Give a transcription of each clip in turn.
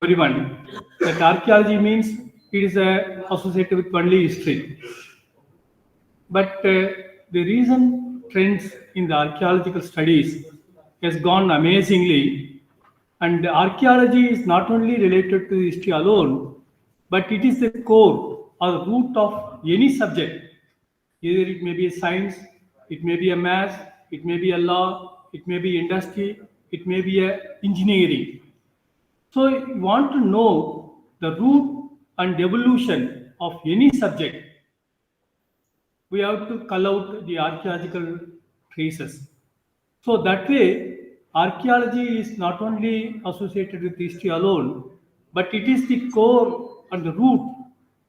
everyone that archaeology means it is associated with only history. But the recent trends in the archaeological studies has gone amazingly, and archaeology is not only related to history alone, but it is the core or the root of any subject. Either it may be a science, it may be a math, it may be a law, it may be industry, it may be a engineering. So, if you want to know the root and evolution of any subject, we have to cull out the archaeological traces. So, that way, archaeology is not only associated with history alone, but it is the core and the root,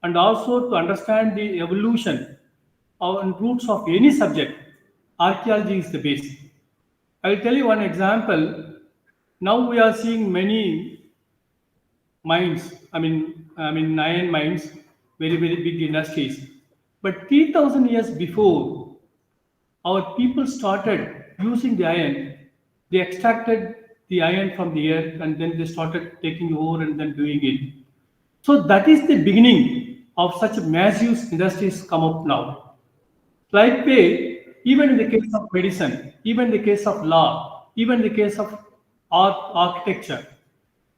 and also to understand the evolution and roots of any subject, archaeology is the base. I will tell you one example. Now we are seeing many mines, iron mines, very big industries. But 3,000 years before, our people started using the iron. They extracted the iron from the earth and then they started taking ore and then doing it. So that is the beginning of such massive industries come up now. Like way, even in the case of medicine, even in the case of law, even in the case of art, architecture,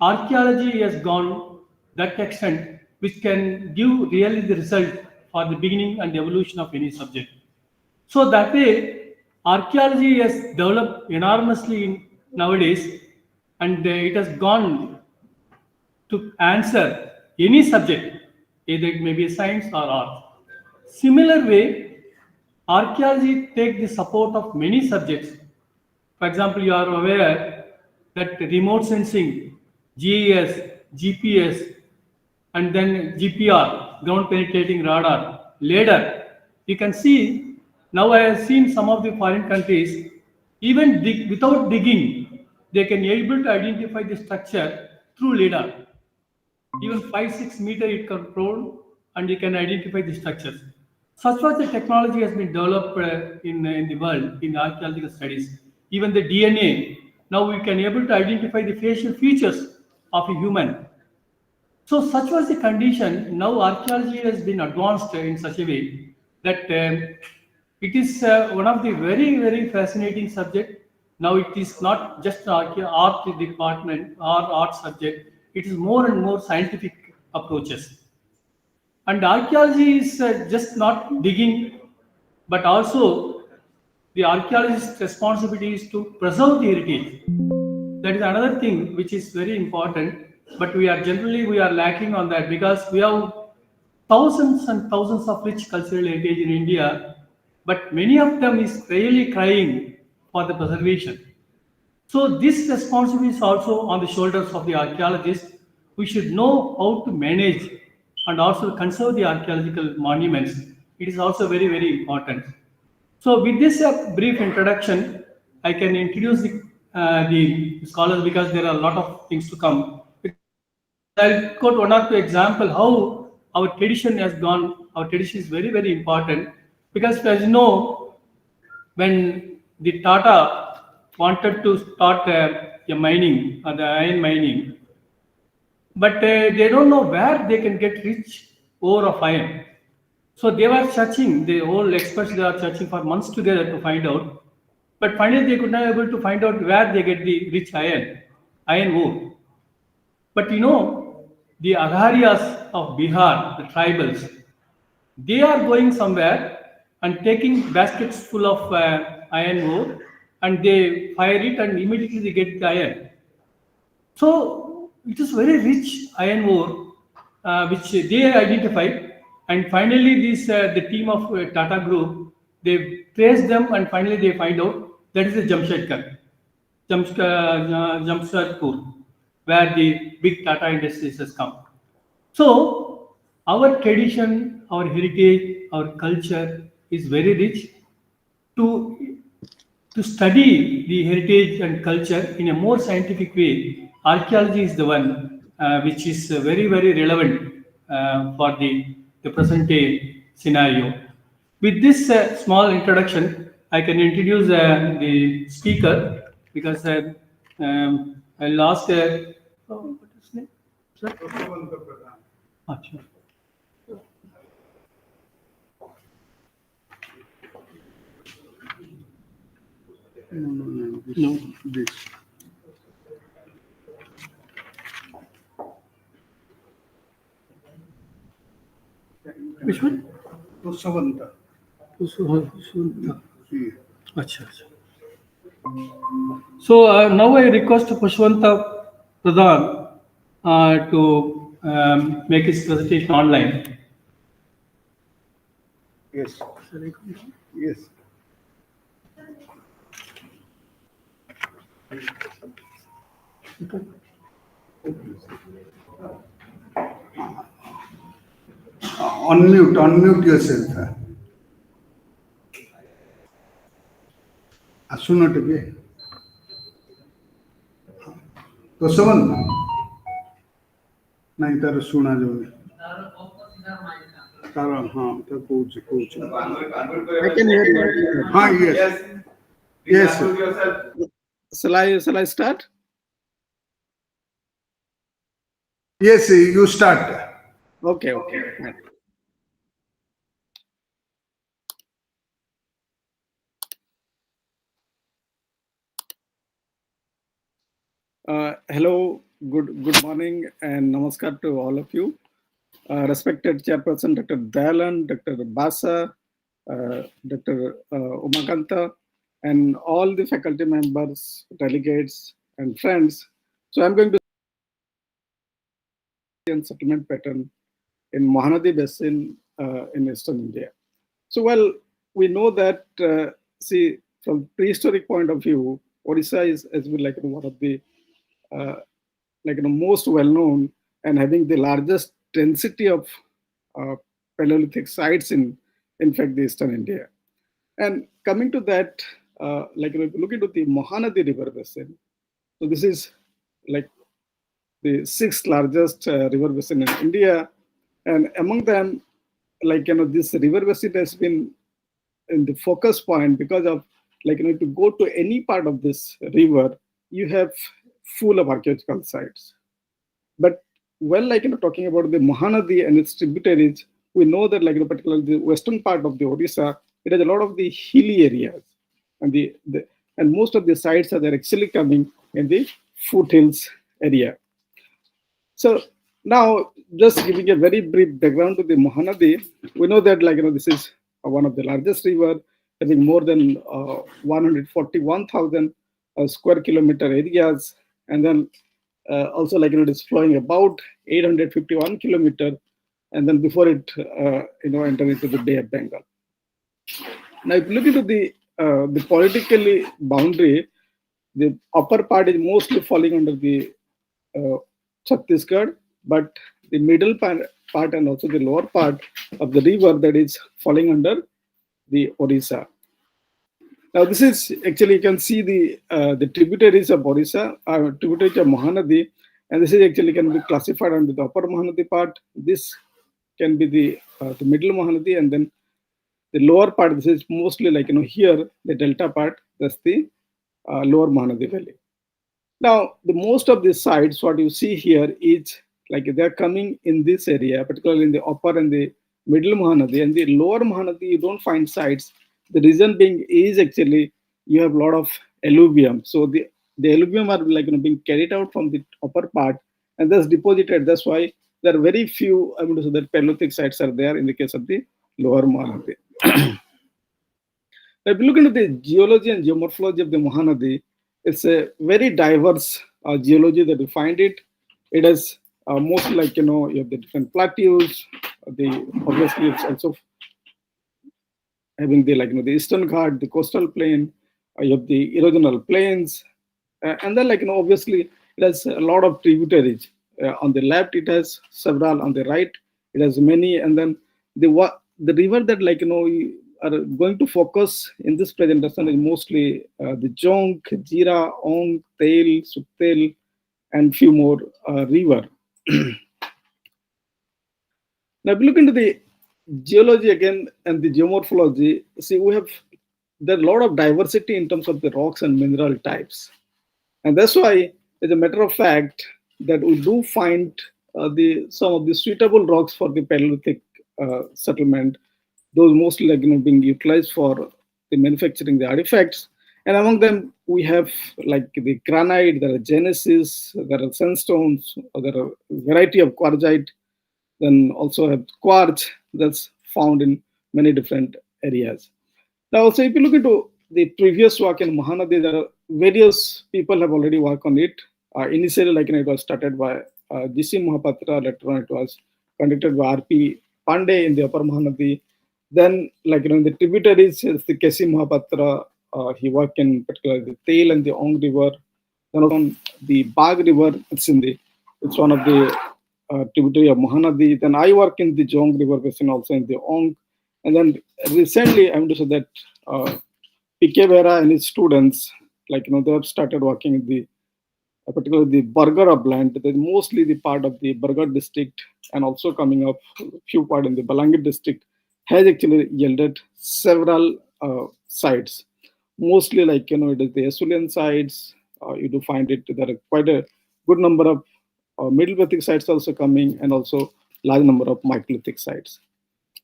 archaeology has gone that extent which can give really the result for the beginning and evolution of any subject. So that way, archaeology has developed enormously nowadays, and it has gone to answer any subject, either it may be science or art. Similar way, archaeology take the support of many subjects. For example, you are aware that remote sensing, GIS, GPS, and then GPR, ground penetrating radar, LiDAR. You can see now I have seen some of the foreign countries, even without digging, they can able to identify the structure through LiDAR. Even 5-6 meter it can probe and you can identify the structures. Such was the technology has been developed in the world in archaeological studies. Even the DNA, now we can able to identify the facial features of a human. So such was the condition. Now archaeology has been advanced in such a way that it is one of the very fascinating subject. Now it is not just art department or art subject. It is more and more scientific approaches. And archaeology is just not digging, but also the archaeologist's responsibility is to preserve the heritage. That is another thing which is very important, but we are lacking on that because we have thousands and thousands of rich cultural heritage in India, but many of them is really crying for the preservation. So this responsibility is also on the shoulders of the archaeologist. We should know how to manage and also conserve the archaeological monuments. It is also very important. So with this brief introduction, I can introduce the scholars because there are a lot of things to come. I'll quote one or two example how our tradition has gone. Our tradition is very important because as you know, when the Tata wanted to start a mining, the iron mining, but they don't know where they can get rich ore of iron. So they were searching, the whole experts they are searching for months together to find out. But finally they could not able to find out where they get the rich iron ore. But you know, the Agarias of Bihar, the tribals, they are going somewhere and taking baskets full of iron ore and they fire it and immediately they get the iron. So it is very rich iron ore which they identified, and finally this the team of Tata Group they trace them and finally they find out that is the Jamshedpur, where the big Tata Industries has come. So our tradition, our heritage, our culture is very rich. To to study the heritage and culture in a more scientific way, archaeology is the one which is very relevant for the present day scenario. With this small introduction, I can introduce the speaker because I'll ask, what is his name? Sir? Achha. No. This. Which one? Pusavanta. Pushwanta. Yeah. Achha, achha. So now I request Pushwanta Pradhan to make his presentation online. Yes. Yes. Unmute yourself. ଆସୁନ ଟିକେ ପ୍ରସବନ ନାଇଁ ତାର ଶୁଣା ଯାଉନି ତାର ହଁ ତ କହୁଛି I can hear you. ହଁ yes Shall I start? yes you start. Okay. Hello, good morning, and namaskar to all of you. Respected Chairperson Dr. Dayalan, Dr. Basa, Dr. Umakanta, and all the faculty members, delegates, and friends. So I'm going to settlement pattern in Mahanadi Basin in Eastern India. So, well, we know that, see, from prehistoric point of view, Odisha has been like one of the most well-known and having the largest density of Paleolithic sites in fact, the Eastern India. And coming to that, if you look into the Mahanadi River Basin, so this is like the sixth largest river basin in India, and among them, this river basin has been in the focus point because of to go to any part of this river, you have full of archaeological sites. But talking about the Mahanadi and its tributaries, we know that particularly the western part of the Odisha, it has a lot of the hilly areas, and and most of the sites are actually coming in the foothills area. So now, just giving a very brief background to the Mahanadi, we know that this is one of the largest river, having more than 141,000 square kilometer areas, and then also it is flowing about 851 kilometer, and then before it enter into the Bay of Bengal. Now, if you look into the politically boundary, the upper part is mostly falling under the Chhattisgarh, but the middle part and also the lower part of the river that is falling under the Odisha. Now, this is actually, you can see the tributaries of Odisha, tributaries of Mahanadi, and this is actually can be classified under the upper Mahanadi part. This can be the middle Mahanadi, and then the lower part. This is mostly here the delta part. That's the lower Mahanadi Valley. Now, the most of the sites, what you see here is they're coming in this area, particularly in the upper and the middle Mahanadi, and the lower Mahanadi, you don't find sites. The reason being is actually you have a lot of alluvium. So the alluvium are being carried out from the upper part and thus deposited. That's why there are very few, I mean to say that Paleolithic sites are there in the case of the lower Mahanadi. Now, if you look into the geology and geomorphology of the Mahanadi, it's a very diverse geology that we find it. It has mostly you have the different plateaus. Obviously it's also having the the Eastern Ghat, the coastal plain. You have the erosional plains, and then obviously it has a lot of tributaries. On the left it has several. On the right it has many, and then the river that we are going to focus in this presentation is mostly the Jong, Jira, Ong, Tel, Suktel, and few more river. Now, if you look into the geology again and the geomorphology, see there's a lot of diversity in terms of the rocks and mineral types, and that's why, as a matter of fact, that we do find some of the suitable rocks for the Paleolithic settlement. Those mostly being utilized for the manufacturing the artifacts. And among them, we have like the granite, there are genesis, there are sandstones, there are a variety of quartzite, then also have quartz that's found in many different areas. Now, also, if you look into the previous work in Mahanadi, there are various people have already worked on it. Initially, it was started by G.C. Mohapatra. Later on, it was conducted by R.P. Pandey in the Upper Mahanadi. Then, in the tributaries, the K.C. Mohapatra. He worked in particular the Tail and the Ong River. Then on the Bag River, it's one of the tributary of Mahanadi. Then I work in the Jong River basin, also in the Ong. And then recently, I'm to say that P.K. Vera and his students, they have started working in the, particularly the Bargar upland. They're mostly the part of the Bargar district, and also coming up a few part in the Balangir district, has actually yielded several sites. Mostly it is the Esulian sites. You do find it, there are quite a good number of Middle Lithic sites also coming, and also large number of Microlithic sites.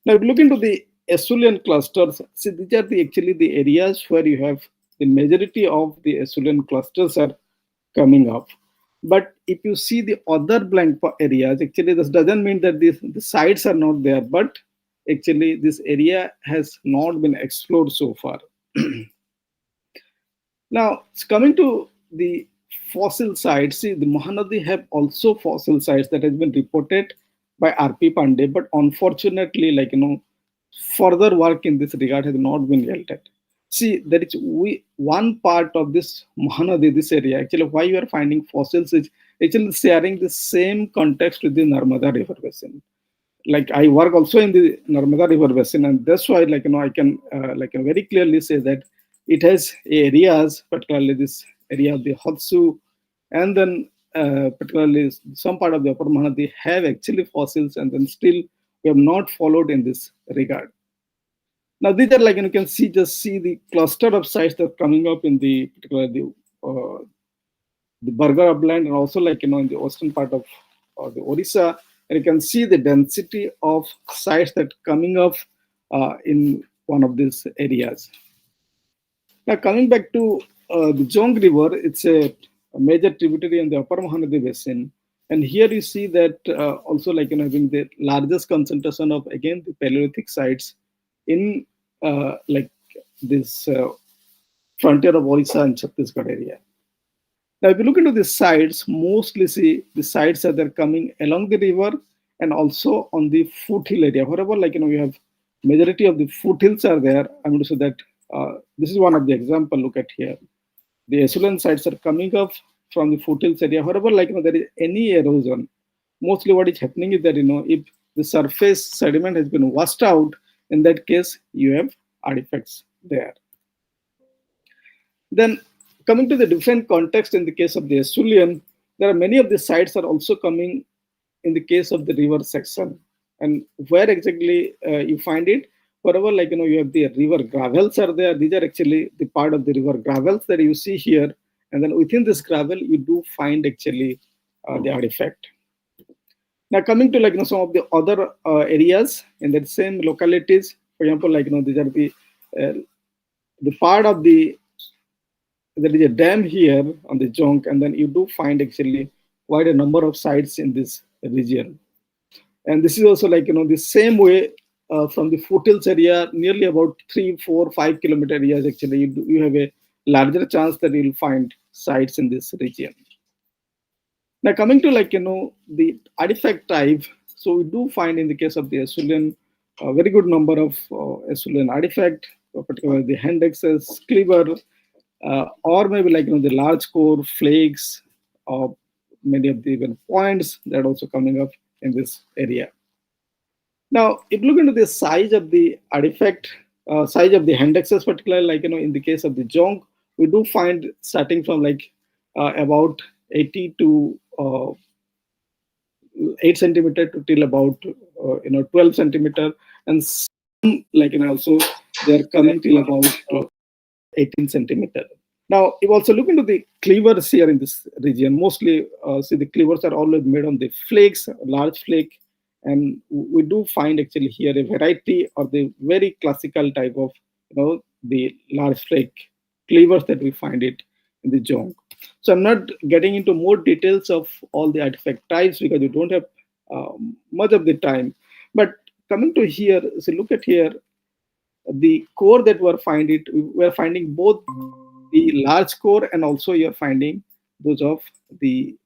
Now, if you look into the Esulian clusters, see, these are actually the areas where you have the majority of the Esulian clusters are coming up. But if you see the other blank areas, actually this doesn't mean that the sites are not there, but actually this area has not been explored so far. Now, coming to the fossil sites, see, the Mahanadi have also fossil sites that has been reported by R.P. Pandey, but unfortunately, further work in this regard has not been yielded. See, there is one part of this Mahanadi, this area, actually why you are finding fossils is actually sharing the same context with the Narmada River basin. I work also in the Narmada River basin, and that's why I can very clearly say that it has areas, particularly this area of the Hatsu, and then particularly some part of the Upper Mahanadi have actually fossils, and then still we have not followed in this regard. Now these are you can see the cluster of sites that are coming up in the particularly the Bargar upland, and also in the western part of the Odisha, and you can see the density of sites that coming up in one of these areas. Now coming back to the Jong River, it's a major tributary in the Upper Mahanadi basin, and here you see that also having the largest concentration of again the Paleolithic sites in this frontier of Odisha and Chhattisgarh area. Now, if you look into the sites, mostly see the sites that are coming along the river and also on the foothill area. Wherever you have majority of the foothills are there, I'm going to say that this is one of the example. Look at here, the Esulian sites are coming up from the foothills area. Wherever there is any erosion, mostly what is happening is that if the surface sediment has been washed out, in that case you have artifacts there. Then coming to the different context in the case of the Esulian, there are many of the sites are also coming in the case of the river section. And where exactly you find it, wherever you have the river gravels are there, these are actually the part of the river gravels that you see here. And then within this gravel, you do find actually the artifact. Now coming to some of the other areas in that same localities, for example, these are the part of the, there is a dam here on the Jong, and then you do find actually quite a number of sites in this region. And this is also the same way from the foothills area, nearly about 3, 4, 5 kilometer areas. Actually, you have a larger chance that you'll find sites in this region. Now coming to the artifact type, so we do find in the case of the Esulian a very good number of Esulian artifact, particularly the hand axes, cleaver, or maybe the large core flakes, or many of the even points that are also coming up in this area. Now, if you look into the size of the artifact, size of the hand axes, particularly in the case of the Jong, we do find starting from about 80 to 8 centimeter to till about 12 centimeter, and some also they are coming till about 18 centimeter. Now, if also look into the cleavers here in this region, mostly see the cleavers are always made on the flakes, large flake, and we do find actually here a variety of the very classical type of the large flake cleavers that we find it in the Jong. So I'm not getting into more details of all the artifact types because we don't have much of the time. But coming to here, so look at here, the core that we're finding both the large core and also you're finding those of the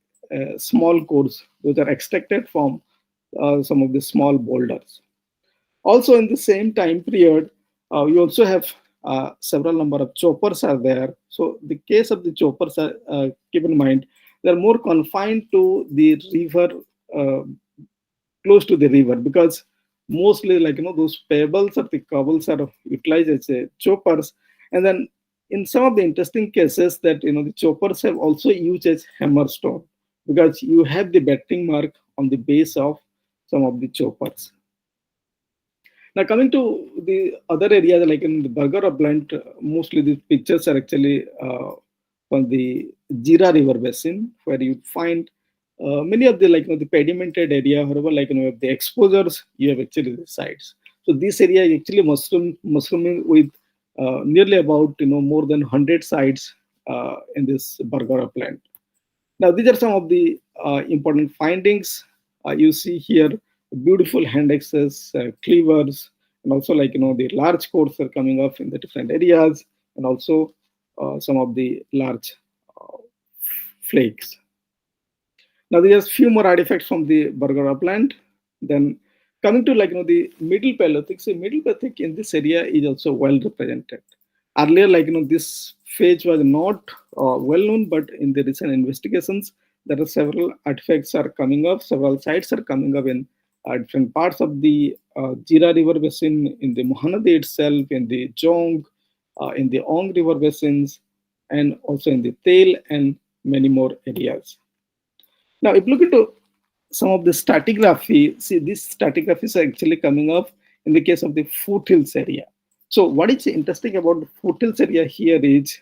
small cores. Those are extracted from some of the small boulders. Also, in the same time period, you also have several number of choppers are there. So the case of the choppers are, keep in mind, they're more confined to the river, uh, close to the river, because mostly those pebbles or the cobbles are utilized as choppers. And then in some of the interesting cases that the choppers have also used as hammerstone, because you have the bettering mark on the base of some of the choppers. Now coming to the other areas like in the Burger upland, mostly the pictures are actually from the Jira River basin, where you find many of the the pedimented area, however the exposures you have actually the sites. So this area is actually mushrooming with nearly about more than 100 sites in this Burger upland. Now, these are some of the important findings. You see here beautiful hand axes, cleavers, and also the large cores are coming up in the different areas, and also some of the large uh, flakes. Now there's few more artifacts from the Burger upland. Then coming to the Middle Paleolithic. So Middle Paleolithic in this area is also well represented. Earlier, this phase was not well known, but in the recent investigations, there are several artifacts are coming up, several sites are coming up in different parts of the Jira River basin, in the Mahanadi itself, in the Jong, in the Ong River basins, and also in the Tel and many more areas. Now, if you look into some of the stratigraphy, see these stratigraphies are actually coming up in the case of the foothills area. So what is interesting about the foothills area here is,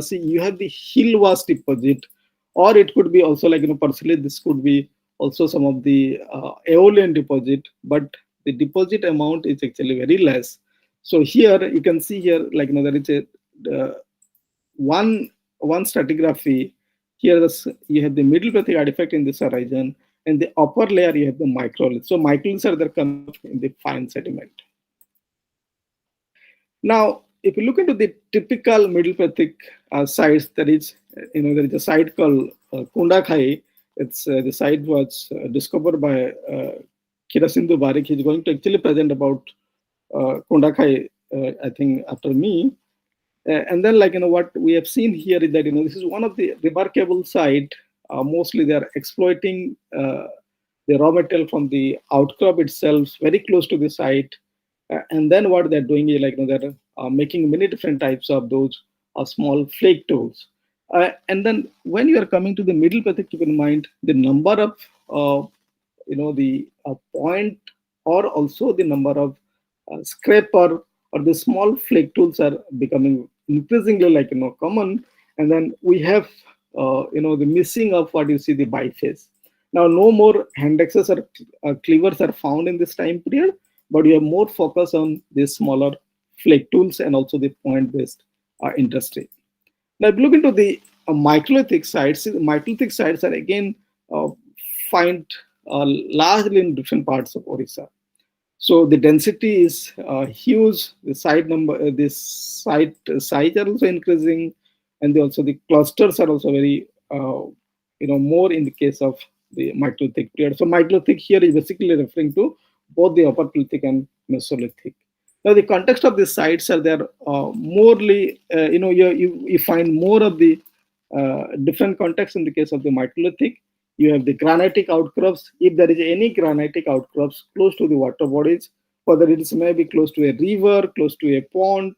see you have the hill vast deposit, or it could be also partially this could be also some of the aeolian deposit, but the deposit amount is actually very less. So here you can see here there is a one one stratigraphy. Here you have the middle Paleolithic artifact in this horizon, and the upper layer you have the microliths. So microliths are there coming up in the fine sediment. Now, if you look into the typical Middle Paleolithic sites, there is there is a site called Kundakhai. It's the site was discovered by Kirasindhu Barik. He's going to actually present about Kundakhai, I think after me. And then what we have seen here is that this is one of the remarkable site. Mostly they are exploiting the raw material from the outcrop itself, very close to the site. And then what they're doing is they're making many different types of those small flake tools. And then when you are coming to the Middle Paleolithic, keep in mind the number of the point, or also the number of scraper or the small flake tools are becoming increasingly common. And then we have the missing of what you see the biface. Now no more hand axes or cleavers are found in this time period, but we have more focus on the smaller flake tools and also the point based industry. Now, if you look into the microlithic sites, the microlithic sites are again find largely in different parts of Odisha. So the density is huge. The site number, this site size are also increasing, and also the clusters are also very, more in the case of the microlithic period. So microlithic here is basically referring to both the Upper Paleolithic and Mesolithic. Now the context of these sites are there morely, you find more of the different contexts in the case of the microlithic. You have the granitic outcrops. If there is any granitic outcrops close to the water bodies, whether it is maybe close to a river, close to a pond,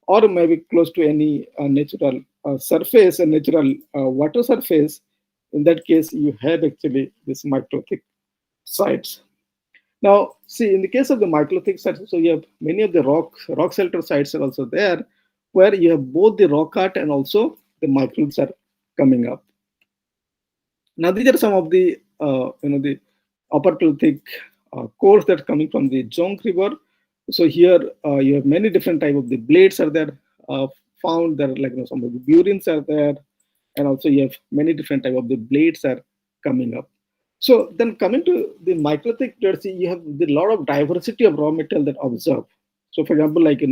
or maybe close to any natural surface, a natural water surface, in that case, you have actually this microlithic sites. Now, see, in the case of the microlithic sites, so you have many of the rock shelter sites are also there, where you have both the rock art and also the microliths are coming up. Now these are some of the the upper Paleolithic cores that are coming from the Jong River. So here you have many different type of the blades are there found. There are like some of the burins are there, and also you have many different type of the blades are coming up. So then coming to the microlithic jersey, you have the lot of diversity of raw material that observe. So for example, like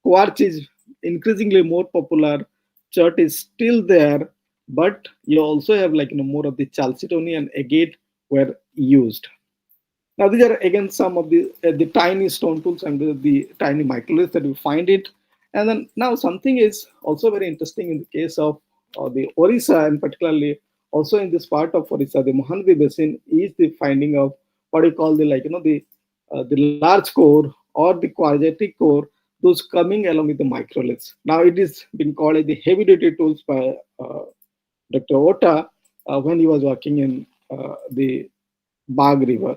quartz is increasingly more popular, chert is still there, but you also have like more of the chalcedony and agate were used. Now these are again some of the tiny stone tools and the tiny microliths that you find it. And then now something is also very interesting in the case of the Odisha, and particularly also in this part of Odisha, the Mahanadi Basin, is the finding of what you call the the large core or the quadratic core, those coming along with the microliths. Now it is been called as the heavy duty tools by Dr. Ota when he was working in the Bag River.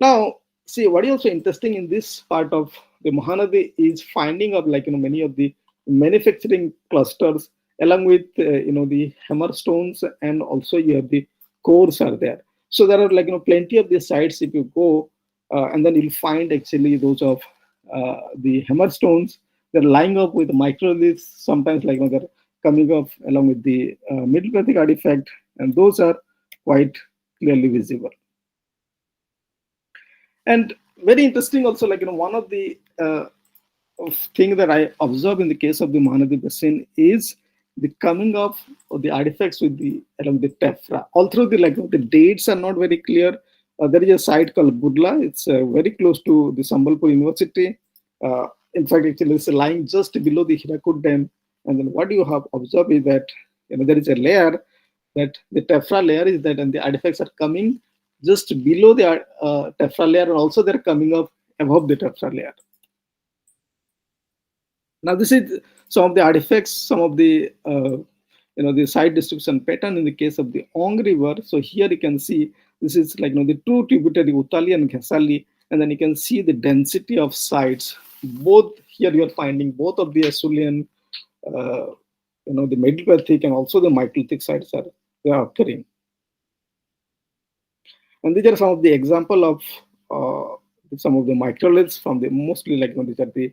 Now, see what is also interesting in this part of the Mahanadi is finding of many of the manufacturing clusters along with the hammerstones, and also you have the cores are there. So there are plenty of these sites if you go, and then you'll find actually those of the hammerstones. They're lying up with microliths. Sometimes they're coming up along with the Middle Paleolithic artifact, and those are quite clearly visible. And very interesting also, one of the thing that I observe in the case of the Mahanadi Basin is the coming of the artifacts with along the tephra. Although the dates are not very clear, there is a site called Budla. It's very close to the Sambalpur University. In fact, actually, it's lying just below the Hirakud Dam. And then what you have observed is that there is a layer, that the tephra layer is that, and the artifacts are coming just below the tephra layer, and also they're coming up above the tephra layer. Now this is some of the artifacts, some of the the site distribution pattern in the case of the Ong River. So here you can see this is the two tributary Utali and Ghasali, and then you can see the density of sites. Both here you are finding both of the Asurlian, the Middle Paleolithic and also the Microlithic sites are occurring. And these are some of the example of some of the microliths from the mostly these are the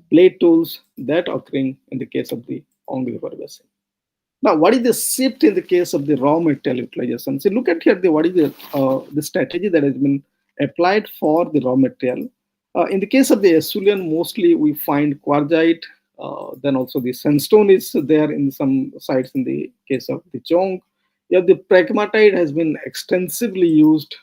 blade tools that occurring in the case of the Ong River Basin. Now, what is the shift in the case of the raw material utilization? So look at here what is the strategy that has been applied for the raw material. In the case of the Asurlian, mostly we find quartzite, then also the sandstone is there in some sites in the case of the Jong. Yeah, the pragmatite has been extensively used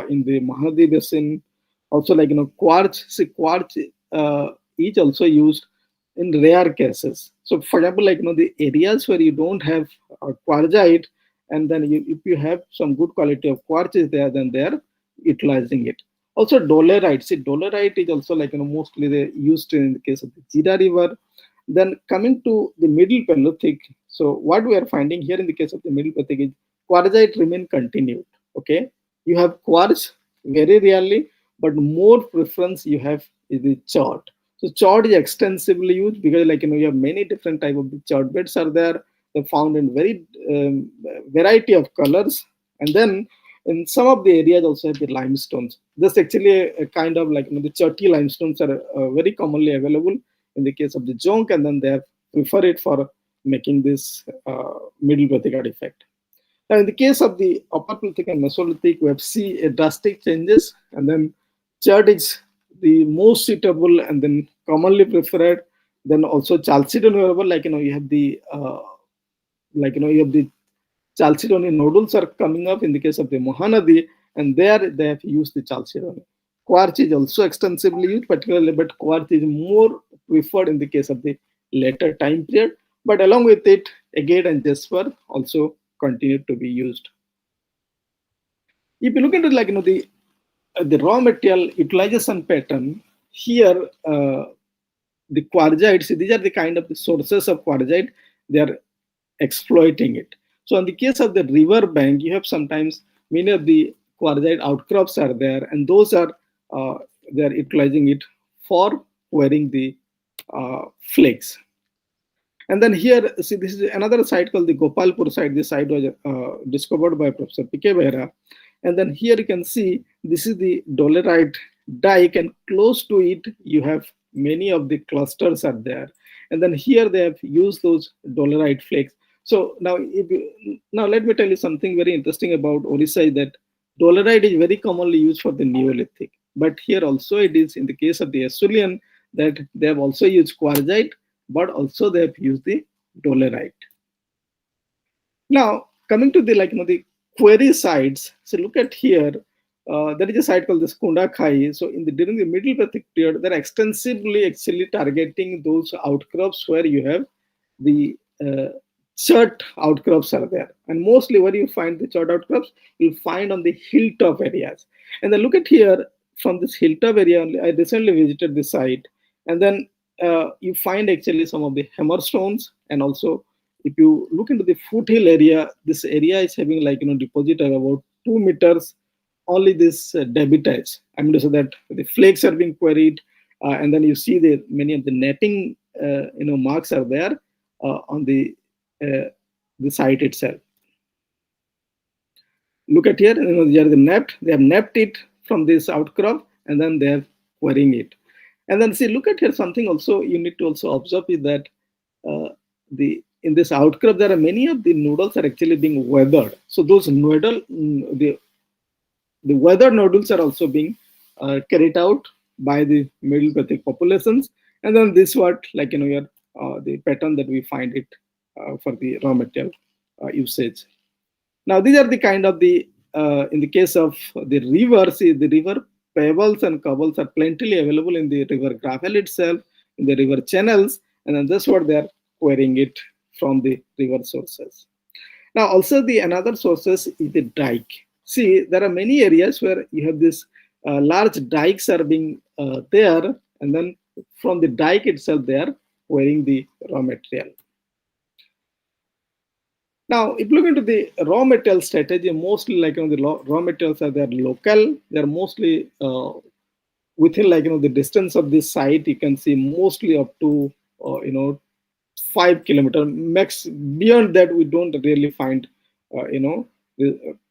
in the Mahanadi Basin. Also, quartz. See, quartz is also used in rare cases. So, for example, the areas where you don't have quartzite, and then if you have some good quality of quartz is there, then they are utilizing it. Also, dolerite. See, dolerite is also mostly they used in the case of the Jira River. Then coming to the Middle Paleolithic, so what we are finding here in the case of the Middle Paleolithic is quartzite remain continued. Okay, you have quartz very rarely, but more preference you have is the chert. So chert is extensively used because you have many different type of the chert beds are there. They're found in very variety of colors, and then in some of the areas also have the limestones. This actually a kind of the cherty limestones are very commonly available in the case of the Jong, and then they have prefer it for making this Middle Paleolithic artifact. Now, in the case of the Upper Paleolithic and Mesolithic, we have seen a drastic changes, and then chert is the most suitable and then commonly preferred. Then also chalcedony, you have the you have the chalcedony nodules are coming up in the case of the Mahanadi, and there they have used the chalcedony. Quartz is also extensively used, particularly, but quartz is more preferred in the case of the later time period. But along with it, agate and jasper also continued to be used. If you look into the raw material utilization pattern, here the quartzites, these are the kind of the sources of quartzite, they are exploiting it. So in the case of the river bank, you have sometimes many of the quartzite outcrops are there, and those are they are utilizing it for wearing the flakes. And then here, see, this is another site called the Gopalpur site. This site was discovered by Professor P.K. Behra. And then here you can see this is the dolerite dike, and close to it you have many of the clusters are there. And then here they have used those dolerite flakes. So now, now let me tell you something very interesting about Odisha, is that dolerite is very commonly used for the Neolithic. But here also it is in the case of the Acheulean that they have also used quartzite, but also they have used the dolerite. Now, coming to the the quarry sites, so look at here. There is a site called the Skunda Khai. So during the Middle Pathic period, they're extensively actually targeting those outcrops where you have the chert outcrops are there. And mostly where you find the chert outcrops, you'll find on the hilltop areas. And then look at here, from this hilltop area, I recently visited the site. And then you find actually some of the hammerstones, and also if you look into the foothill area, this area is having deposit of about 2 meters, only this debitage. I mean to say that the flakes are being quarried, and then you see the many of the netting marks are there on the site itself. Look at here, they are they have napped it from this outcrop, and then they are quarrying it. And then see, look at here, something also you need to also observe is that in this outcrop, there are many of the nodules are actually being weathered. So those the weathered nodules are also being carried out by the Middle Pathic populations. And then this what here the pattern that we find it for the raw material usage. Now these are the kind of the in the case of the river, see, the river pebbles and cobbles are plentifully available in the river gravel itself, in the river channels, and then that's what they are quarrying it from the river sources. Now also the another sources is the dike. See, there are many areas where you have this large dikes are being there, and then from the dike itself they are quarrying the raw material. Now, if you look into the raw material strategy, mostly the raw materials are there local. They're mostly within the distance of this site. You can see mostly up to 5 kilometers max. Beyond that, we don't really find the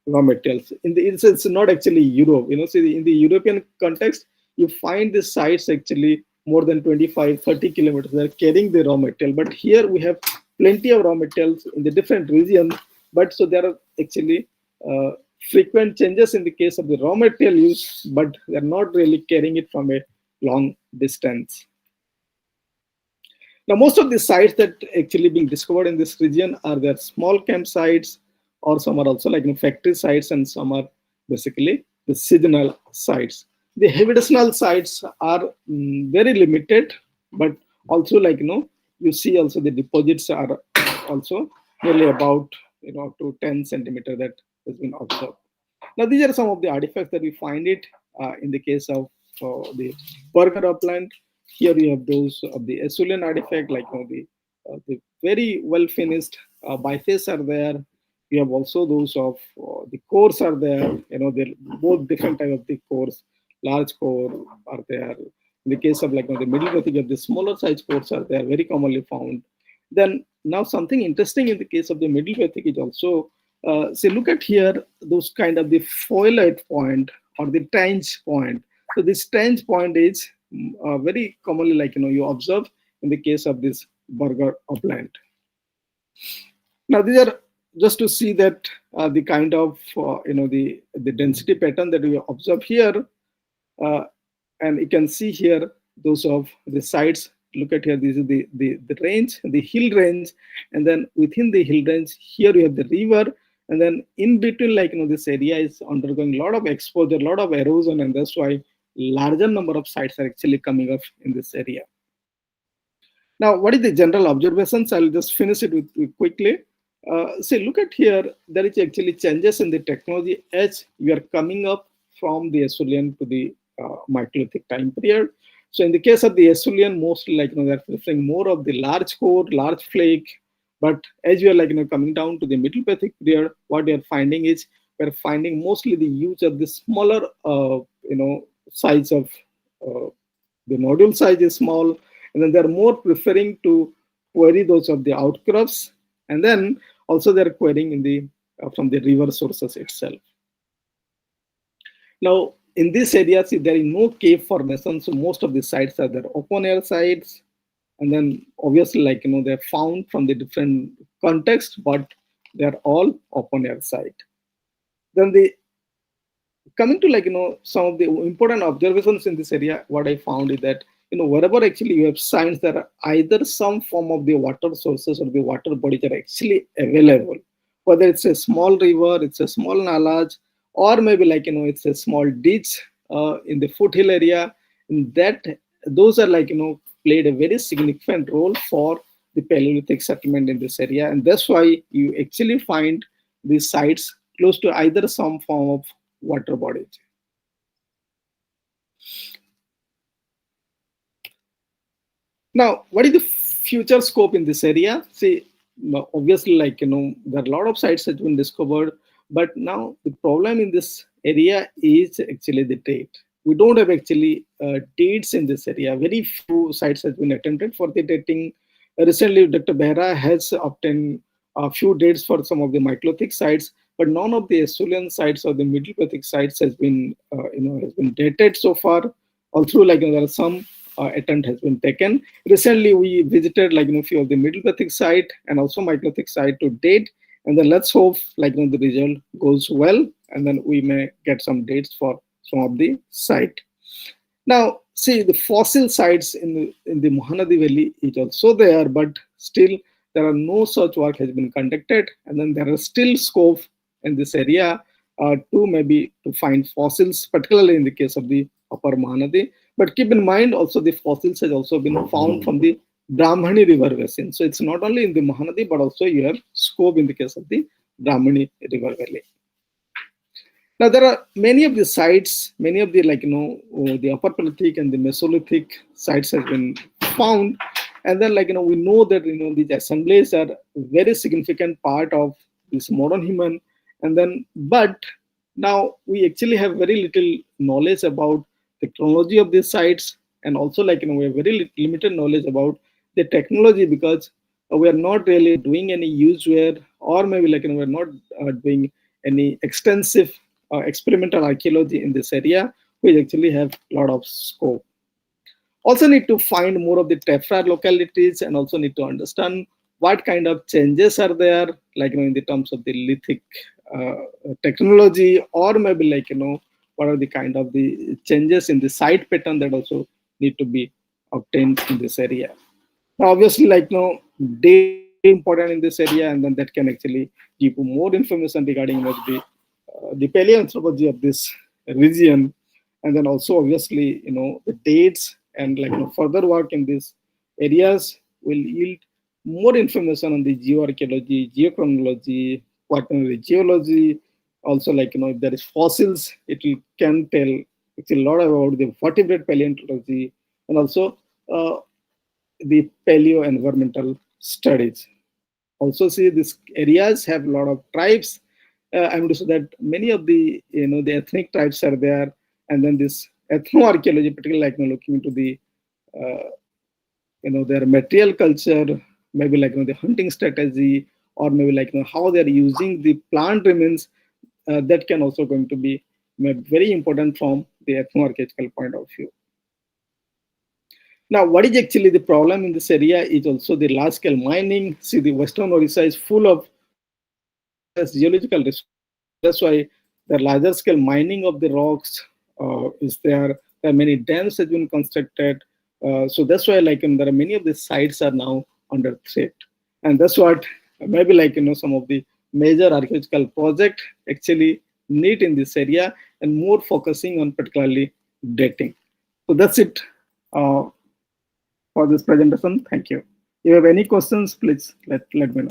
raw materials. It's not actually Europe. See, in the European context, you find the sites actually more than 25-30 kilometers. They're carrying the raw material, but here we have plenty of raw materials in the different regions, but so there are actually frequent changes in the case of the raw material use, but they're not really carrying it from a long distance. Now, most of the sites that actually being discovered in this region are their small campsites, or some are also factory sites, and some are basically the seasonal sites. The habitational sites are very limited, but also you see also the deposits are also nearly about up to 10 centimeter that has been observed. Now these are some of the artifacts that we find it in the case of the Burger upland. Here you have those of the Acheulean artifact, the very well finished biface are there. You have also those of the cores are there. They're both different type of the cores. Large core are there. In the case of the Middle Pathic, of the smaller size cores are there, very commonly found. Then now something interesting in the case of the Middle Pathic is also, say, look at here, those kind of the foilite point or the trench point. So this trench point is very commonly you observe in the case of this Burger upland. Now these are just to see that the kind of the density pattern that we observe here. And you can see here those of the sites. Look at here, this is the range, the hill range, and then within the hill range, here you have the river, and then in between, this area is undergoing a lot of exposure, a lot of erosion, and that's why larger number of sites are actually coming up in this area. Now, what is the general observations? I'll just finish it with quickly. See, look at here, there is actually changes in the technology as we are coming up from the Acheulean to the Microlithic time period. So in the case of the Acheulean, mostly they're preferring more of the large core, large flake. But as you are coming down to the Middle Pathic period, what we are finding is we're finding mostly the use of the smaller size of the nodule size is small, and then they're more preferring to query those of the outcrops, and then also they're querying in the from the river sources itself. Now, in this area, see, there is no cave formation, so most of the sites are their open air sites, and then obviously, like they're found from the different context, but they're all open air site. Then the coming to some of the important observations in this area, what I found is that wherever actually you have signs that are either some form of the water sources or the water bodies are actually available, whether it's a small river, it's a small nalas, or maybe it's a small ditch in the foothill area, and that those are played a very significant role for the Paleolithic settlement in this area, and that's why you actually find these sites close to either some form of water bodies. Now, what is the future scope in this area? See, obviously, there are a lot of sites that have been discovered, but now the problem in this area is actually the date. We don't have actually dates in this area. Very few sites have been attempted for the dating. Recently, Dr. Behra has obtained a few dates for some of the Myclothic sites, but none of the Esulian sites or the Middle Gothic sites has been, has been dated so far. Although, there are some attempt has been taken. Recently, we visited a few of the Middle Gothic site and also Myclothic site to date, and then let's hope the result goes well, and then we may get some dates for some of the site. Now, see, the fossil sites in the Mahanadi Valley is also there, but still there are no such work has been conducted, and then there are still scope in this area to maybe to find fossils, particularly in the case of the Upper Mahanadi. But keep in mind also the fossils has also been found from the Brahmani river basin. So it's not only in the Mahanadi, but also you have scope in the case of the Brahmani river valley. Now there are many of the sites, many of the the Upper Paleolithic and the Mesolithic sites have been found, and then we know that these assemblies are very significant part of this modern human, and then but now we actually have very little knowledge about the chronology of these sites, and also we have very limited knowledge about the technology, because we are not really doing any use wear, or maybe we're not doing any extensive experimental archaeology in this area, which actually have a lot of scope. Also need to find more of the tephra localities, and also need to understand what kind of changes are there, in the terms of the lithic technology, or maybe what are the kind of the changes in the site pattern that also need to be obtained in this area. Now, obviously, data important in this area, and then that can actually give you more information regarding the paleoanthropology of this region, and then also obviously the dates and further work in these areas will yield more information on the geoarchaeology, geochronology, quaternary geology. Also, if there is fossils, it can tell actually a lot about the vertebrate paleontology, and also the paleo environmental studies. Also, see, these areas have a lot of tribes. I would say that many of the the ethnic tribes are there, and then this ethnoarchaeology, particularly looking into the their material culture, maybe the hunting strategy, or maybe how they are using the plant remains, that can also going to be very important from the ethnoarchaeological point of view. Now, what is actually the problem in this area is also the large scale mining. See, the Western Odisha is full of geological resources. That's why the larger scale mining of the rocks is there. There are many dams that have been constructed. So that's why there are many of the sites are now under threat. And that's what maybe some of the major archaeological projects actually need in this area, and more focusing on particularly dating. So that's it for this presentation. Thank you. If you have any questions, please let me know.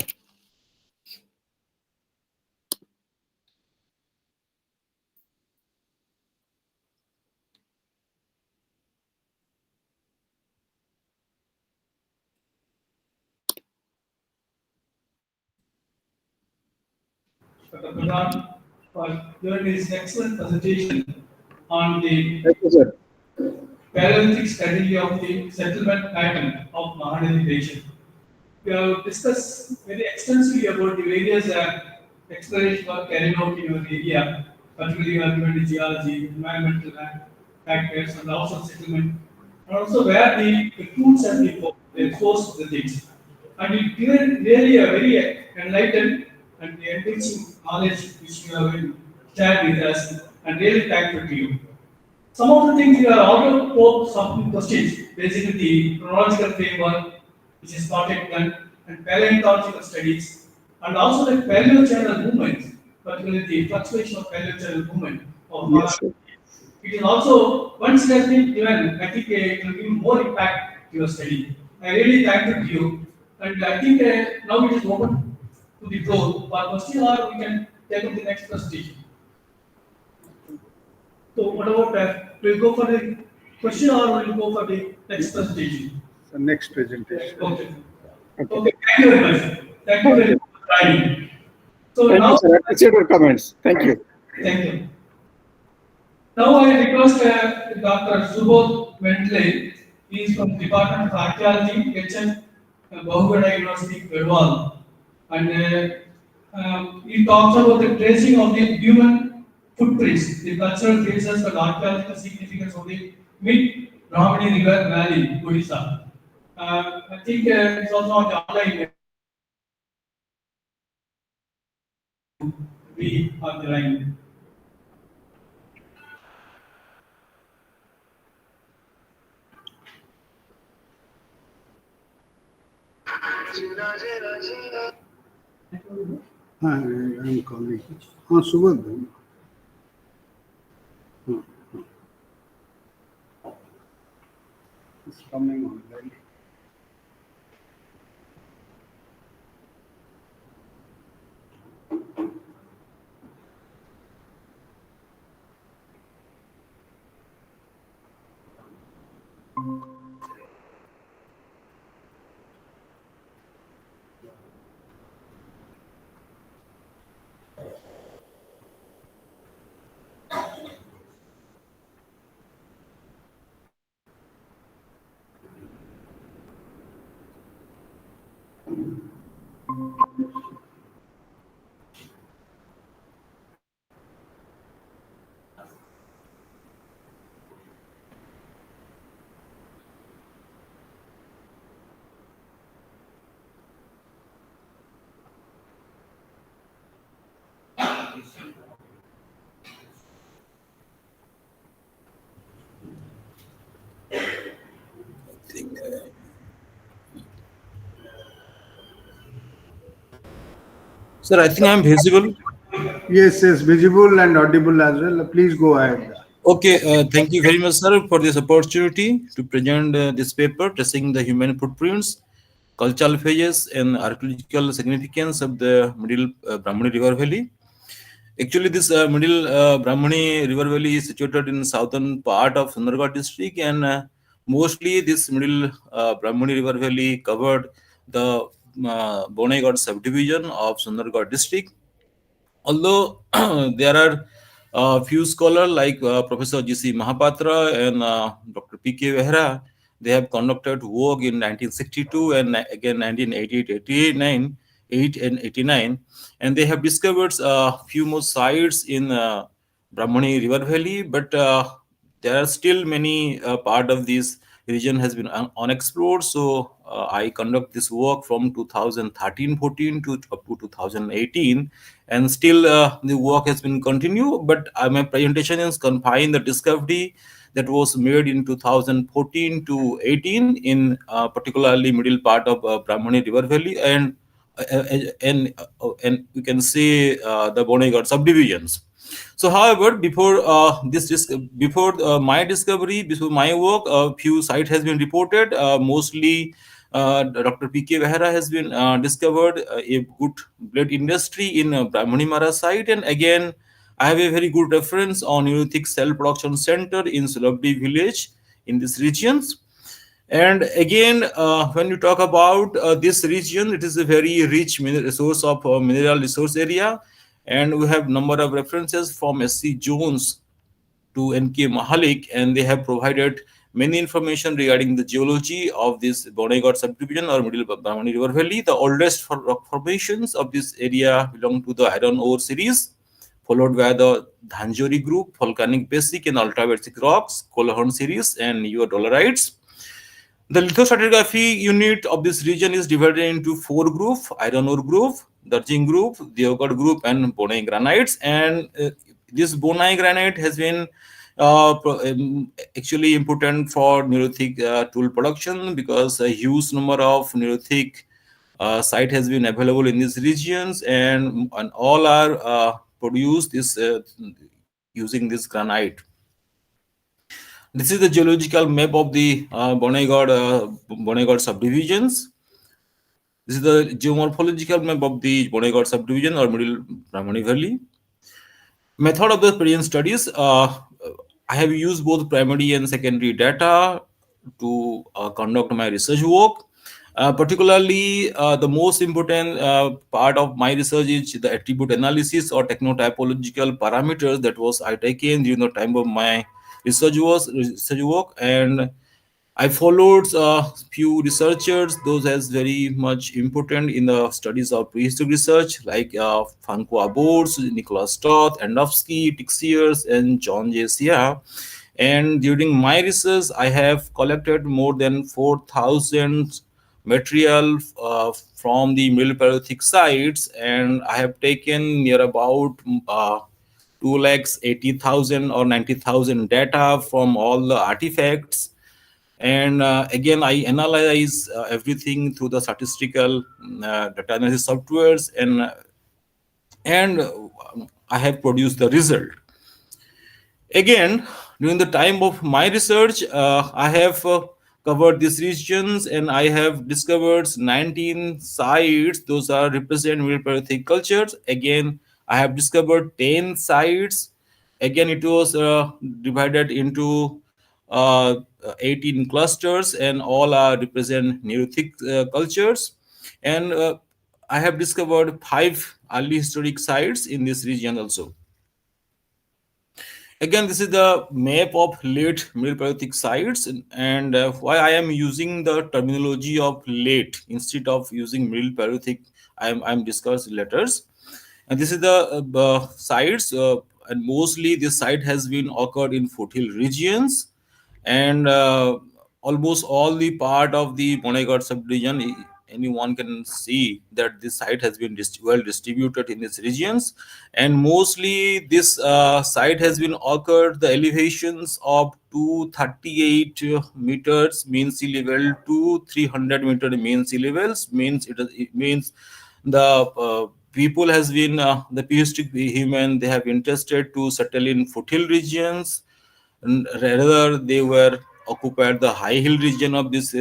Dr. Pradhan for giving this excellent presentation on the Thank you, sir. Paleolithic study of the settlement pattern of Mahanadi region. We have discussed very extensively about the various exploration work carried out in your area, particularly argument geology, environmental factors, and also settlement, and also where the tools have been exposed to the things. And you given really a very enlightened and enriching knowledge which you have shared with us, and really thankful to you. Some of the things we are also posed some questions, basically the chronological framework, which is not yet done, and paleontological studies, and also the paleochannel movement, particularly the fluctuation of paleochannel movement of Yes, Mara. sir. It is also, once it has been given, I think it will give more impact to your study. I really thank you, and I think now it is open to the floor for question, or we can take up the next presentation. So what about we'll go for the question or we'll go for the next presentation? The next presentation. Okay. Okay. Okay, thank you very much. Thank you very much for joining. So Thank you, now, sir. I appreciate your comments. Thank you. thank you. Now I request Dr. Subodh Ventle. He is from Department of Archaeology, HN, Bahugada University, Gadwal. And he talks about the tracing of the human footprints, the cultural traces and archaeological significance of the mid-Brahmani River Valley, Odisha. I think it's also on the online. We are the line. I am calling. Subodh. It's coming online. Sir, I think I'm visible. Yes, yes, visible and audible as well. Please go ahead. Okay, thank you very much, sir, for this opportunity to present this paper, tracing the human footprints, cultural phases, and archaeological significance of the Middle Brahmani River Valley. Actually, this Middle Brahmani River Valley is situated in southern part of Sundargarh district, and mostly this Middle Brahmani River Valley covered the Bonaigarh subdivision of Sundargarh district. Although there are few scholars like Professor G.C. Mahapatra and Dr. P.K. Vehra, they have conducted work in 1962 and again 1988, 89, 8 and 89, and they have discovered a few more sites in Brahmani River Valley, but there are still many part of this region has been unexplored. So I conduct this work from 2013-14 to up to 2018, and still the work has been continued. But my presentation is confined the discovery that was made in 2014 to 18 in particularly middle part of Brahmani River Valley and and we can say the Bonaigarh subdivisions. So, however, before before my discovery, before my work, a few sites has been reported. Mostly, Dr. P.K. Vehra has been discovered a good blade industry in Brahmani Mara site, and again, I have a very good reference on Neolithic cell production center in Sulabdi village in these regions. And again, when you talk about this region, it is a very rich resource of mineral resource area, and we have number of references from S.C. Jones to N.K. Mahalik, and they have provided many information regarding the geology of this Bonaigarh subdivision or Middle Brahmani River Valley. The oldest rock formations of this area belong to the iron ore series, followed by the Dhanjori group, volcanic basic and ultrabasic rocks, Kolahorn series, and neodolerites. The lithostratigraphy unit of this region is divided into four groups: iron ore group, Darjeeling group, Deoghar group, and Bonai granites. And this Bonai granite has been actually important for Neolithic tool production, because a huge number of Neolithic site has been available in these regions, and all are produced using this granite. This is the geological map of the Bonaigarh subdivisions. This is the geomorphological map of the Bonaigarh subdivision or Middle Brahmani Valley. Method of the present studies. I have used both primary and secondary data to conduct my research work. Particularly, the most important part of my research is the attribute analysis or technotypological parameters that was taken during the time of my research work, and I followed a few researchers, those as very much important in the studies of prehistoric research, like Franco Abors, Nicholas Toth, Andowski, Tixiers, and John J. Sia. And during my research, I have collected more than 4,000 material from the Middle Paleolithic sites, and I have taken near about 280,000 or 90,000 data from all the artifacts. And again, I analyze everything through the statistical data analysis softwares, and I have produced the result. Again, during the time of my research, I have covered these regions, and I have discovered 19 sites. Those are represent Middle Paleolithic cultures. Again, I have discovered 10 sites. Again, it was divided into 18 clusters, and all are represent Neolithic cultures. And I have discovered 5 early historic sites in this region also. Again, this is the map of late Middle Paleolithic sites, and why I am using the terminology of late instead of using Middle Paleolithic, I'm discussing letters. And this is the sites, and mostly this site has been occurred in foothill regions, and almost all the part of the Bonaigarh subdivision, anyone can see that this site has been well distributed in these regions, and mostly this site has been occurred the elevations of 238 meters mean sea level to 300 meter mean sea levels. It means the people has been the prehistoric human, they have interested to settle in foothill regions, and rather they were occupied the high hill region of this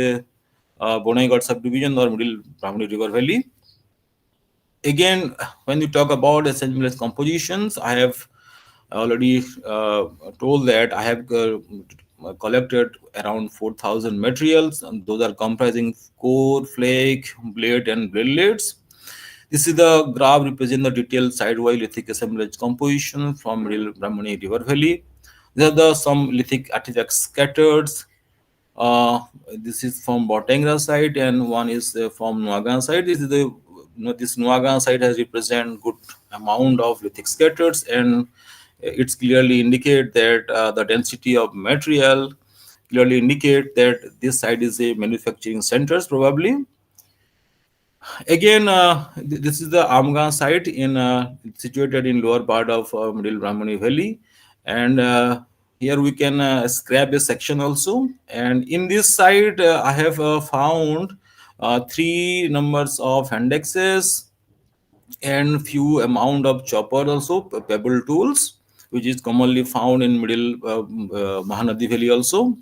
Bonaigarh subdivision or Middle Brahmani River Valley. Again, when we talk about assemblage compositions, I have already told that I have collected around 4,000 materials, and those are comprising core, flake, blade, and bladelets. This is the graph representing the detailed side-wise lithic assemblage composition from Middle Brahmani River Valley. There are some lithic artifacts scattered. This is from Botengra site, and one is from Nuagan site. This is the this Nuagan site has represent good amount of lithic scatters, and it's clearly indicate that the density of material clearly indicate that this site is a manufacturing centers probably. Again, this is the Amgan site in situated in lower part of Middle Brahmani Valley, and here we can scrap a section also. And in this site, I have found 3 numbers of indexes and few amount of chopper also, pebble tools, which is commonly found in Middle Mahanadi Valley also.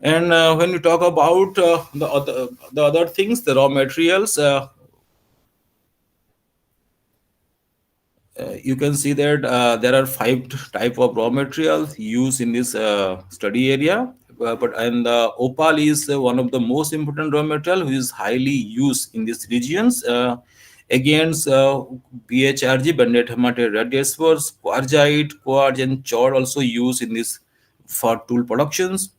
And when we talk about the other things, the raw materials, you can see that there are 5 type of raw materials used in this study area. And opal is one of the most important raw material, which is highly used in these regions. Against BHRG, banded hematite radius, quartzite, quartz, and chord also used in this for tool productions.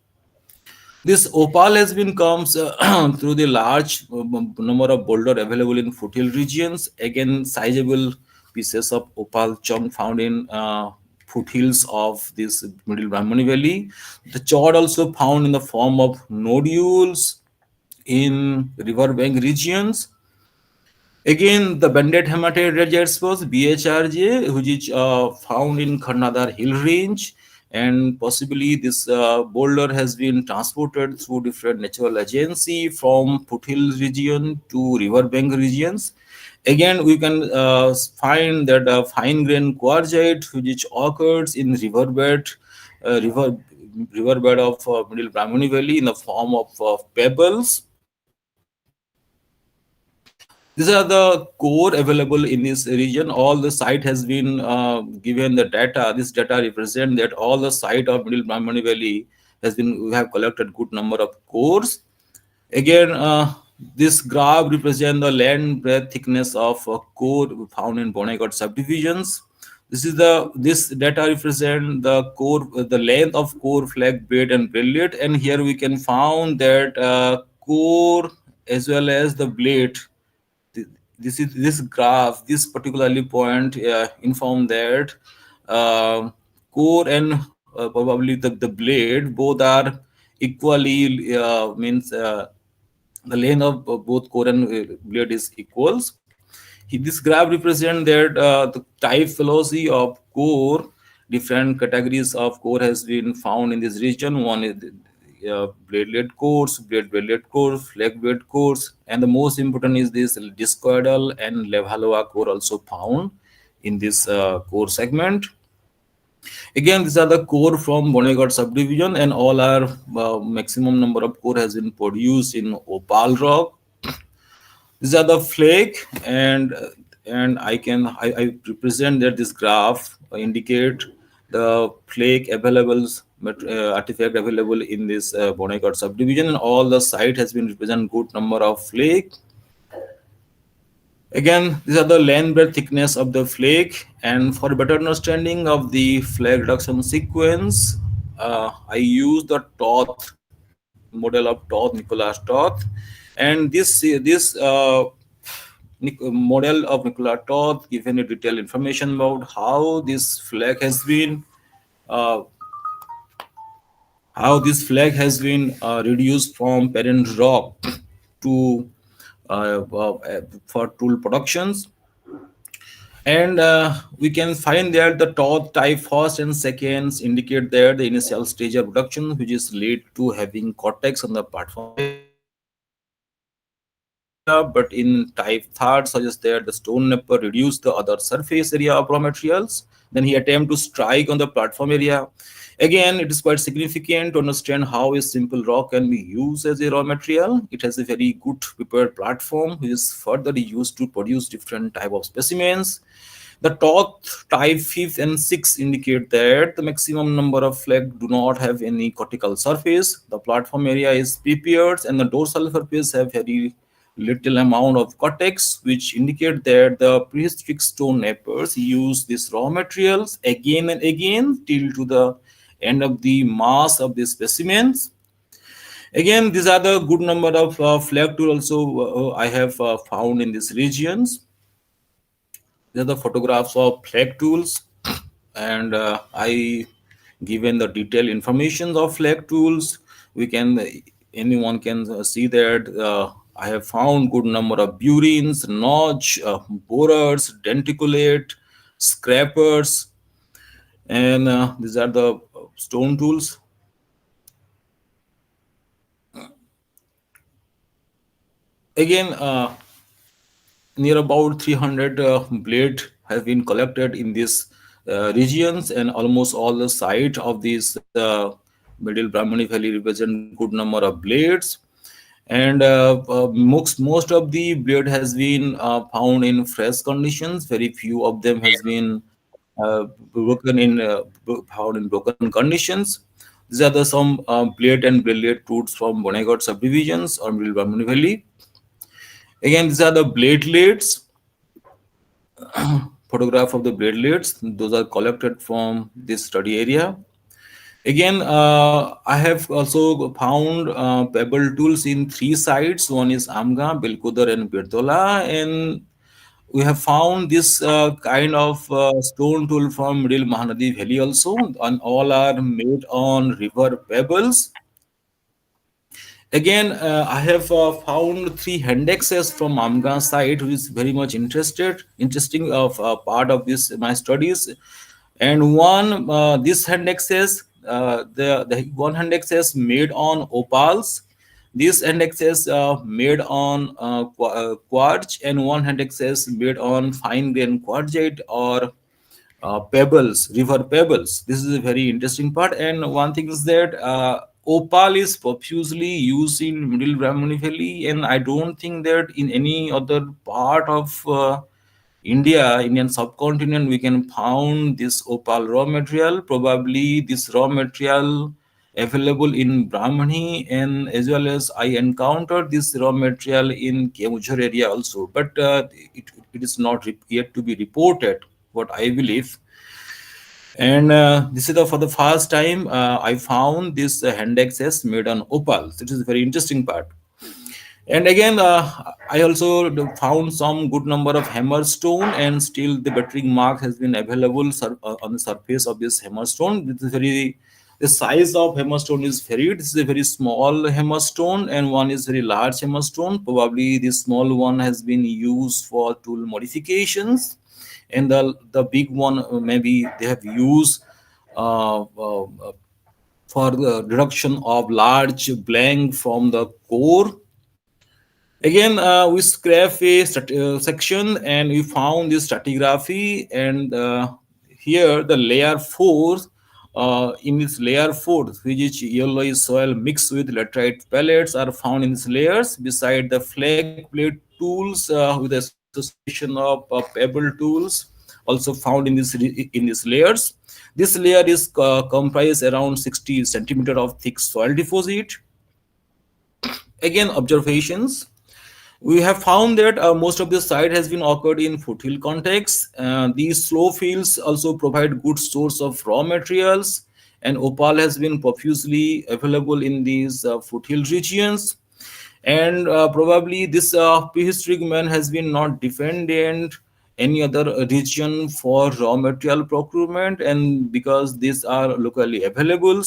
This opal has been comes through the large number of boulder available in foothill regions. Again, sizable pieces of opal chunk found in foothills of this Middle Brahmani Valley. The chord also found in the form of nodules in riverbank regions. Again, the banded hematite red jasper BHRJ, which is found in Karnadar hill range, and possibly this boulder has been transported through different natural agency from foothill region to riverbank regions. Again, we can find that fine grain quartzite which occurs in riverbed of Middle Brahmani Valley in the form of pebbles. These are the core available in this region. All the site has been given the data. This data represent that all the site of Middle Brahmani Valley has been. We have collected good number of cores. Again, this graph represent the land breadth thickness of core found in Bonagot subdivisions. This data represent the core, the length of core, flag, braid, and blade, and here we can found that core as well as the blade. This graph, this particularly point inform that core and probably the blade both are equally means the length of both core and blade is equals. This graph represent that the type velocity of core, different categories of core has been found in this region. One is bladelet cores, bladelet cores, flag blade cores, and the most important is this discoidal and Levallois core also found in this core segment. Again, these are the core from Bonagot subdivision, and all our maximum number of core has been produced in opal rock. These are the flake, and I represent that this graph indicate the flake available artifact available in this Bonagot subdivision, and all the site has been represent good number of flake. Again, these are the land breadth thickness of the flake, and for better understanding of the flake reduction sequence, I use the Toth model of Toth, Nicholas Toth, and this model of Nicholas Toth given a detailed information about uh, how this flag has been reduced from parent rock to for tool productions. And we can find that the top type first and seconds indicate there the initial stage of production, which is lead to having cortex on the platform area. But in type third suggests that the stone napper reduced the other surface area of raw materials. Then he attempt to strike on the platform area. Again, it is quite significant to understand how a simple rock can be used as a raw material. It has a very good prepared platform, which is further used to produce different type of specimens. The top type 5th and 6th indicate that the maximum number of flags do not have any cortical surface. The platform area is prepared, and the dorsal surface have very little amount of cortex, which indicate that the prehistoric stone nappers use these raw materials again and again till to the end of the mass of the specimens. Again, these are the good number of flag tool also I have found in these regions. These are the photographs of flag tools, and I given the detailed information of flag tools. We can anyone can see that I have found good number of burins, notch, borers, denticulate, scrapers, and these are the stone tools. Again, near about 300 blade have been collected in these regions, and almost all the site of these middle Brahmani Valley represent good number of blades. And most of the blade has been found in fresh conditions. Very few of them has been broken in found in broken conditions. These are the some blade and blade tools from Bonagot subdivisions or middle Brahmani Valley. Again, these are the bladelets, photograph of the bladelets. Those are collected from this study area. Again, I have also found pebble tools in three sites. One is Amga, Belkudar, and Birtola. And we have found this kind of stone tool from Middle Mahanadi Valley also, and all are made on river pebbles. Again, I have found three handexes from Amga site, which is very much interesting of part of this my studies. And one this handexes, the one handexes made on opals. This handexes made on quartz, and one handexes made on fine grain quartzite or pebbles, river pebbles. This is a very interesting part. And one thing is that opal is profusely used in Middle Brahmani Valley, and I don't think that in any other part of India, Indian subcontinent, we can found this opal raw material. Probably this raw material available in Brahmani, and as well as I encountered this raw material in Kemuchar area also, but it is not yet to be reported, what I believe. And this is for the first time I found this hand access made on opals. It is a very interesting part. And again, I also found some good number of hammerstone, and still the battering mark has been available on the surface of this hammerstone. This is very, the size of hammerstone is varied. This is a very small hammerstone, and one is very large hammerstone. Probably this small one has been used for tool modifications, and the big one maybe they have used for the reduction of large blank from the core. Again, we scrap a section and we found this stratigraphy, and here the layer 4, in this layer 4, which is yellowish soil mixed with laterite pellets are found in these layers beside the flag plate tools with association of pebble tools also found in these layers. This layer is comprised around 60 centimeter of thick soil deposit. Again, observations. We have found that most of the site has been occurred in foothill context. These slow fields also provide good source of raw materials, and opal has been profusely available in these foothill regions. And probably this prehistoric man has been not dependent any other region for raw material procurement, and because these are locally available.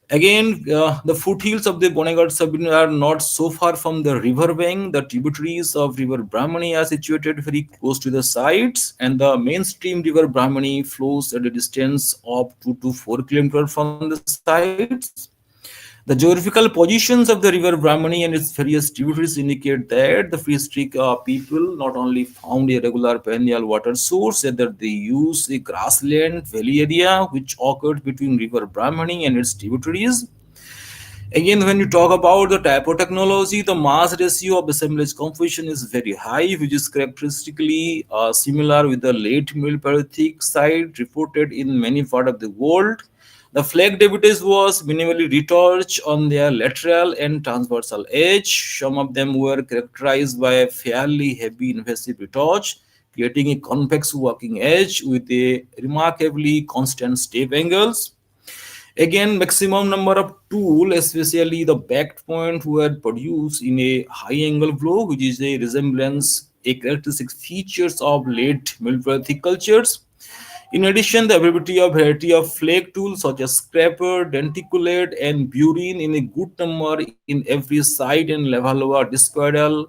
Again, the foothills of the Bonagat subunit are not so far from the river bank. The tributaries of river Brahmani are situated very close to the sites, and the mainstream river Brahmani flows at a distance of 2 to 4 kilometers from the sites. The geographical positions of the river Brahmani and its various tributaries indicate that the prehistoric people not only found a regular perennial water source, rather they used a grassland valley area which occurred between river Brahmani and its tributaries. Again, when you talk about the typo technology, the mass ratio of assemblage composition is very high, which is characteristically similar with the late Middle Paleolithic site reported in many parts of the world. The flag debuts was minimally retouched on their lateral and transversal edge. Some of them were characterized by a fairly heavy invasive retouch, creating a convex working edge with a remarkably constant step angles. Again, maximum number of tool, especially the backed point, were produced in a high angle blow, which is a resemblance, a characteristic features of late Paleolithic cultures. In addition, the availability of variety of flake tools such as scraper, denticulate, and burine in a good number in every side and Levallois discoidal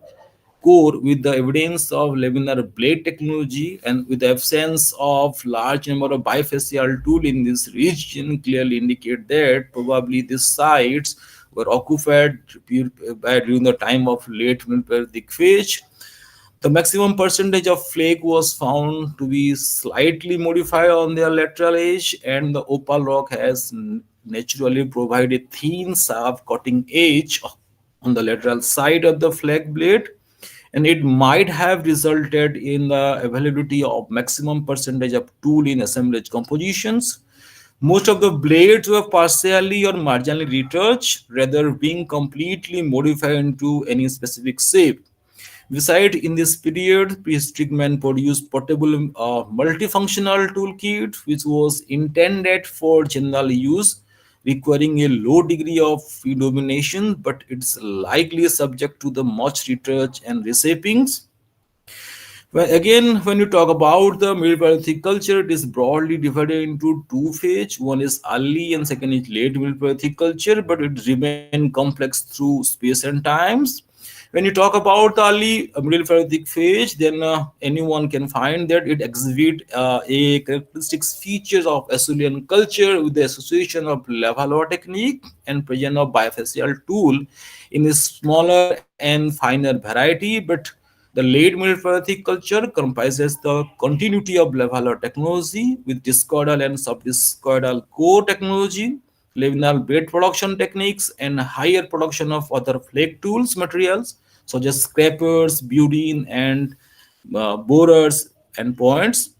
core with the evidence of laminar blade technology and with the absence of large number of bifacial tool in this region clearly indicate that probably these sites were occupied during the time of late Paleolithic phase. The maximum percentage of flake was found to be slightly modified on their lateral edge, and the opal rock has naturally provided thin, sharp cutting edge on the lateral side of the flake blade, and it might have resulted in the availability of maximum percentage of tool in assemblage compositions. Most of the blades were partially or marginally retouched, rather being completely modified into any specific shape. Besides, in this period, prehistoric man produced portable multifunctional toolkit, which was intended for general use, requiring a low degree of free domination, but it's likely subject to the much research and reshapings. Well, again, when you talk about the Middle Paleolithic culture, it is broadly divided into two phases. One is early and second is late Middle Paleolithic culture, but it remains complex through space and times. When you talk about the early Middle Paleolithic phase, then anyone can find that it exhibit a characteristics features of Assyrian culture with the association of lava technique and presence of bifacial tool in a smaller and finer variety, but the late Middle Paleolithic culture comprises the continuity of level technology with discoidal and subdiscoidal core technology, liminal bed production techniques, and higher production of other flake tools materials such as scrapers, budine, and borers and points.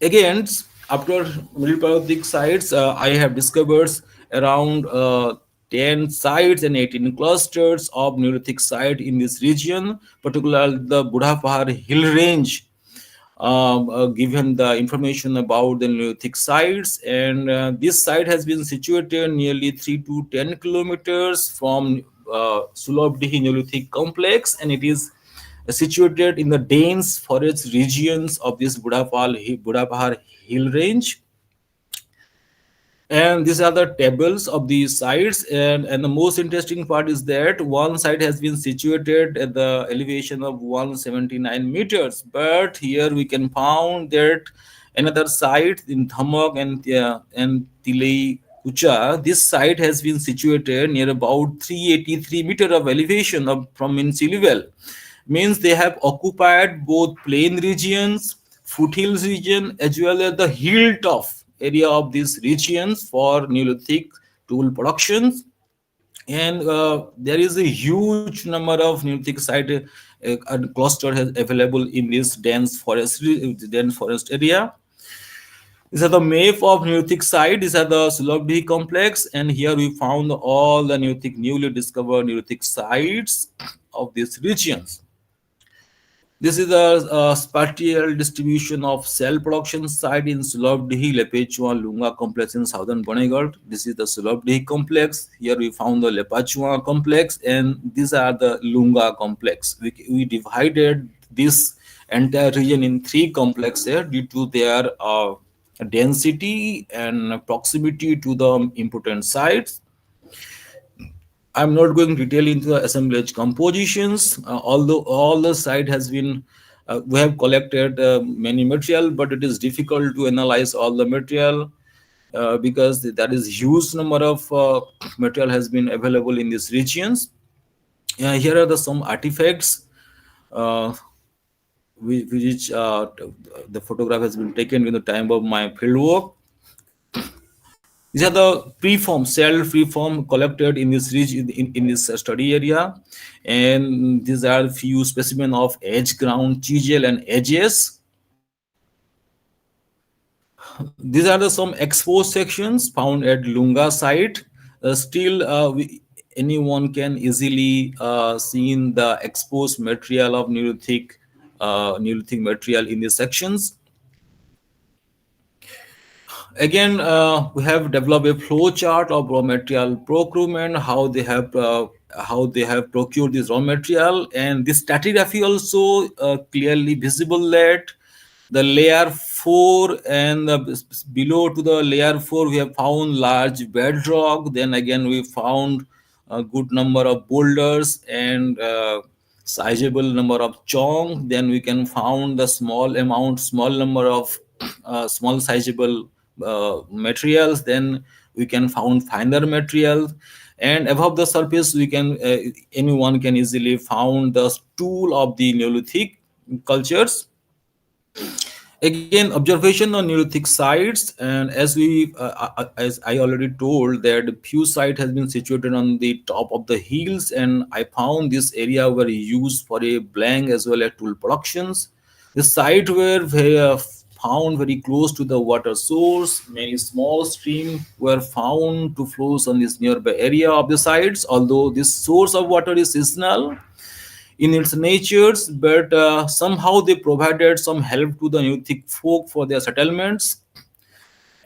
Again, after Middle Paleolithic sites, I have discovered around 10 sites and 18 clusters of Neolithic site in this region, particularly the Budhapahar hill range. Given the information about the Neolithic sites, and this site has been situated nearly 3 to 10 kilometers from Sulabdihi Neolithic complex, and it is situated in the dense forest regions of this Budapahar hill range. And these are the tables of these sites, and the most interesting part is that one site has been situated at the elevation of 179 meters, but here we can found that another site in Dhamok and Tilei Kucha, this site has been situated near about 383 meter of elevation from in sea level. Means they have occupied both plain regions, foothills region, as well as the hilltop area of these regions for Neolithic tool productions. And there is a huge number of Neolithic site and cluster has available in this dense forest area. These are the map of Neolithic site. These are the Sulabdi complex, and here we found all the newly discovered Neolithic sites of these regions. This is a spatial distribution of cell production site in Sulabdihi, Lepechua, Lunga complex in southern Bonaigalt. This is the Sulabdihi complex. Here we found the Lepachua complex, and these are the Lunga complex. We divided this entire region in three complexes due to their density and proximity to the important sites. I'm not going detail into the assemblage compositions, although all the site has been, we have collected many material, but it is difficult to analyze all the material because there is huge number of material has been available in these regions. Here are some artifacts which the photograph has been taken in the time of my fieldwork. These are the preform, cell preform collected in this region, in this study area, and these are few specimen of edge ground chisel and edges. These are some exposed sections found at Lunga site. Still, anyone can easily see in the exposed material of Neolithic material in these sections. Again, we have developed a flow chart of raw material procurement, how they have procured this raw material, and this stratigraphy also clearly visible that the layer 4 and below to the layer 4 we have found large bedrock. Then again we found a good number of boulders and sizable number of chong. Then we can found the small number of small sizable materials. Then we can found finer materials, and above the surface we can anyone can easily found the stool of the Neolithic cultures. Again, observation on Neolithic sites, and as I already told that few site has been situated on the top of the hills, and I found this area were used for a blank as well as tool productions. The site were found very close to the water source. Many small streams were found to flow on this nearby area of the sites. Although this source of water is seasonal in its natures, but somehow they provided some help to the Neolithic folk for their settlements.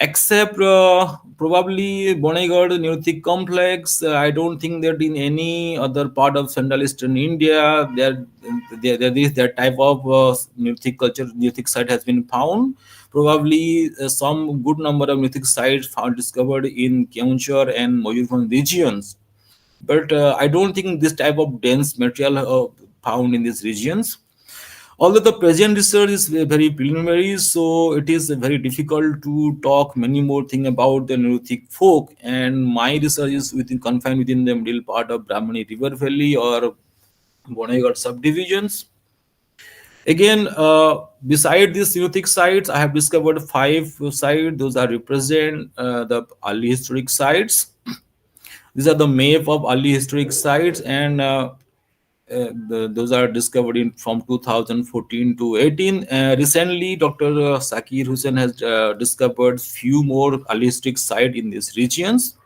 except probably Bonegard Neolithic complex. I don't think that in any other part of Central Eastern India there is that type of Neolithic culture, Neolithic site has been found. Probably some good number of Neolithic sites found discovered in Keonjhar and Mayurbhanj regions. But I don't think this type of dense material found in these regions. Although the present research is very preliminary, so it is very difficult to talk many more things about the Neolithic folk. And my research is confined within the middle part of Brahmani River Valley or Boneghat subdivisions. Again, beside these Neolithic sites, I have discovered 5 sites. Those are represent the early historic sites. These are the map of early historic sites, and those are discovered in from 2014 to 18. Recently, Dr. Zakir Hussain has discovered few more early historic sites in these regions.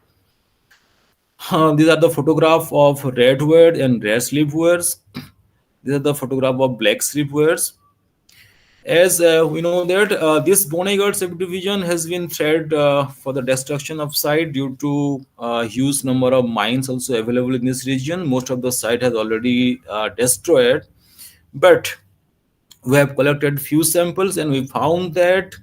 These are the photograph of redwood and red slipwares. These are the photograph of black slipwares. As we know that this Bonegard subdivision has been threatened for the destruction of site due to huge number of mines also available in this region. Most of the site has already destroyed, but we have collected few samples and we found that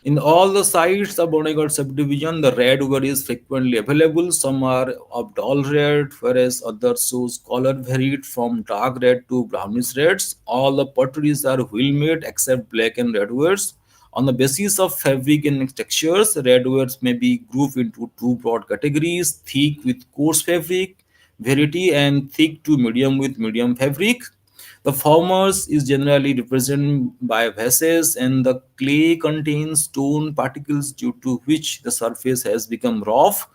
in all the sites of Bonegard subdivision, the red wood is frequently available. Some are of dull red, whereas others shows color varied from dark red to brownish reds. All the potteries are wheel made except black and red woods. On the basis of fabric and textures, red woods may be grouped into two broad categories: thick with coarse fabric, variety, and thick to medium with medium fabric. The formers is generally represented by vases, and the clay contains stone particles due to which the surface has become rough.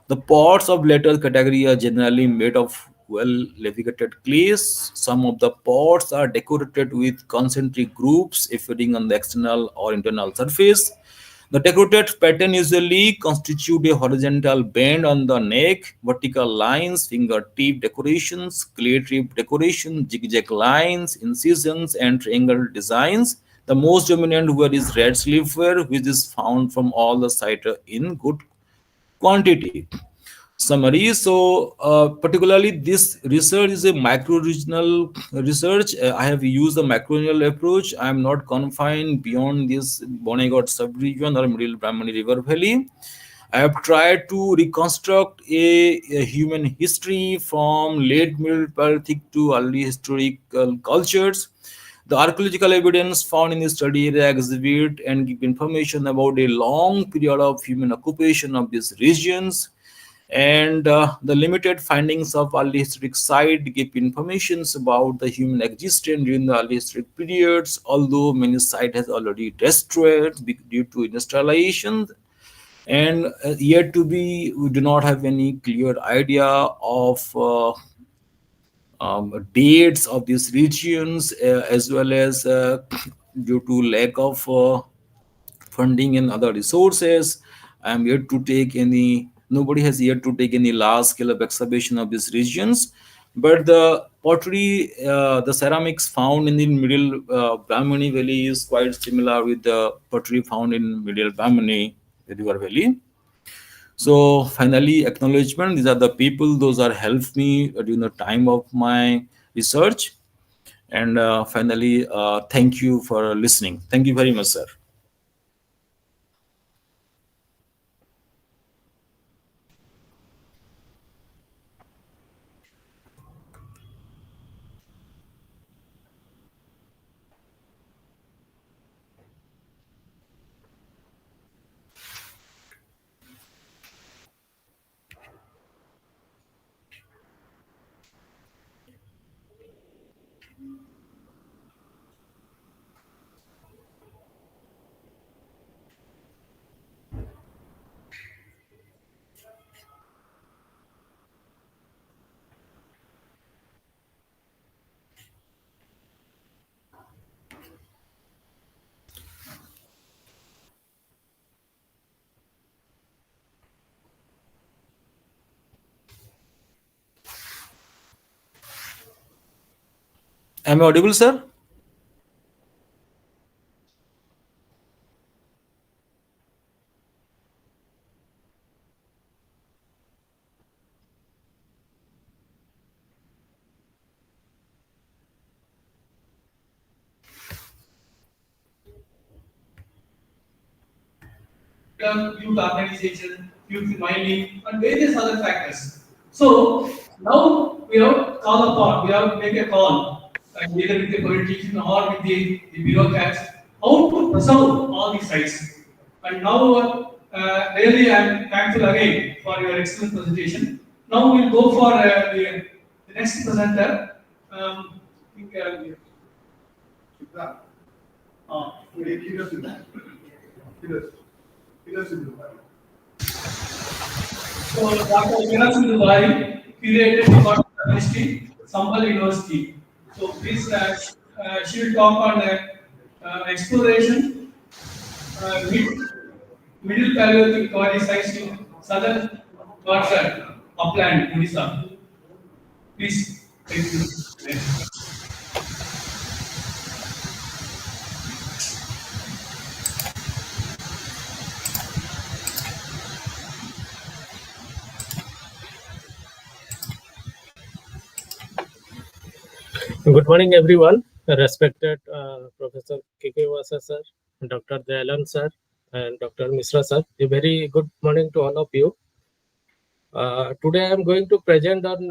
The pots of latter category are generally made of well lavigated clays. Some of the pots are decorated with concentric groups appearing on the external or internal surface. The decorated pattern usually constitute a horizontal band on the neck, vertical lines, fingertip decorations, clay tip decoration, zigzag lines, incisions, and triangle designs. The most dominant ware is red silverware, which is found from all the site in good quantity. Summary. So, particularly this research is a micro-regional research. I have used the macro-regional approach. I am not confined beyond this Boneghat sub-region or Middle Brahmani River Valley. I have tried to reconstruct a human history from late Middle Paleolithic to early historical cultures. The archaeological evidence found in the study area exhibit and give information about a long period of human occupation of these regions, and the limited findings of early historic site give information about the human existence during the early historic periods, although many site has already destroyed due to industrialization, and yet to be we do not have any clear idea of dates of these regions, as well as due to lack of funding and other resources. I am yet to take any, nobody has yet to take any large scale of excavation of these regions. But the pottery, the ceramics found in the middle Brahmani Valley is quite similar with the pottery found in middle Brahmani River Valley. So finally, acknowledgement. These are the people; those are helped me during the time of my research. And finally, thank you for listening. Thank you very much, sir. Am I audible, sir? youth organization, youth mining, and various other factors. So now we have to call upon, we have to make a call, either with the politician or with the bureaucrats, how to preserve all these sites. And now, really, I am thankful again for your excellent presentation. Now we'll go for the next presenter. I think, so, Dr. Kirasu Dubai, curated Department of History, Sambal University. So, please, she will talk on exploration, middle Paleolithic quarry sites in southern quarter, upland, Odisha. Please, thank you. Good morning, everyone. Respected Professor K.K. Vasa sir, Dr. Dayalan sir, and Dr. Misra sir. A very good morning to all of you. Today I am going to present on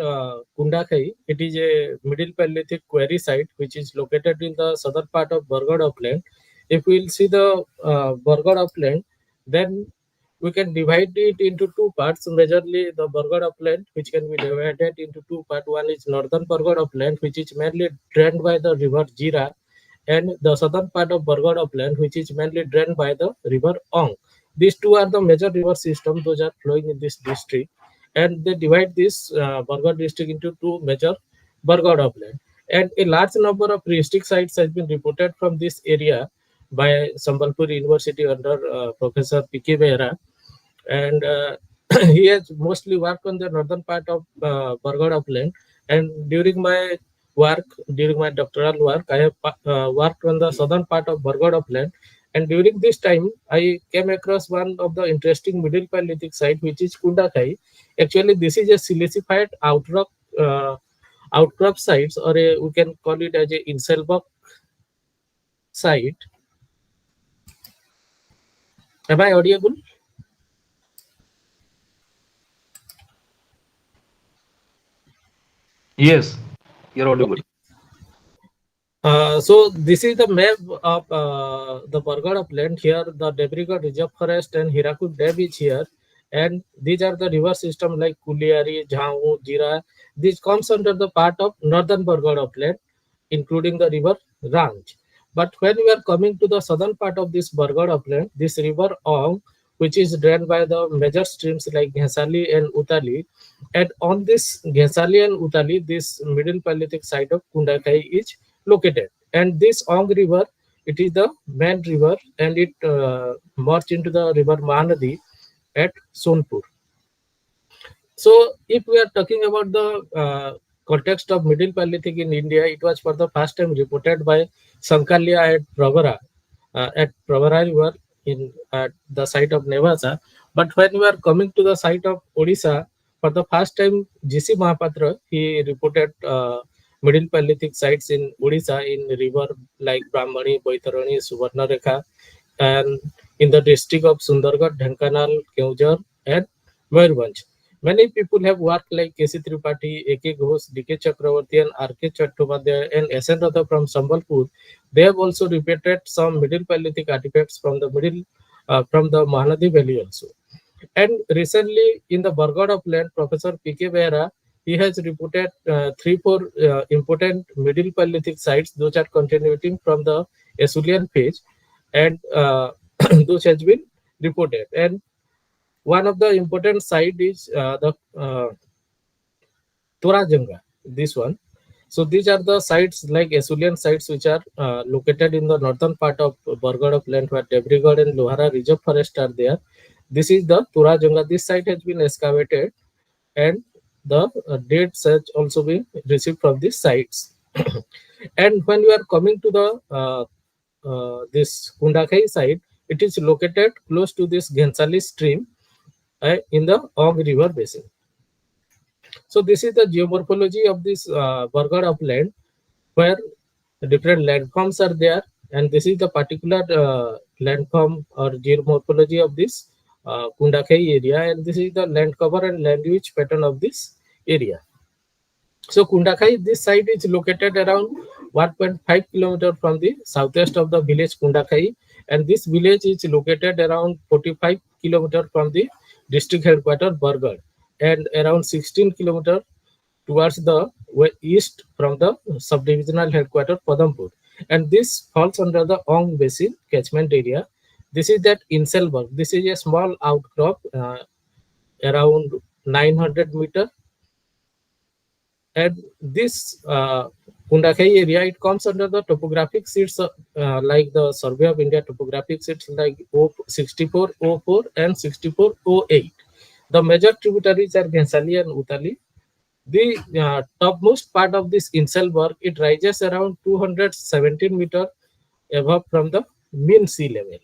Kundakai. It is a Middle Paleolithic quarry site which is located in the southern part of Bargad upland. If we will see the Bargad upland, then we can divide it into two parts. Majorly the Bargad upland, which can be divided into two parts. One is northern Bargad upland, which is mainly drained by the river Jira, and the southern part of Bargad upland, which is mainly drained by the river Ong. These two are the major river systems those are flowing in this district, and they divide this Bargad district into two major Bargad upland. And a large number of prehistoric sites has been reported from this area by Sambalpur University under Professor P.K. Behera, and he has mostly worked on the northern part of Bargad upland. And during my doctoral work, I have worked on the southern part of Bargad upland. And during this time, I came across one of the interesting Middle Paleolithic site, which is Kundakai. Actually, this is a silicified outcrop sites, or we can call it as a Inselbach site. Am I audible? Yes, you're audible. So this is the map of the Bargad upland. Here, the Debrigad Reserve Forest and Hirakud Dam is here, and these are the river system like Kuliari, Jhangu, Jira. This comes under the part of northern Bargad upland, including the river Ranj. But when we are coming to the southern part of this Bargad upland, this river Ong, which is drained by the major streams like Ghesali and Utali, and on this Ghesali and Utali, this Middle Paleolithic site of Kundakai is located. And this Ong river, it is the main river, and it merged into the river Mahanadi at Sonpur. So if we are talking about the context of Middle Paleolithic in India, it was for the first time reported by Sankalya at Pravara river at the site of Nevasa. But when we are coming to the site of Odisha, for the first time, G.C. Mahapatra, he reported Middle Paleolithic sites in Odisha in river like Brahmani, Baitarani, Suvarnarekha, and in the district of Sundargarh, Dhenkanal, Keonjhar, and Mayurbhanj. Many people have worked like K.C. Tripathi, A.K. Ghosh, D.K. Chakravarti, and R.K. Chattopadhyay, and S.N. Ratha from Sambalpur. They have also reported some Middle Paleolithic artifacts from the Mahanadi Valley also. And recently in the Bargad upland, Professor P.K. Behera, he has reported 3-4 important Middle Paleolithic sites, those are continuing from the Esulian phase, and those has been reported. And one of the important site is the Torajanga, this one. So these are the sites like Esulian sites which are located in the northern part of Bargad upland, where Debrigad and Lohara Reserve Forest are there. This is the Torajanga. This site has been excavated, and the dates has also been received from these sites. And when we are coming to the this Kundakai site, it is located close to this Ghensali stream in the Ong river basin. So this is the geomorphology of this Bargad upland, where different landforms are there, and this is the particular landform or geomorphology of this Kundakai area, and this is the land cover and land use pattern of this area. So Kundakai, this site is located around 1.5 kilometer from the southwest of the village Kundakai, and this village is located around 45 kilometer from the district headquarters Bargarh, and around 16 kilometer towards the east from the subdivisional headquarters Padampur, and this falls under the Ong Basin catchment area. This is that Inselberg. This is a small outcrop around 900 meter, and this Kundakai area, it comes under the topographic sheets like the Survey of India topographic sheets like 6404 and 6408. The major tributaries are Ghensali and Utali. The topmost part of this Inselberg, it rises around 217 meter above from the mean sea level.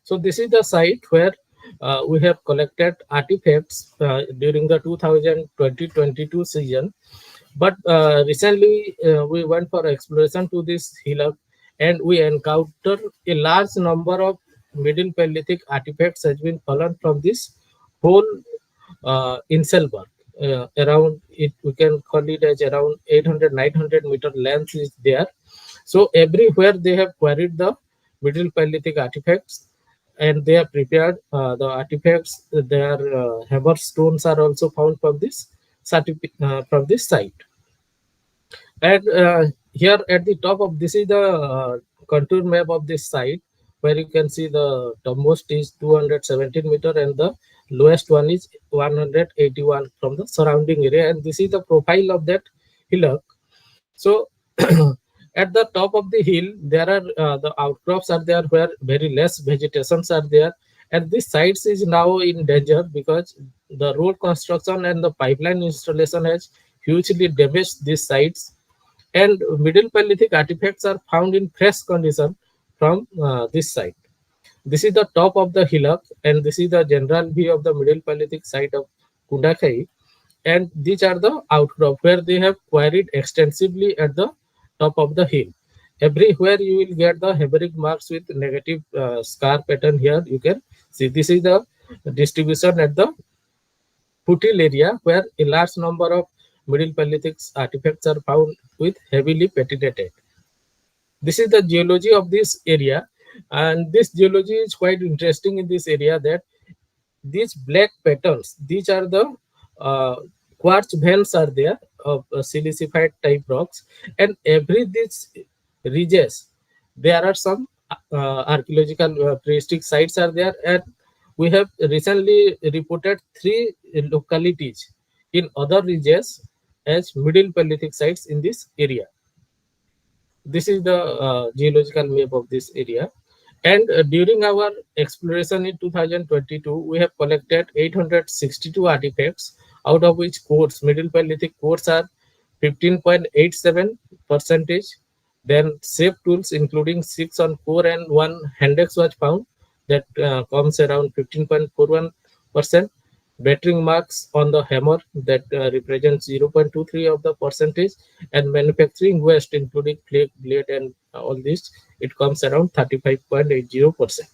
So this is the site where we have collected artifacts during the 2020-22 season. But recently we went for exploration to this hillock, and we encountered a large number of Middle Paleolithic artifacts has been fallen from this whole Inselberg. Around it, we can call it as around 800-900 meter length is there. So everywhere they have quarried the Middle Paleolithic artifacts, and they have prepared the artifacts. Their hammer stones are also found from this site. And here at the top of this is the contour map of this site, where you can see the topmost is 217 meter and the lowest one is 181 from the surrounding area, and this is the profile of that hillock. So at the top of the hill, there are the outcrops are there where very less vegetations are there, and this site is now in danger because the road construction and the pipeline installation has hugely damaged these sites, and Middle Paleolithic artifacts are found in fresh condition from this site. This is the top of the hillock, and this is the general view of the Middle Paleolithic site of Kundakai, and these are the outcrop where they have quarried extensively at the top of the hill. Everywhere you will get the hammering marks with negative scar pattern. Here you can see this is the distribution at the foothill area where a large number of Middle Paleolithic artifacts are found with heavily patinated. This is the geology of this area, and this geology is quite interesting in this area, that these black patterns, these are the quartz veins are there of silicified type rocks, and every these ridges there are some archaeological prehistoric sites are there, and we have recently reported 3 localities in other ridges as Middle Paleolithic sites in this area. This is the geological map of this area. And during our exploration in 2022, we have collected 862 artifacts, out of which cores, Middle Paleolithic cores are 15.87%. Then shape tools, including 6 on core and 1 handex was found, that comes around 15.41%. Battering marks on the hammer, that represents 0.23 of the percentage, and manufacturing waste, including flake, blade, and all this, it comes around 35.80%.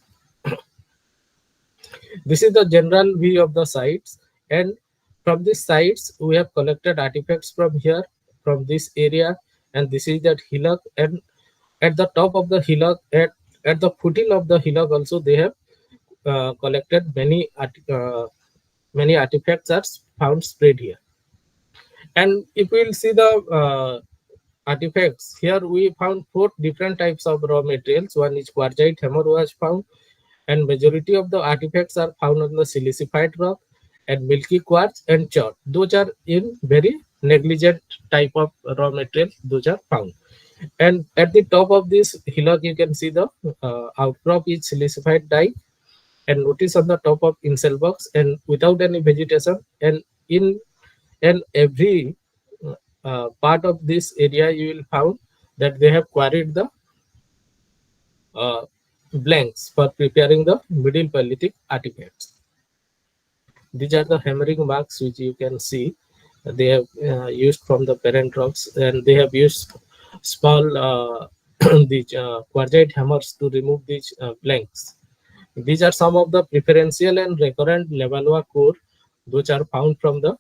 This is the general view of the sites, and from these sites we have collected artifacts from here, from this area, and this is that hillock, and at the top of the hillock, at the foothill of the hillock also, they have collected many artifacts are found spread here. And if we will see the artifacts, here we found 4 different types of raw materials. One is quartzite hammer was found, and majority of the artifacts are found on the silicified rock, and milky quartz and chert. Those are in very negligent type of raw material, those are found. And at the top of this hillock, you can see the outcrop is silicified dike, and notice on the top of Inselbergs, and without any vegetation, and in and every part of this area you will found that they have quarried the blanks for preparing the Middle Paleolithic artifacts. These are the hammering marks which you can see they have used from the parent rocks, and they have used small these quartzite hammers to remove these blanks. These are some of the preferential and recurrent Levallois core which are found from the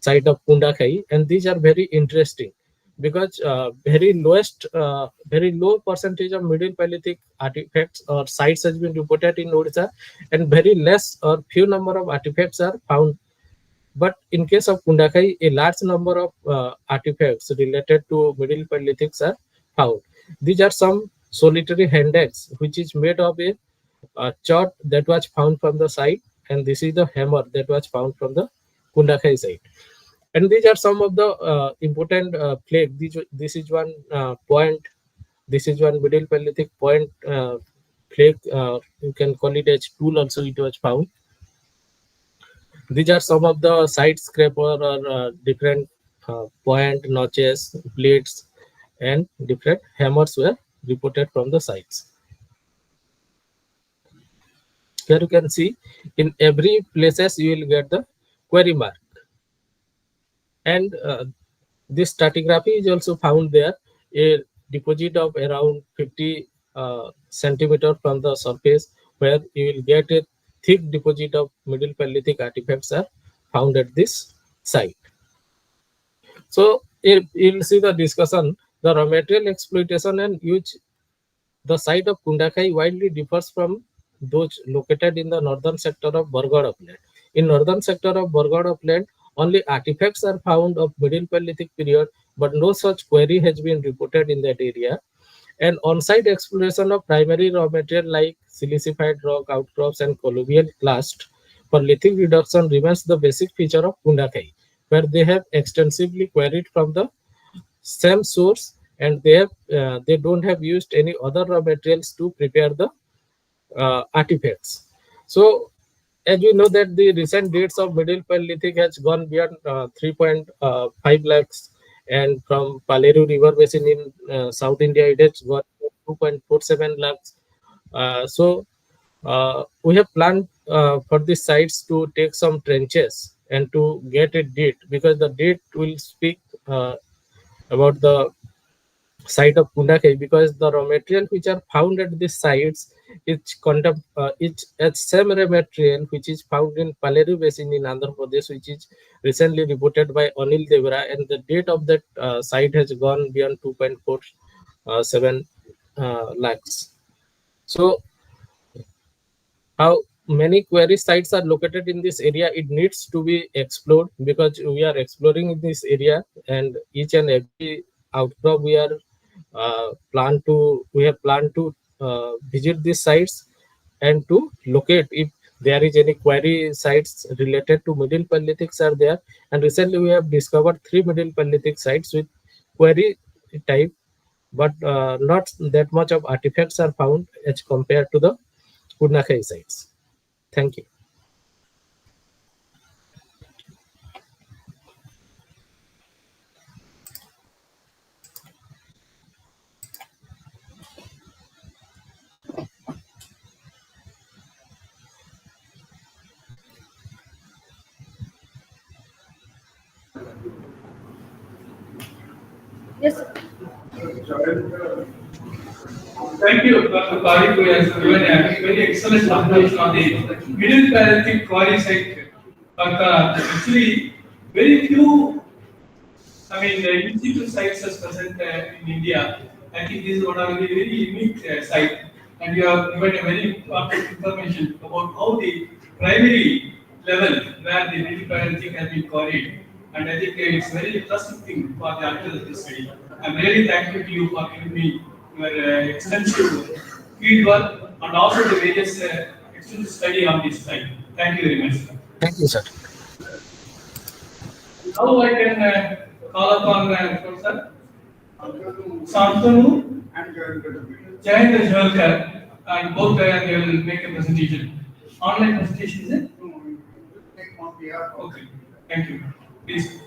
site of Kundakai, and these are very interesting because very low percentage of Middle Paleolithic artifacts or sites has been reported in Odisha, and very less or few number of artifacts are found. But in case of Kundakai, a large number of artifacts related to Middle Paleolithics are found. These are some solitary hand axe, which is made of a chart that was found from the site, and this is the hammer that was found from the Kundakai site. And these are some of the important plague. This is one point. This is one Middle Paleolithic point plague. You can call it as tool. Also, it was found. These are some of the side scraper or different point notches, blades, and different hammers were reported from the sites. Here you can see in every places you will get the quarry mark, and this stratigraphy is also found there. A deposit of around 50 centimeter from the surface, where you will get a thick deposit of Middle Paleolithic artifacts are found at this site. So you'll see the discussion. The raw material exploitation and use. The site of Kundakai widely differs from those located in the northern sector of Bargad upland. In northern sector of Bargad upland, only artifacts are found of Middle Paleolithic period, but no such quarry has been reported in that area. And on-site exploration of primary raw material like silicified rock outcrops and colluvial clast for lithic reduction remains the basic feature of Kundakai, where they have extensively quarried from the same source, and they don't have used any other raw materials to prepare the artifacts. So as we know that the recent dates of Middle Paleolithic has gone beyond 3.5 lakhs, and from Paleru River Basin in South India it has gone 2.47 lakhs. We have planned for these sites to take some trenches and to get a date, because the date will speak about the site of Kundakai, because the raw material which are found at these sites it's same raw material which is found in Paleru Basin in Andhra Pradesh, which is recently reported by Anil Devra, and the date of that site has gone beyond 2.47 lakhs. So how many quarry sites are located in this area, it needs to be explored, because we are exploring in this area, and each and every outcrop we have planned to visit these sites and to locate if there is any quarry sites related to Middle Paleolithics are there. And recently we have discovered 3 Middle Paleolithic sites with quarry type, but not that much of artifacts are found as compared to the Kundakai sites. Thank you. Yes. Thank you, Dr. Parikh, who has given a very excellent presentation on the Middle Paleolithic quarry site. But actually, very few, the in-situ sites are present in India. I think this is one of the very unique site, and you have given a very important information about how the primary level where the Middle Paleolithic has been quarried. And I think it's very interesting thing for the archaeological study. I'm really thankful to you for giving me your extensive field work and also the various extensive study on this site. Thank you very much. Thank you, sir. Now I can call upon Professor Santanu And Jayendra Jwalkar, and both they will make a presentation. Online presentation, is it? Okay. Thank you. Please.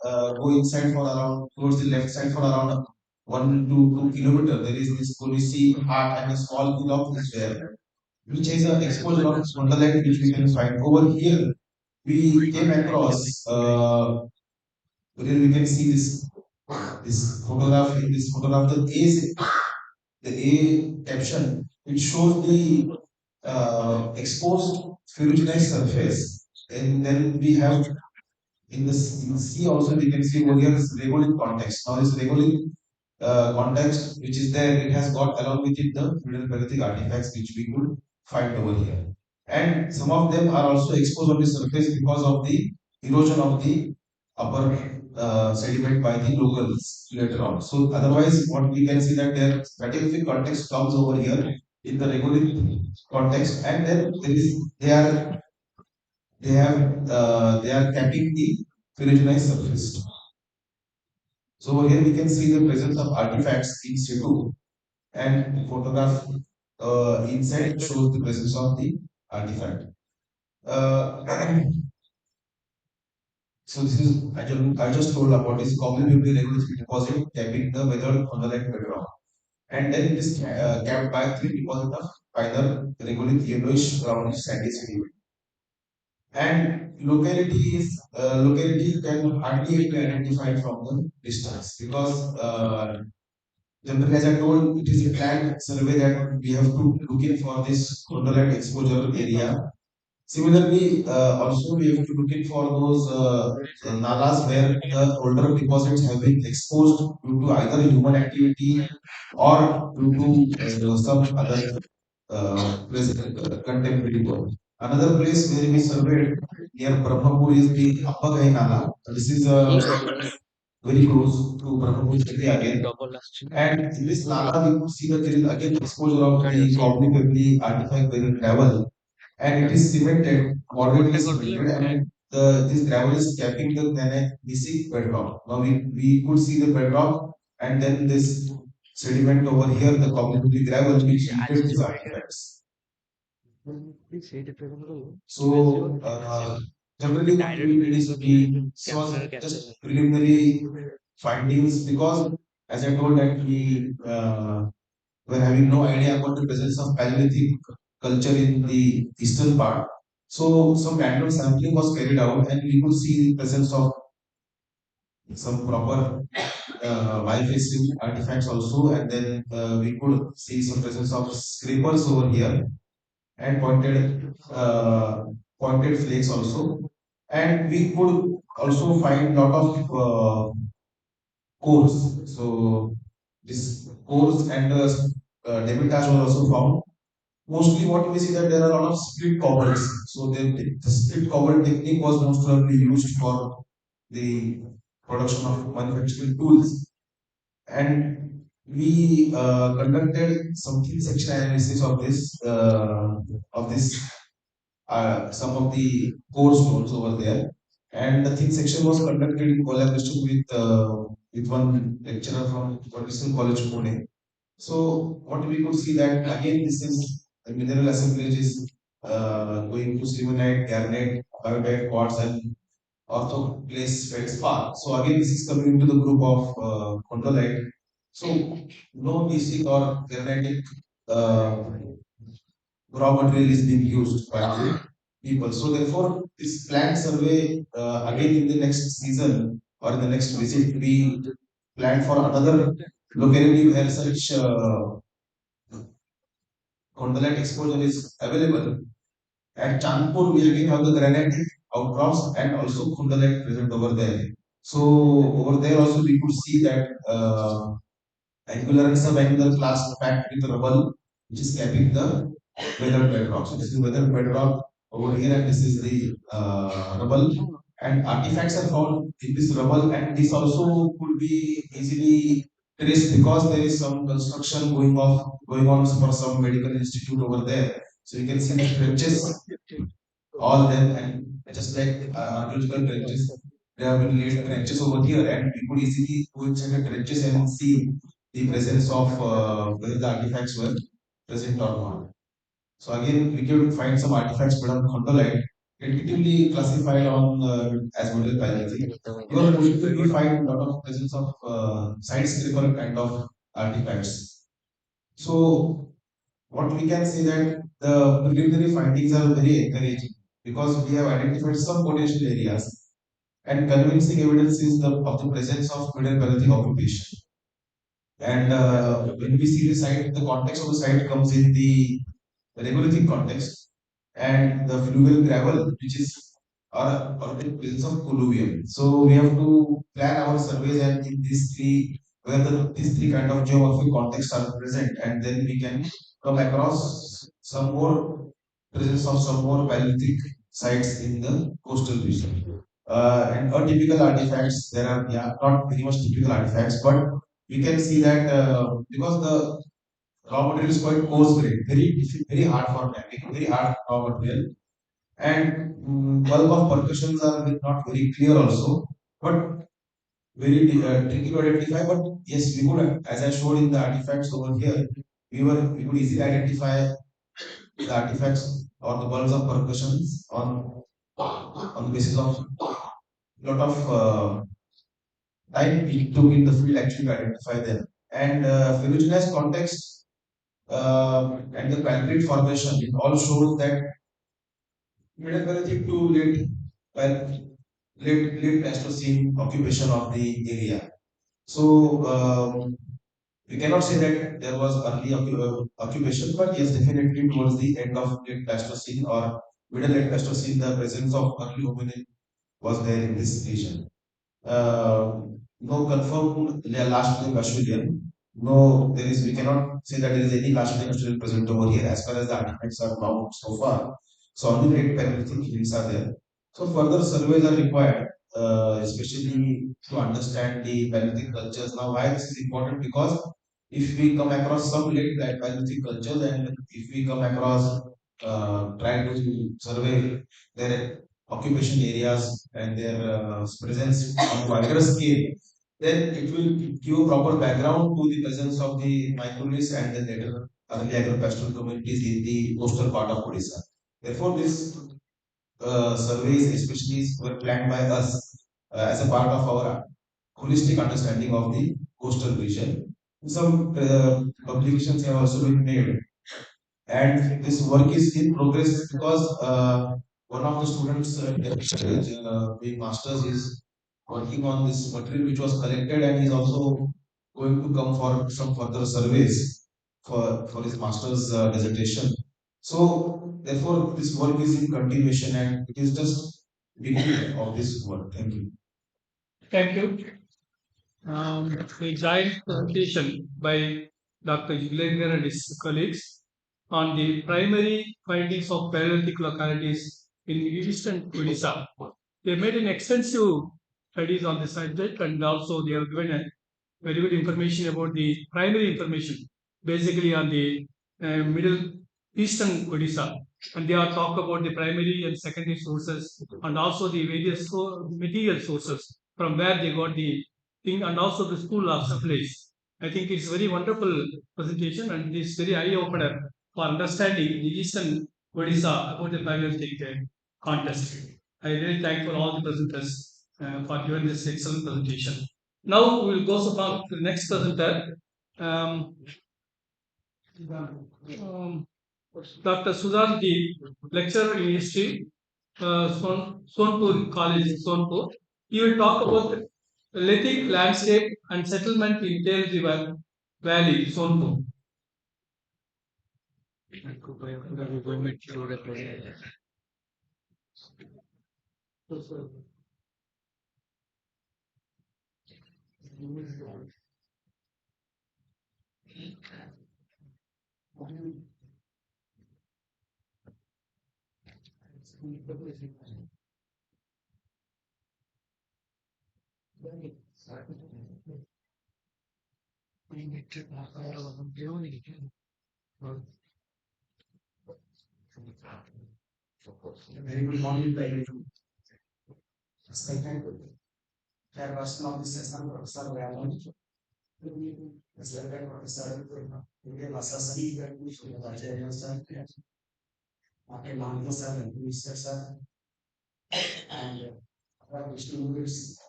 go inside for around towards the left side for around 1 to 2 kilometers, there is this Polisi Heart and a small hillock is there, which is an exposure of Wonderland which we can find over here. We came across where we can see this photograph. In this photograph, the A caption, it shows the exposed ferruginous surface, and then we have in the sea also we can see over here this regolith context. Now this regolith context which is there, it has got along with it the middle Paleolithic artifacts which we could find over here, and some of them are also exposed on the surface because of the erosion of the upper sediment by the locals later on. So otherwise, what we can see that their stratigraphic context comes over here in the regolith context, and then there is they are capping the ferruginous surface. So over here we can see the presence of artifacts in situ, and photograph inside shows the presence of the artifact. Uh, so this is I just told about this cognitive regulatory deposit capping the weathered condylite bedrock, and then it is capped by three deposit of finer regolith yellowish brownish sandy sediment. And locality can hardly be identified from the distance because generally, as I told, it is a planned survey that we have to look in for this condylite exposure area. Similarly, also we have to look in for those nalas where the older deposits have been exposed due to either human activity or due to some other contemporary work. Another place where we surveyed near Brahmapur is the Appagai Nala. This is very close to Brahmapur city again. And in this Nala, we could see that there is again exposure of the cognitively artifact bearing gravel, and it is cemented, moderately cemented, and this gravel is capping the granite bedrock. Now we could see the bedrock, and then this sediment over here, the cognitively gravel, which yielded these artifacts. So, generally, what we did is we saw just preliminary findings because, as I told, that we were having no idea about the presence of Paleolithic culture in the eastern part. So, some random sampling was carried out, and we could see the presence of some proper bifacial artifacts also, and then we could see some presence of scrapers over here and pointed flakes also, and we could also find lot of cores. So this cores and debitage was also found. Mostly what we see that there are a lot of split cobbles. So the split cobble technique was most probably used for the production of manufacturing tools, and we conducted some thin section analysis of this some of the core stones over there, and the thin section was conducted in collaboration with one lecturer from Odisha College Pune. So what we could see that again this is the mineral assemblage is going to sillimanite, garnet, biotite, quartz, and orthoclase feldspar. So again, this is coming into the group of condolite. So no basic or granitic uh, raw material is being used by the people. So therefore, this plant survey again in the next season or in the next visit, we plan for another locality where such condolite exposure is available. At Chandpur, we again have the granitic outcrops and also condolite present over there. So over there also we could see that angular and subangular class packed with rubble, which is capping the weathered bedrock. So this is weathered bedrock over here, and this is the rubble. And artifacts are found in this rubble, and this also could be easily traced because there is some construction going on for some medical institute over there. So you can see the trenches, all them, and just like archaeological trenches, there have been laid trenches over here, and we could easily go inside the trenches and see the presence of whether the artifacts were present or not. So again, we could find some artifacts made on condolite tentatively classified on as middle Paleolithic, because mostly we find a lot of presence of side scraper kind of artifacts. So what we can say that the preliminary findings are very encouraging because we have identified some potential areas and convincing evidence is of the presence of middle Paleolithic occupation. And when we see the site, the context of the site comes in the regolithic context and the fluvial gravel, which is or the presence of colluvium. So we have to plan our surveys and in these three, where these three kind of geomorphic contexts are present, and then we can come across some more presence of some more Paleolithic sites in the coastal region. And atypical artifacts, there are not very much typical artifacts, but we can see that because the raw material is quite coarse grain, very hard for mapping, very hard raw material, and bulk of percussions are not very clear also, but very tricky to identify. But yes, we could, as I showed in the artifacts over here, we could easily identify the artifacts or the bulks of percussions on the basis of lot of time we took in the field actually to identify them. And ferruginous context and the concrete formation, it all shows that middle Paleolithic to late Pleistocene occupation of the area. So we cannot say that there was early occupation, but yes, definitely towards the end of late Pleistocene or middle late Pleistocene, the presence of early hominin was there in this region. No confirmed last name Ashwinian. No, there is. We cannot say that there is any last name still present over here as far as the artifacts are found so far. So only great Paleolithic hints are there. So further surveys are required, especially to understand the Paleolithic cultures. Now, why this is important? Because if we come across some late Paleolithic cultures and if we come across try to survey their occupation areas and their presence on a wider scale, then it will give a proper background to the presence of the microliths and the later early agro-pastoral communities in the coastal part of Odisha. Therefore, these surveys especially were planned by us as a part of our holistic understanding of the coastal region. Some publications have also been made, and this work is in progress because one of the students doing masters is working on this material which was collected, and he's also going to come for some further surveys for his master's dissertation. So therefore this work is in continuation and it is just beginning of this work. Thank you. Thank you. A giant presentation by Dr. Yuglenger and his colleagues on the primary findings of Paleolithic localities in eastern Odisha. They made an extensive studies on the subject and also they have given a very good information about the primary information, basically on the middle eastern Odisha. And they are talk about the primary and secondary sources and also the various material sources from where they got the thing and also the school of supplies. I think it's very wonderful presentation and it's very eye opener for understanding the Eastern Odisha about the Paleolithic contest. I really thank for all the presenters for giving this excellent presentation. Now we will go so far to the next presenter, um, um, Dr. Sudhanji, lecturer in history, Sonpur College, Sonpur. He will talk about lithic landscape and settlement in Tail River Valley, Sonpur. Very good morning to everyone. Second chairperson of this session, Professor Raymond. The second Professor William Assassi, Dr. Mahmoud sir, and Mr. sir. and distributes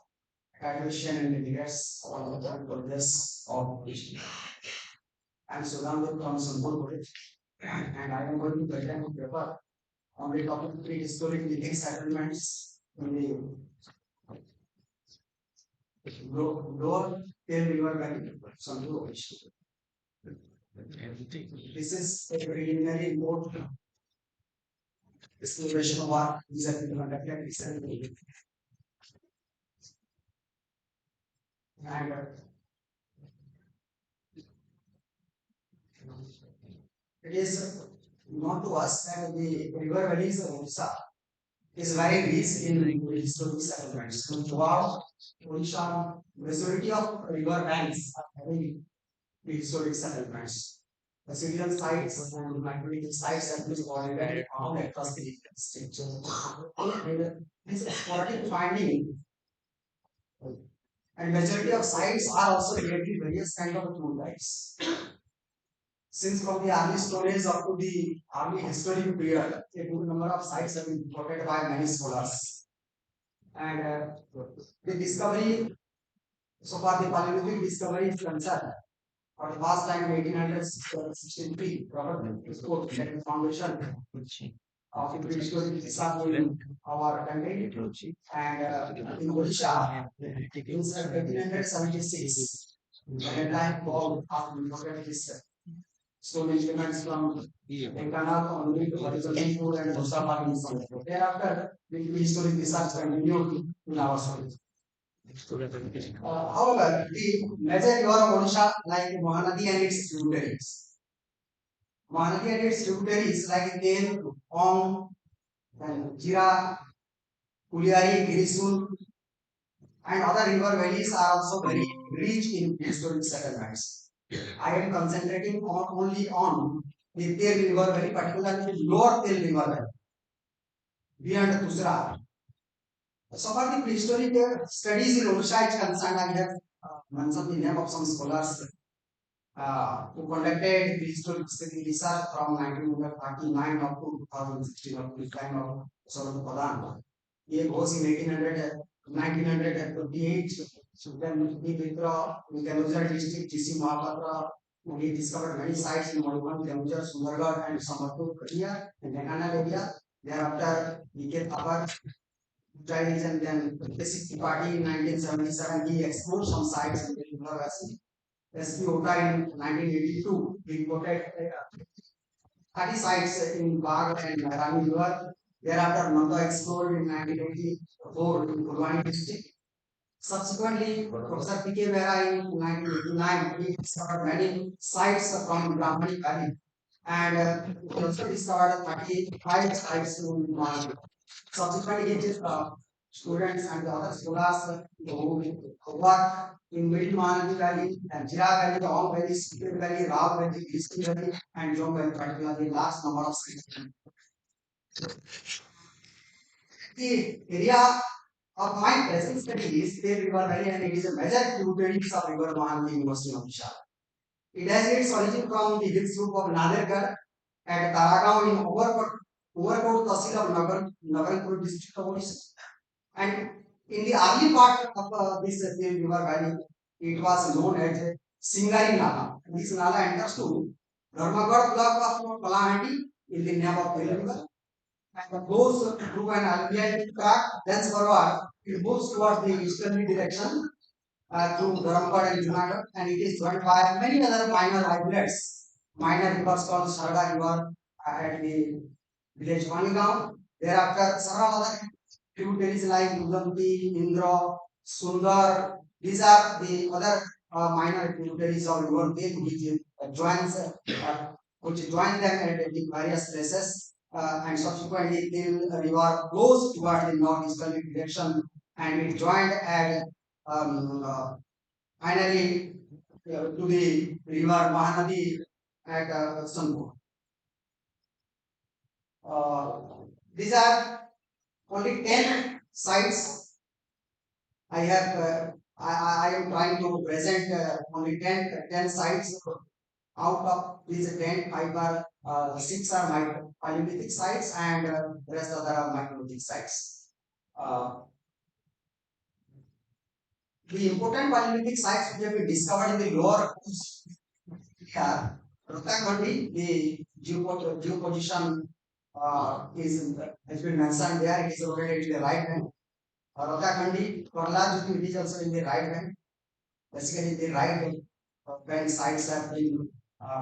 graduation and leaders on the progress of Odisha. And Sudhamdev from Sambur, and I am going to present a paper on the topic prehistoric living settlements in the lower Tail River Valley, Sambur, Odisha. This is a preliminary report exploration work is conducted recently. And it is known to us that the river valleys of Odisha is very rich in historic settlements. So throughout Odisha, majority of river banks are having prehistoric settlements. The civilian sites and magnetic sites have been already found across the state. And this explorative finding and majority of sites are also related to various kind of tool types. Since from the early Stone Age up to the early historic period, a good number of sites have been reported by many scholars. And the discovery, so far the Paleolithic discovery is concerned, for the first time in 1863, Robert Scott laid the foundation of the prehistoric research in our country. And in Odisha, in 1876, the headline called after reported this stone instruments from Enkana, Onuri to Horizontal and Mustafa in South. Thereafter, the prehistoric research continued in our soil. However, the major river of Odisha, like Mahanadi and its tributaries. Mahanadi and its tributaries like Tel, Ong, and Jira, Kuliari, Girisul, and other river valleys are also very rich in prehistoric settlements. I am concentrating only on the Tel River Valley, particularly the lower Tel River Valley, beyond Tusra. So far, the prehistoric studies in Odisha is concerned, I have mentioned the name of some scholars who conducted prehistoric research from 1939 up to 2016 up to the time of Saurabh Pradhan. He goes in 1928. Then he withdraw in Kenosha district, G.C. Mahapatra. He discovered many sites in Madhuban, Kenosha, Sundargarh, and Sambalpur area, and Dhenkanal area. Thereafter, he came upper Chinese and then basic party in 1977. He explored some sites in the River Valley. S.P. Ota in 1982 reported 30 sites in Bagh and Rani River. Thereafter, Nanda explored in 1984 in Purvani district. Subsequently, Professor P.K. Vera in 1989 he discovered many sites from Brahmani Valley, and he also discovered 35 sites in Mali. Subsequently, his students and other scholars who work in Middle Mahanadi Valley and Jira Valley, Ong Valley, Sikir Valley, Rao Valley, Giristi Valley, and Jom Valley, particularly large number of sites. The area of my present study is Tel River Valley, and it is a major tributary of River Mahanadi University of Odisha. It has its origin from the hill slope of Nadergarh at Taragaon in Overcoat Tahsil of Nabarangpur district of Odisha. And in the early part of this Tel River Valley, it was known as Singari Nala. This Nala enters to Dharmagad block of Palahandi in the name of Tel River, and goes through an alluvial track, then forward, it moves towards the easterly direction through Dharamgad and Junagadh, and it is joined by many other minor rivulets, minor rivers called Sarda River at the village Manigaon. Thereafter, several other tributaries like Udamti, Indra, Sundar. These are the other minor tributaries of River Tel, which join them at the various places. And subsequently, the river flows toward the northeasterly direction, and it joined at finally to the river Mahanadi at Sanpur. These are only 10 sites. I have. I am trying to present only 10 sites. Out of these 10, 6 are Paleolithic sites, and the rest other are microlithic sites. The important Paleolithic sites which have been discovered in the lower coast here, Rotakandi, the geoposition has been mentioned there. It is located in the right hand. Rotakandi, Korla, it is also in the right hand. Basically, the right bank sites have been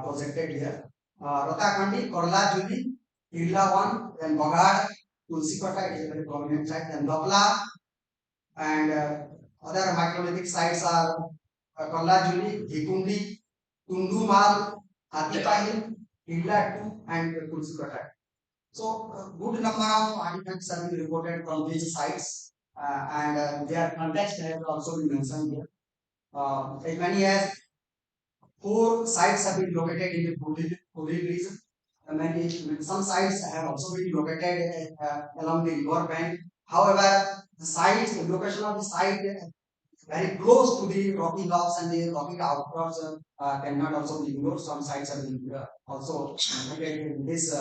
projected here. Rotakandi, Korla, Juli, Irla 1, then Bogad, Tulsikota is a very prominent site, then Dopla, and other microlithic sites are Kallajuli, Hikundi, Tundumal, Hatipahil, Irla 2, and Tulsikota. So, good number of artifacts have been reported from these sites, and their context has also been mentioned here. As many as 4 sites have been located in the Puri region. Some sites have also been located along the river bank. However, the location of the site very close to the rocky logs and the rocky outcrops cannot also be ignored. Some sites have been also located in this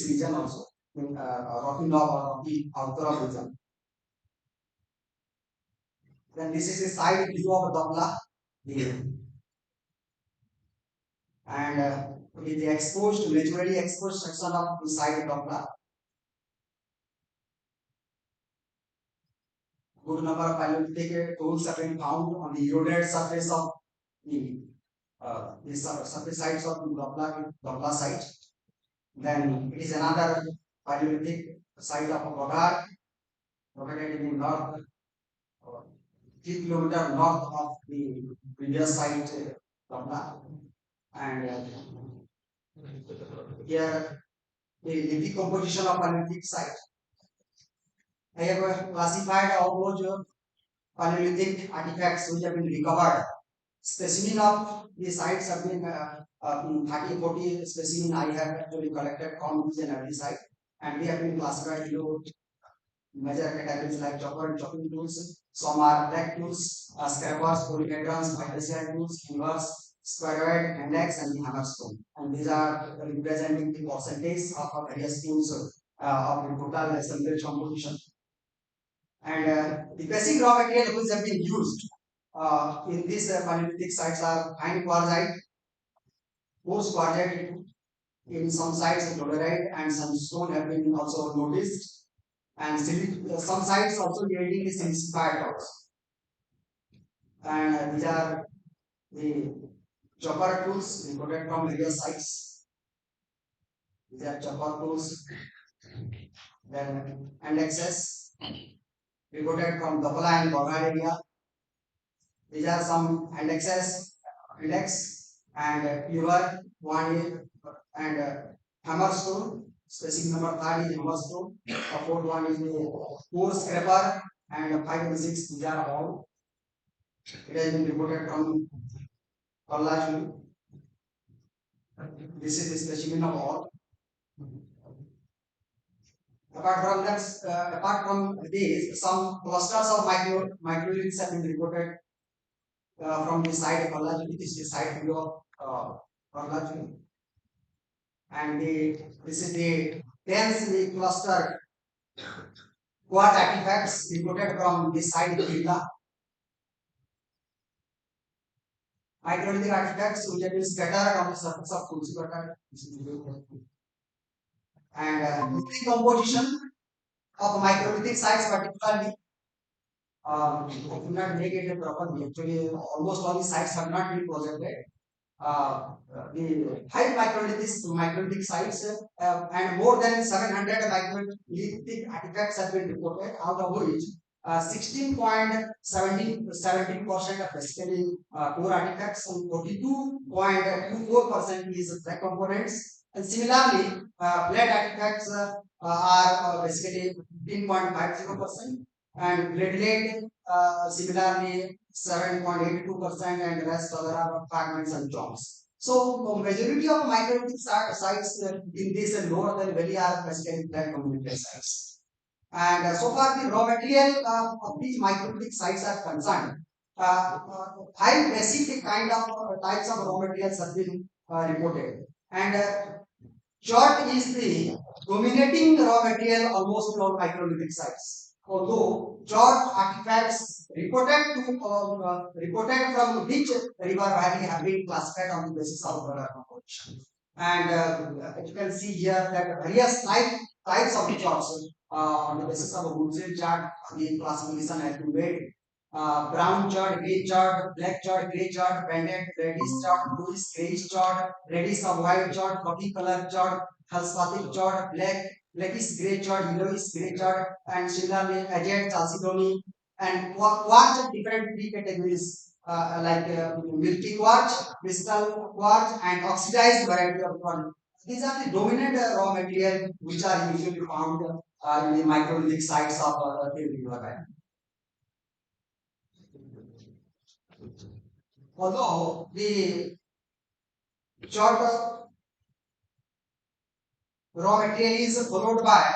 region also, in rocky log or rocky outcrop region. Then this is the side view of Dogla, and with the naturally exposed section of the side Dogla. Good number of Paleolithic tools have been found on the eroded surface of the surface sites of the Dogla site. Then it is another Paleolithic site of Bogad, located in the north, 3 kilometers north of the previous site, Dogla. And here the lithic composition of Paleolithic site. I have classified all those Paleolithic artifacts which have been recovered. Specimen of the sites have been 30-40 specimen I have actually collected from each and every site, and they have been classified into major categories like chopper and chopping tools. Some are black tools, scrapers, polyhedrons, bifacial tools, hangers, squarehead, index, and the hammerstone. And these are representing the percentage of various tools of the total assemblage composition. And the basic raw material which have been used in these Paleolithic sites are fine quartzite, coarse quartzite, in some sites dolerite, and some stone have been also noticed, and some sites also yielding the silicified rocks. And these are the chopper tools imported from various sites. These are chopper tools. Then indexes imported from Dapala and Bogad area. These are some index and pure one and hammerstone. Specific number 3 is hammerstone. The fourth one is the core scraper, and 5 and 6 these are all. It has been reported from Kallajuli. This is the specimen of all. Apart from these, some clusters of microliths have been reported from the side of Archaeological. This is the side view of Archaeological. And this is the densely clustered quartz artifacts reported from this side of Irla. Microlithic artifacts which have been scattered on the surface of Tulsikota. And the composition of microlithic sites, particularly, I could not make it properly. Actually, almost all the sites have not been projected. The high microlithic sites and more than 700 microlithic artifacts have been reported, out of which 16.17% are basically core artifacts and 42.24% is black components. And similarly, blade artifacts are basically 15.50%, and bladelate similarly 7.82%, and rest other are fragments and chunks. So majority of microlithic sites in this lower than valley are basically black community sites. And so far the raw material of these microlithic sites are concerned, 5 basic kind of types of raw materials have been reported, and chert is the dominating raw material almost in all microlithic sites. although chart artifacts reported from which river valley have been classified on the basis of composition. And you can see here that various types of charts on the basis of a Woodsley chart, the classification has been made. Brown chart, grey chart, black chart, grey chart, banded, reddish chart, bluish, greyish chart, reddish or white chart, coffee color chart, feldspathic chart, blackish grey chart, yellowish grey chart, and similarly agate, chalcedony, and quartz of different three categories like milky quartz, crystal quartz, and oxidized variety of quartz. These are the dominant raw material which are usually found in the microlithic sites of the river. Although the short raw material is followed by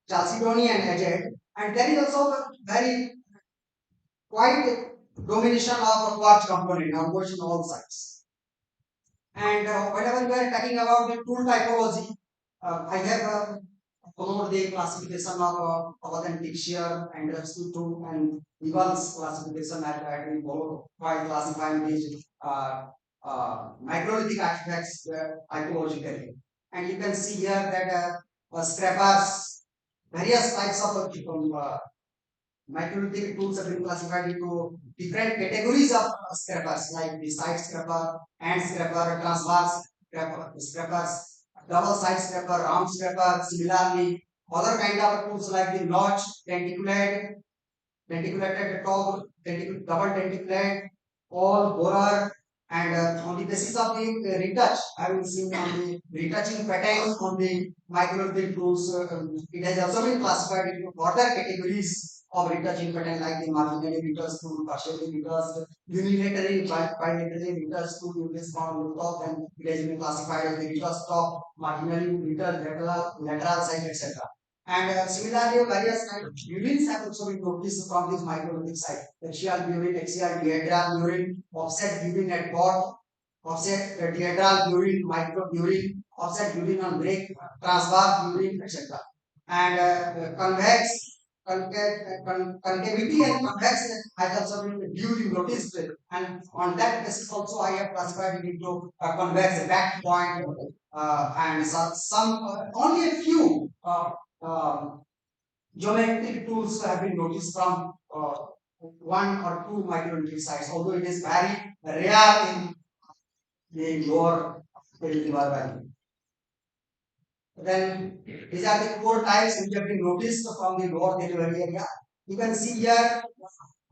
chalcedony and agate, and there is also a very quite domination of quartz component almost in all sites. And whenever we are talking about the tool typology, I have followed the classification of authentic shear and rescue tool and Eval's classification that we follow while classifying these microlithic artifacts typologically. And you can see here that scrapers, various types of microlithic tools have been classified into different categories of scrapers, like the side scraper, hand scraper, transverse scrapers, double side scraper, round scraper. Similarly, other kind of tools like the notch, denticulated top, double denticulate, all borer, and on the basis of the retouch, having seen on the retouching patterns on the microlithic tools, it has also been classified into further categories of retouching pattern like the marginally retouched tool, partially retouched, unilaterally, bilaterally retouched tool, units found on the top, and it has been classified as the retouched top, marginally retouched lateral side, etc. And similarly, various kinds of urines have also been noticed from this microlithic site. Axial urine, axial diedral urine, offset urine at bot, offset diedral urine, micro urine, offset urine on break, transverse urine, etc. And concavity and convex has also been duly noticed. And on that basis also I have classified it into convex back point and some only a few geometric tools have been noticed from one or two microlithic sites, although it is very rare in the lower river valley. Then these are the core types which have been noticed from the lower delivery area. You can see here,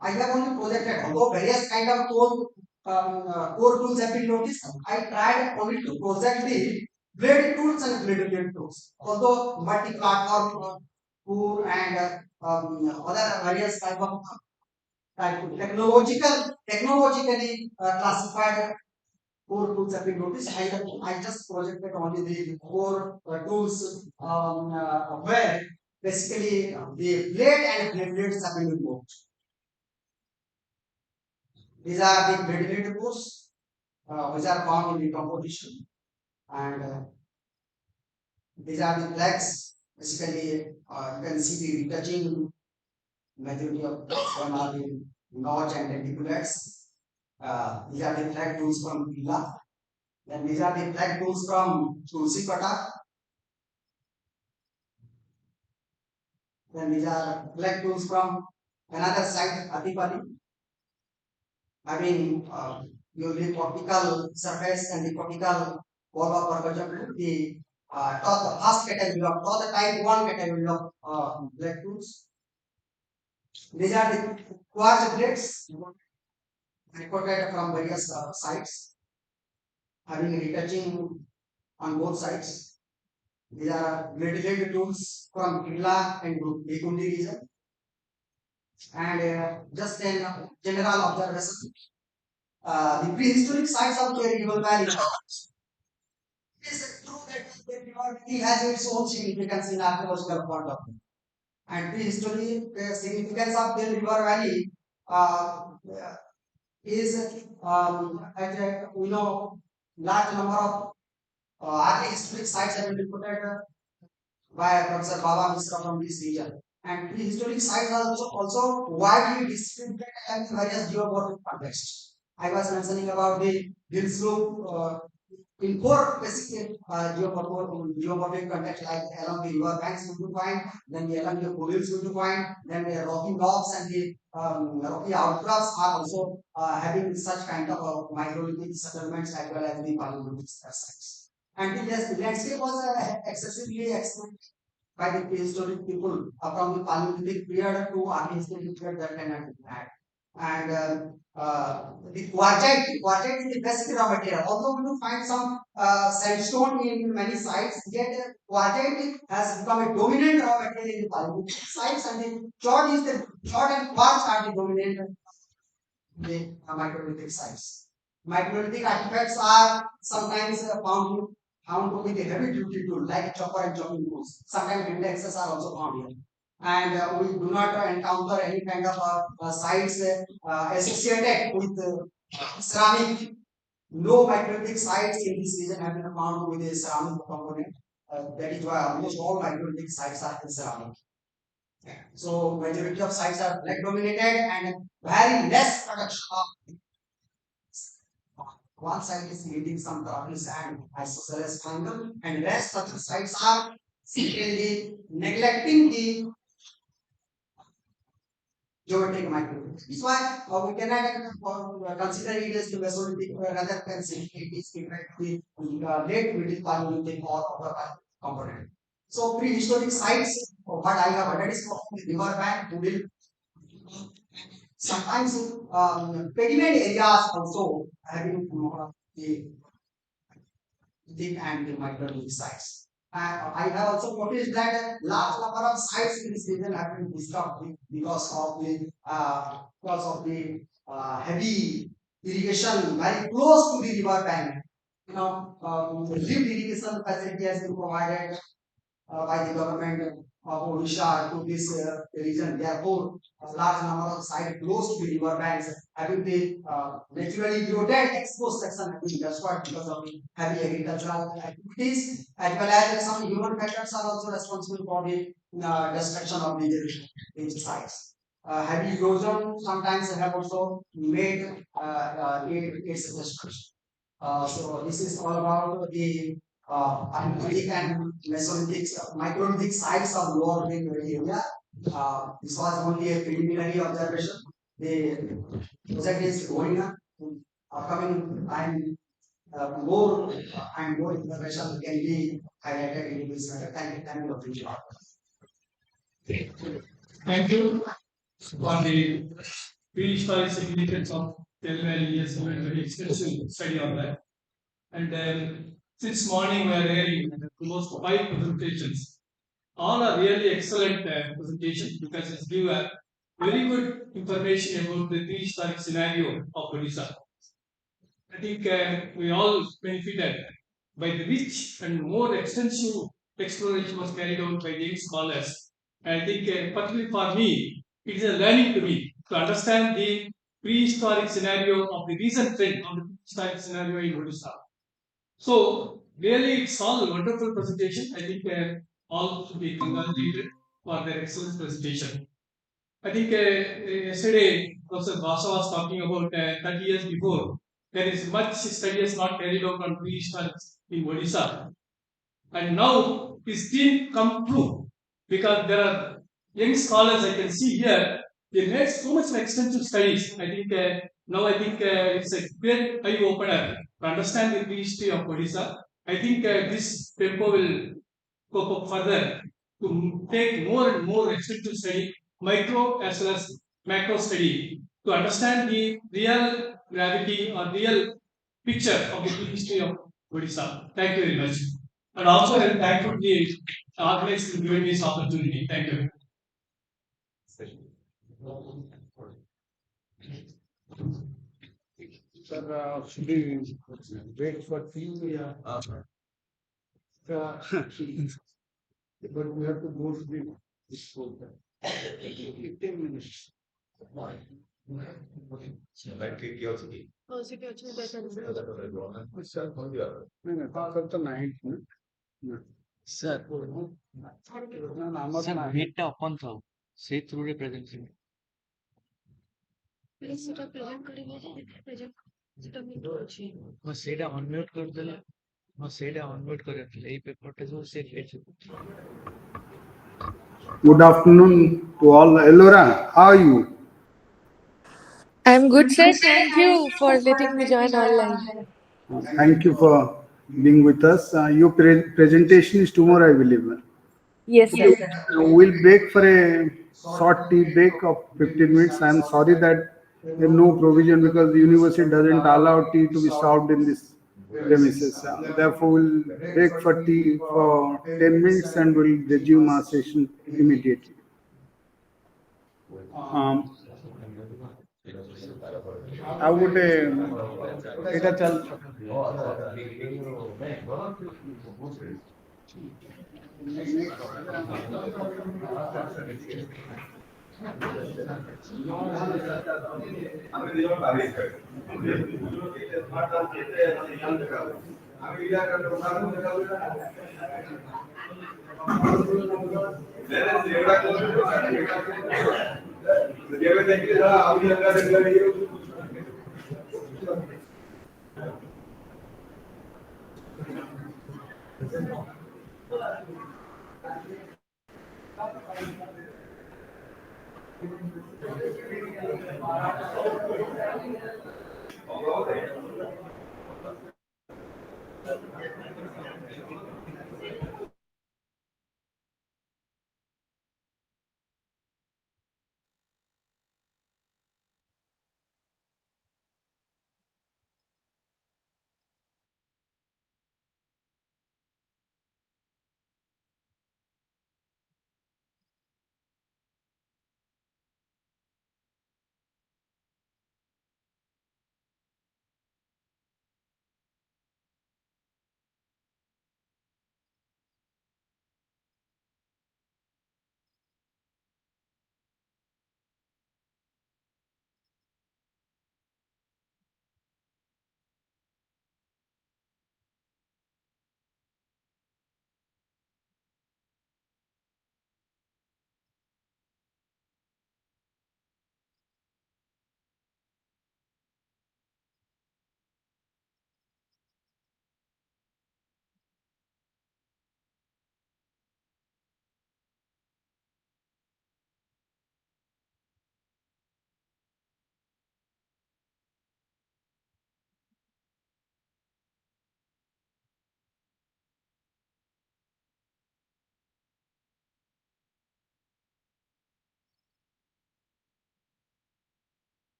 I have only projected, although various kind of core tools have been noticed, I tried only to project the blade tools and blade tools. Although multi-platform core and other various type of technologically classified core tools have been noticed. I just projected only the core tools where basically the blade and blades have been removed. These are the blade cores which are found in the composition, and these are the flags. Basically, you can see the retouching majority of one are the notch and denticulates. These are the flag tools from Pila. Then these are the flag tools from Tulsi Pata. Then these are flag tools from another site, Atipali. Having usually cortical surface and the cortical wall of percussion, the first category of the type 1 category of flag tools. These are the quartz blades reported from various sites, having retouching on both sides. These are blade tools from Kerala and Bikundi region. And just a general observation, the prehistoric sites of the River Valley. It is true that the River Valley has its own significance in archaeological point of view. And prehistory, the significance of the River Valley is we know large number of early historic sites have been reported by Professor Baba Misra from this region. And prehistoric sites are also widely distributed in various geographic contexts. I was mentioning about the hill slope in four basic geographic context, like along the river banks we will find, then along the foothills we will find, then the rocky rocks and the rocky outcrops are also having such kind of microlithic settlements as well as the paleolithic sites. And the landscape was excessively exploited by the prehistoric people from the Paleolithic period to Archaeological period that can have had. And the quartzite is the basic raw material. Although we do find some sandstone in many sites, yet quartzite has become a dominant raw material in the Paleolithic sites, and the chort and quartz are the dominant the microlithic sites. Microlithic artifacts are sometimes found to be the heavy duty tool like chopper and chopping tools. Sometimes indexes are also found here. And we do not encounter any kind of sites associated with ceramic. No microlithic sites in this region have been found with a ceramic component. That is why almost all microlithic sites are in ceramic. So majority of sites are black dominated and very less production of one side is yielding some carbon sand isosceles triangle, and rest of the sites are simply neglecting the geometric microliths. That's why we cannot consider it as the Mesolithic rather than simply it is the late middle Paleolithic or upper Paleolithic component. So prehistoric sites, what I have already spoken, the river bank, will sometimes pediment areas also having the thick and the microlithic sites. I have also noticed that a large number of sites in this region have been disturbed because of the heavy irrigation very close to the river bank. Lift irrigation facility has been provided by the government of Odisha to this region. Therefore, a large number of sites close to the river banks having been naturally eroded, exposed section have been destroyed because of the heavy agricultural activities, as well as some human factors are also responsible for the destruction of these sites. Heavy erosion sometimes have also made its destruction. So this is all about the Paleolithic and Mesolithic, microlithic sites of lower Ring area. This was only a preliminary observation. The project is going on. Upcoming time, more and more information can be highlighted in this matter. Thank you, Richard. Thank you for the prehistoric significance of Tel Valley. Yes, we had very extensive study on that. And since morning we are hearing almost 5 presentations. All are really excellent presentations because it gives a very good information about the prehistoric scenario of Odisha. I think we all benefited by the rich and more extensive exploration was carried out by the scholars. I think particularly for me, it is a learning to me to understand the prehistoric scenario of the recent trend of the prehistoric scenario in Odisha. So really, it's all wonderful presentation. I think all should be congratulated for their excellent presentation. I think yesterday Professor Vasa was talking about 30 years before. There is much studies not carried out on prehistoric in Odisha, and now this didn't come true because there are young scholars I can see here. They made so much extensive studies. I think now I think it's a great eye opener to understand the prehistory of Odisha. I think this tempo will go up further to take more and more extensive study, micro as well as macro study, to understand the real gravity or real picture of the prehistory of Odisha. Thank you very much. And also, I thank you the organizers for giving this opportunity. Thank you. Sir, should we wait for tea? But we have to go to the school. 15 minutes. कल तो night में sir नाम sir भेटটা अपन Say through the presentation. ହଁ ସେଇଟା unmute କରିଦେଲେ unmute କରିଦେଲେ ଏଇ ପେପରଟା ଯୋଉ ସେ Good afternoon to all. Elora, how are you? I'm good, sir. Thank you for letting me join online. Thank you for being with us. Your presentation is tomorrow, I believe. Yes, sir. We'll break for a short tea break of 15 minutes. I'm sorry that there's no provision because the university doesn't allow tea to be served in this premises. Therefore, we'll break for tea for 10 minutes and we'll resume our session immediately. ଆଉ ଗୋଟେ ଏଇଟା ଚାଲ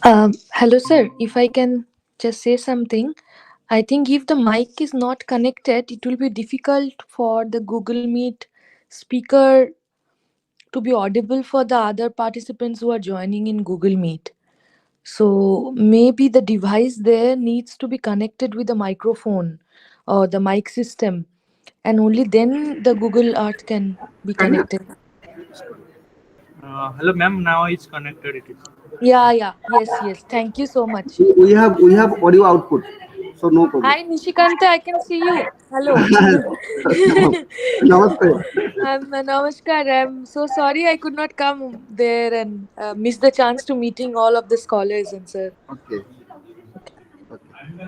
Hello, sir. If I can just say something, I think if the mic is not connected, it will be difficult for the Google Meet speaker to be audible for the other participants who are joining in Google Meet. So maybe the device there needs to be connected with the microphone or the mic system, and only then the Google Earth can be connected. Hello, ma'am. Now it's connected. It is. Yeah. Yes. Thank you so much. we have audio output, so no problem. Hi, Nishikanta. I can see you. Hello. Namaste. Namaskar. I'm so sorry I could not come there and miss the chance to meeting all of the scholars and sir. Okay.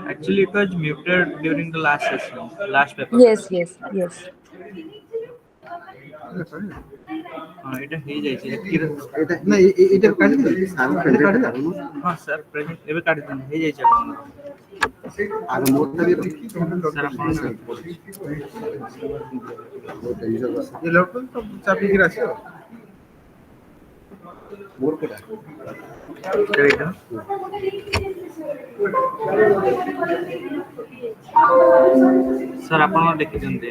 Actually, it was muted during the last session, last paper. Yes. এটা হয়ে যাইছে এটা না এটা কাটি দিন sir কাটি দাও হ্যাঁ স্যার প্রেজেন্ট ଏବେ কাটি দিন হয়ে যাইছে আগে মোটটা দিয়ে স্যার ଆପଣ এই ল্যাপটপ তো চাপিয়ে রাখছো মোর কোটা এইটা স্যার ଆପଣ ଦେଖି ଦିଅନ୍ତି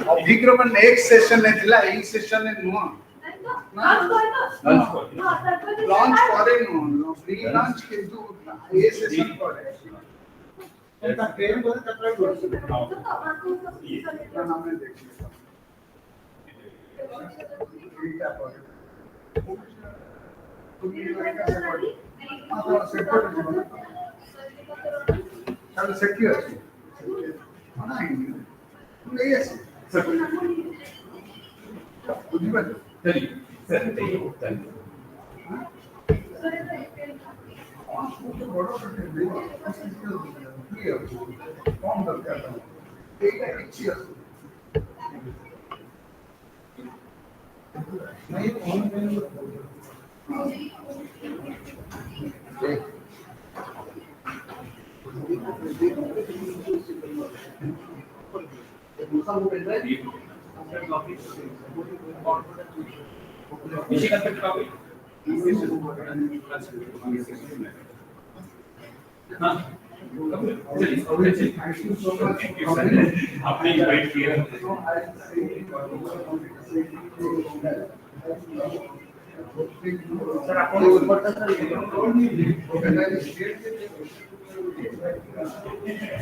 ଅଭିଜ୍ଞ ନେକ୍ସଟ ସେସନ ଥିଲା ଏଇ ସେସନରେ ନୁହଁ ଲଞ୍ଚ ପରେ ନୁହଁ ପ୍ରି ଲଞ୍ଚ କିନ୍ତୁ ଏ ସେସନ ପରେ ତା ଟ୍ରେନ ପରେ ତାପରେ ଆମେ ଦେଖିବା ଏଇଟା ପରେ ତାହେଲେ ସେଠି ଅଛି ନେଇ ଆସି ବୁଝିପାରିଲେ କଣ ଦରକାର ଏଇଟା କିଛି ଅଛି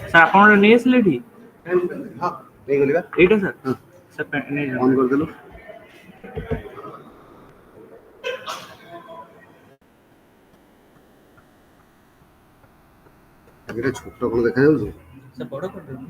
স্যার ଆପଣ ନେଇ ଆସିଲେ ଏଠି ହଁ ନେଇଗଲି ବା এইଟା স্যার স্যার ନେଇ ଅନ୍ କରିଦେଲୁ ଏଟା ଛୋଟ କଣ ଦେଖାଯାଉଛି স্যার বড় କରିଦେବି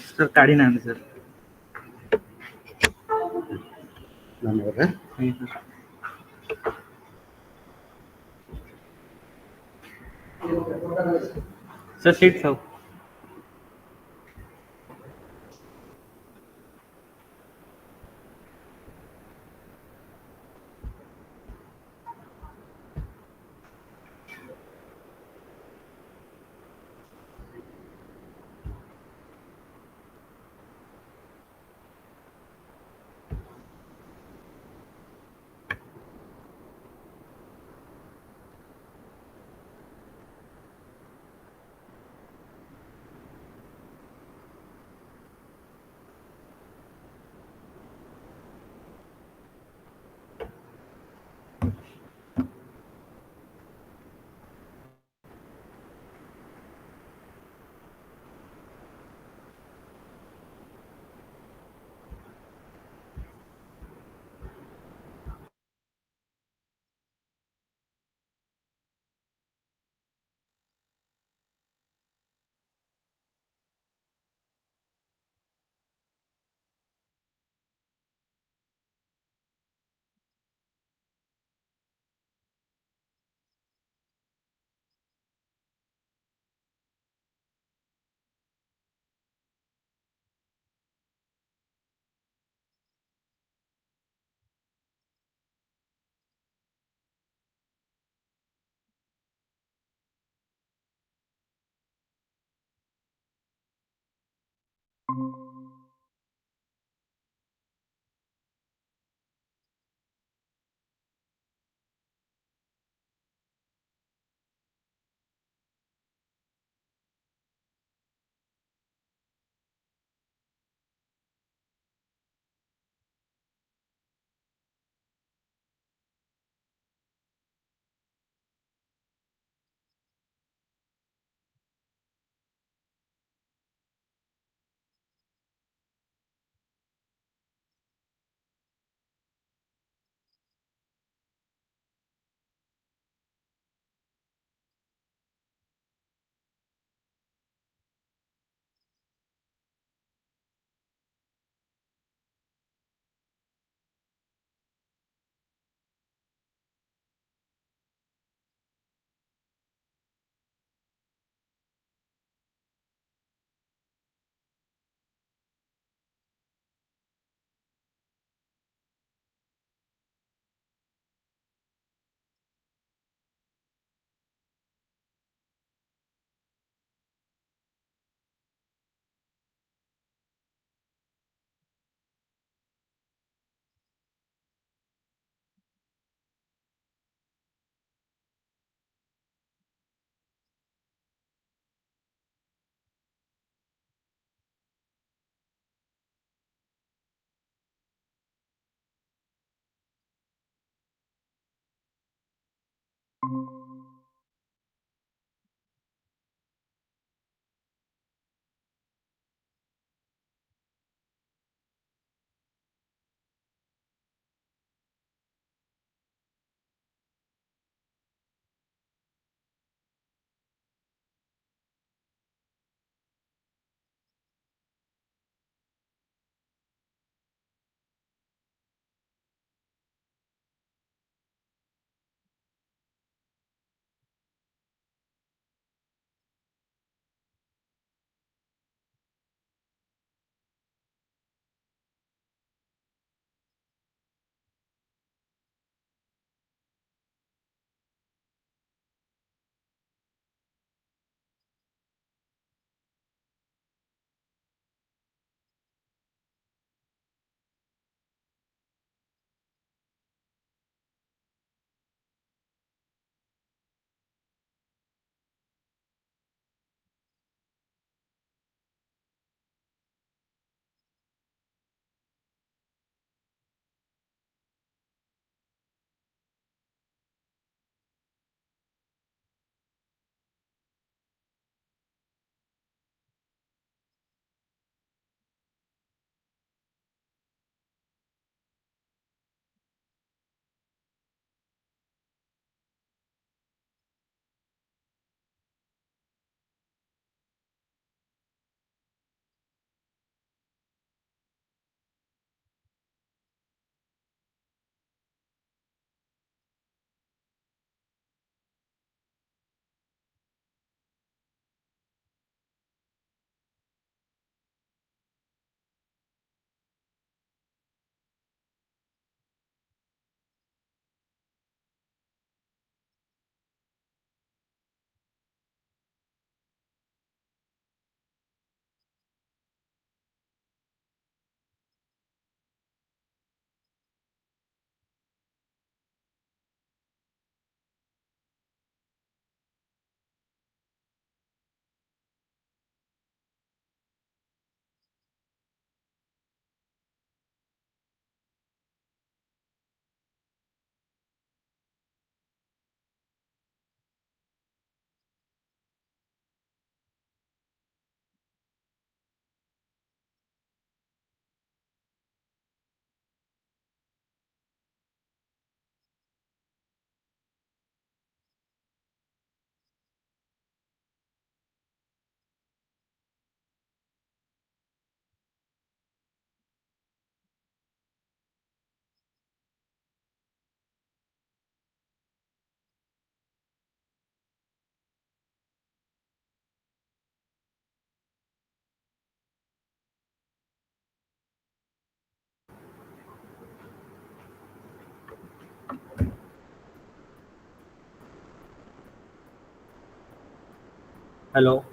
স্যার কাଢି ନାହାନ୍ତି স্যার ଧନ୍ୟବାଦ স্যার ସିଟ୍ ଥାଉ Hello.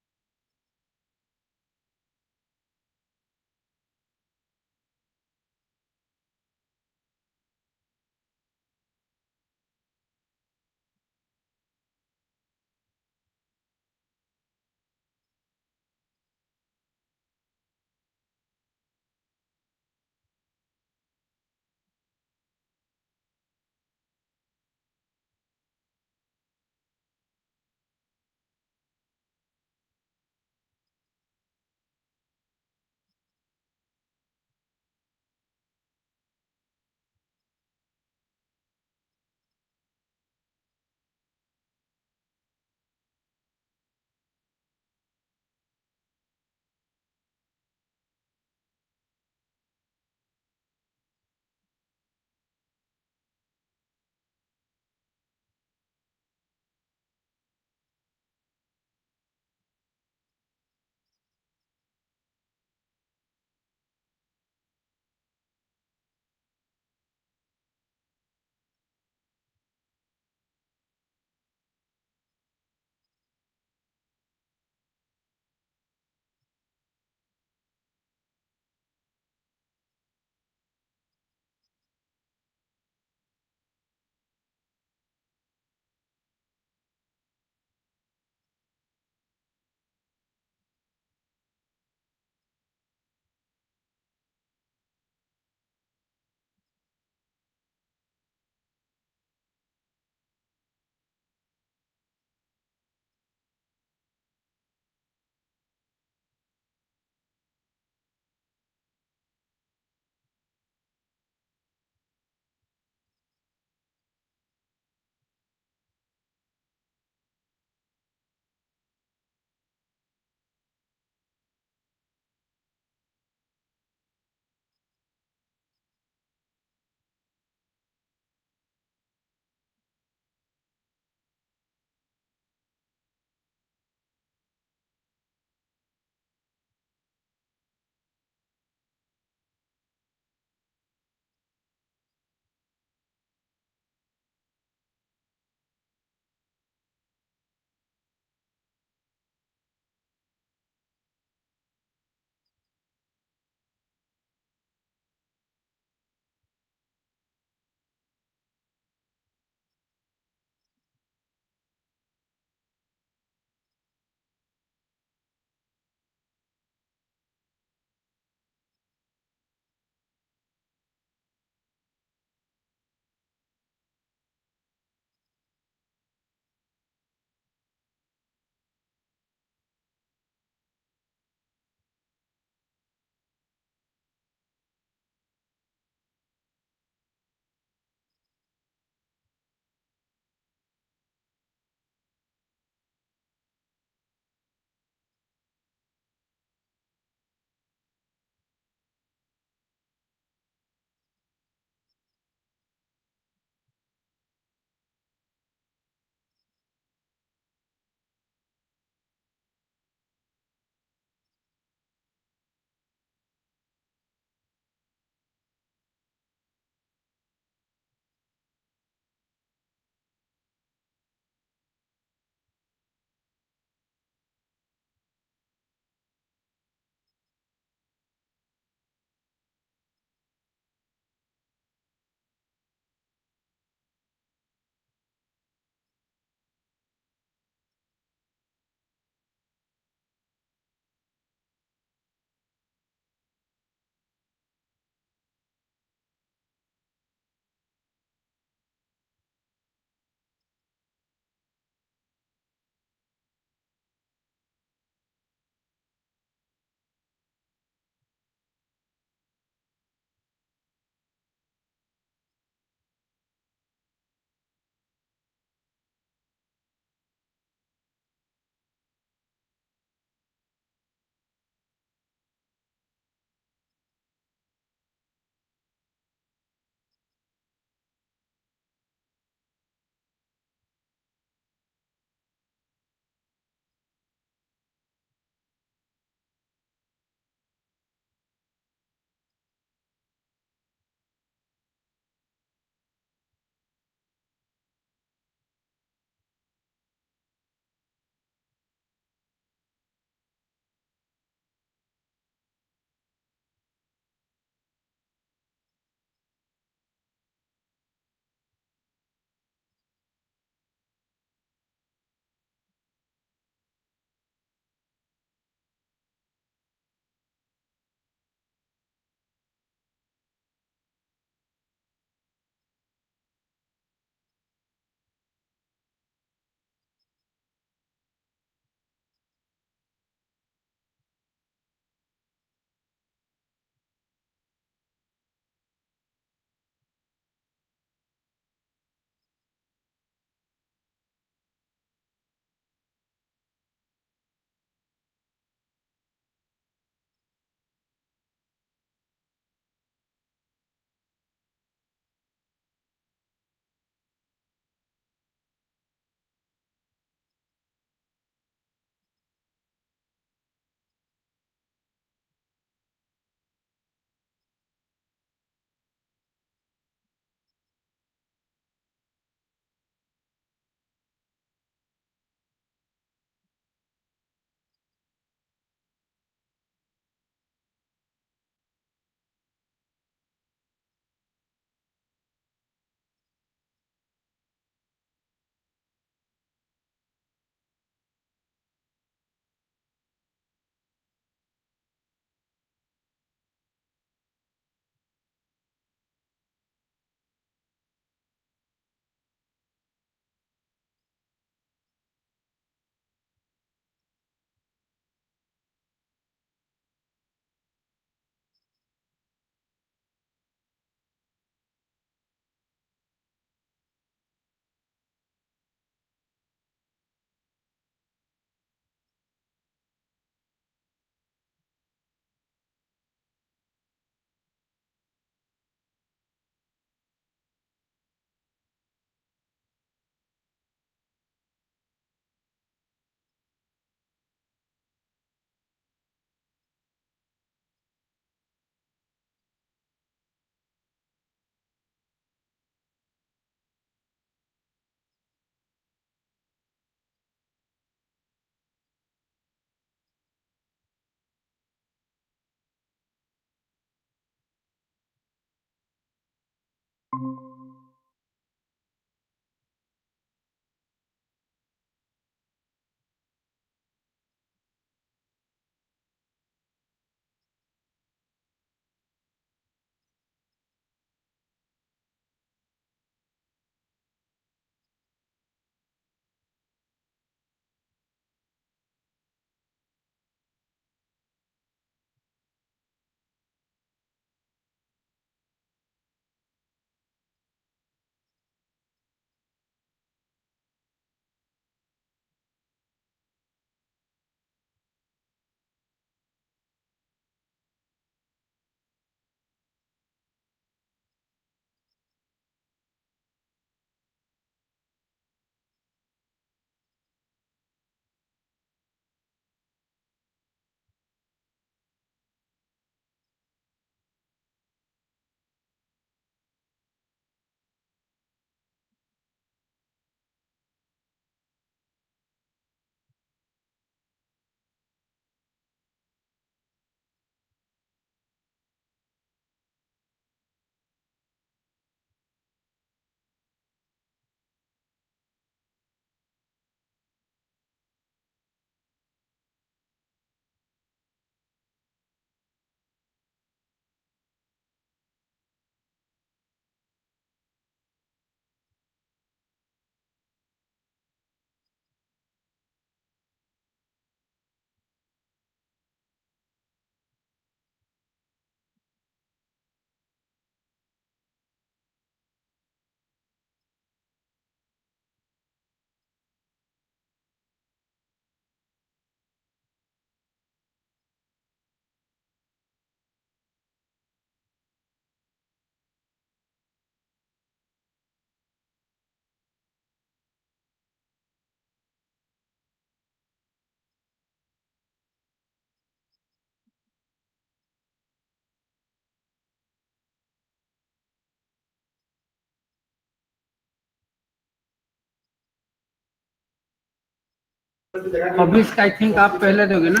अभिष्क आई थिंक आप पहले दोगे ना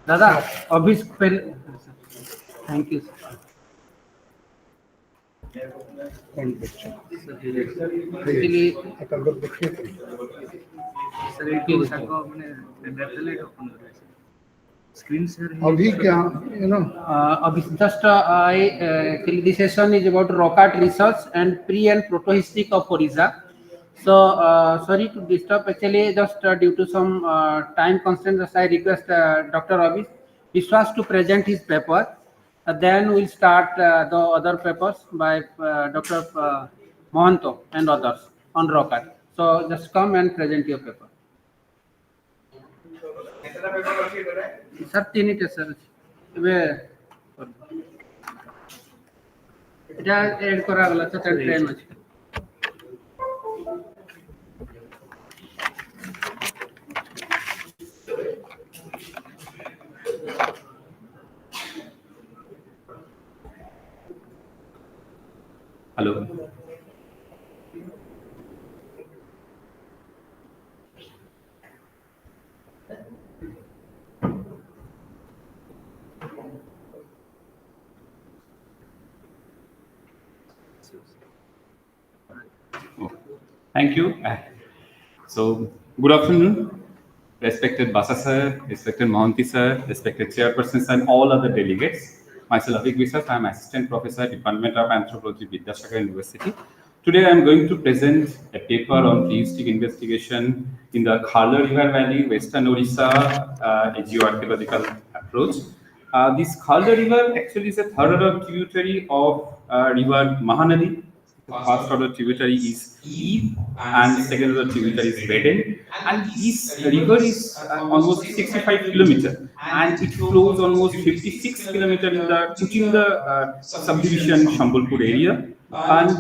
दादा? अभिष्क पहले। Thank you actually screen share अभी क्या अभी just actually this session is about rock art research and pre and protohistory of Odisha. So sorry to disturb, actually just due to some time constraints I request Dr. Abhis Vishwas to present his paper. Then we'll start the other papers by Dr. Mohanto and others on rock art. So just come and present your paper. Sir, 3 sir. এটা add করা গেল তো train আছে। Hello. Oh, thank you. So, good afternoon, respected Basa sir, respected Mohanty sir, respected chairpersons, and all other delegates. Myself, Avik Vishwas, I am Assistant Professor, Department of Anthropology, Vidyashakar University. Today, I am going to present a paper on theistic investigation in the Kharla River Valley, Western Odisha, a geoarchaeological approach. This Kharla River actually is a third order tributary of river Mahanadi. The first order tributary is Eve and second order tributary is Beden. And this river is almost 65 kilometers and it flows almost 56 kilometers in the Kuchinda subdivision Shambhalpur area. And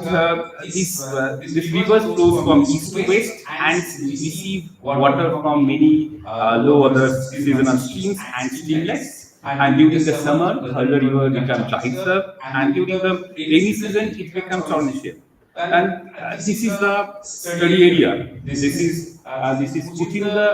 this river flows from east to west and receive water from many low other seasonal streams and streamlets. And during the summer, the river becomes dries up, and during the rainy season, it becomes torrential. And this is the study area. This is Kuchinda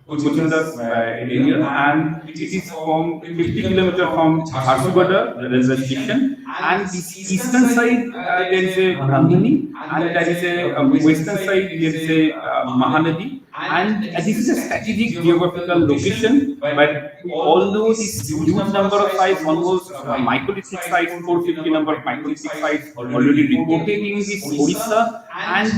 Kochinda's area, and it is from 50 kilometers from Jharsuguda railway station. And this eastern side there is a Brahmani, and there is a western side there is a Mahanadi, and this is a strategic geographical location. But although this huge number of sites, almost microlithic sites, 450 number of microlithic sites already reported in this Odisha, and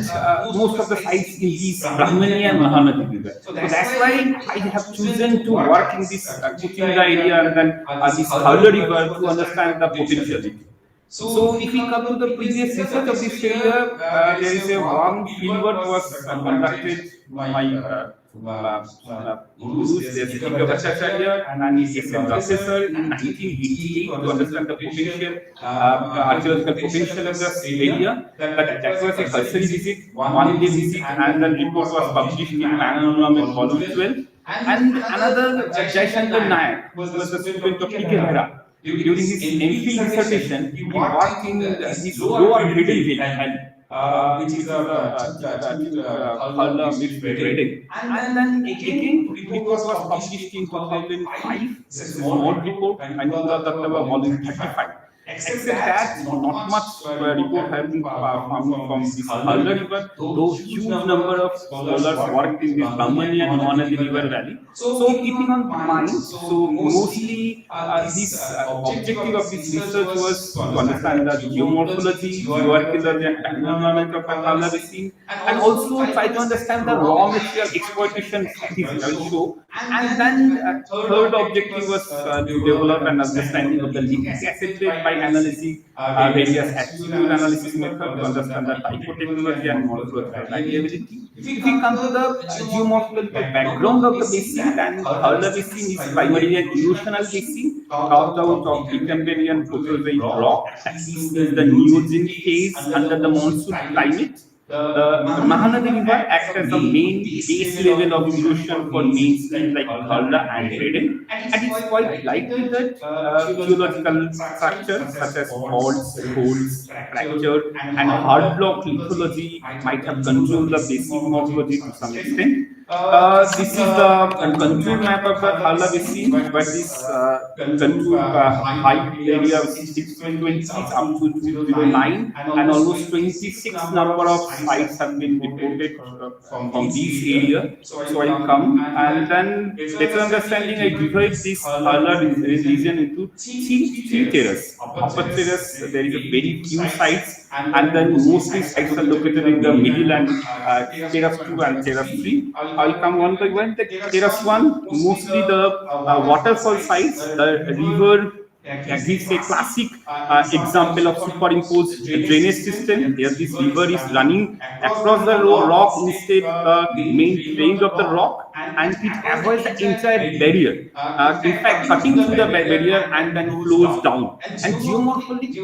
most of the sites in this Brahmani and Mahanadi river. So that's why I have chosen to work in this Kuchinda area and then this Kharla river to understand the potentiality. So if we come to the previous research of this area, there is a one fieldwork was conducted by my gurus, there's a Bhattacharya and S.M. Rasesar in 1988 to understand the potential, archaeological potential of this area. That was a cursory visit, one-day visit, and then report was published in Panorama Volume 12. And another Jaishankar Nayak, who was a student of P.K. Mehra. During his MPhil dissertation, he worked in this lower Hidden Valley, which is Kharla mixed with Redding. And then again, report was published in 2005. It's a small report, and volume 35. Except that, not much report has been found from this Kharla river, though huge number of scholars worked in this Brahmani and Mahanadi river valley. So keeping on mind, so mostly this objective of this research was to understand the geomorphology, geoarchaeology and environment of the Kharla basin, and also try to understand the raw material exploitation strategies I will show. And then third objective was to develop an understanding of the lithic acid bed by analyzing various attribute analysis methods to understand the typotechnology and morphological variability. If we come to the geomorphological background of the basin, then Kharla basin is primarily an erosional basin carved out of Precambrian Proterozoic rock. This is the Neogene phase under the monsoon climate. The Mahanadi River acts as the main base level of erosion for main streams like Kharla and Redding, and it's quite likely that geological structures such as faults, holes, fracture, and hard block lithology might have controlled the basic morphology to some extent. This is the contour map of the Kharla basin, where this contour height area of 620 is up to 209, and almost 26 number of sites have been reported from this area. So I'll come, and then better understanding, I divide this Kharla region into three terraces. Upper terrace, there is a very few sites, and then mostly sites are located in the middle, and terrace 2 and terrace 3. I'll come one by one. The terrace 1, mostly the waterfall sites. The river gives a classic example of superimposed drainage system. Here, this river is running across the rock instead of the main trend of the rock, and it avoids the entire barrier. In fact, cutting through the barrier and then flows down. And geomorphologic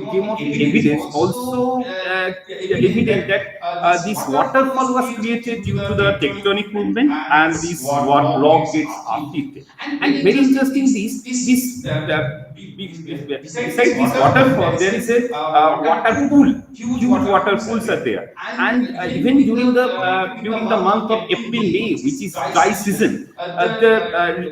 evidence also evident that this waterfall was created due to the tectonic movement, and this rock gets uplifted. And very interesting, beside this waterfall, there is a water pool. Huge water pools are there, and even during the month of April-May, which is dry season,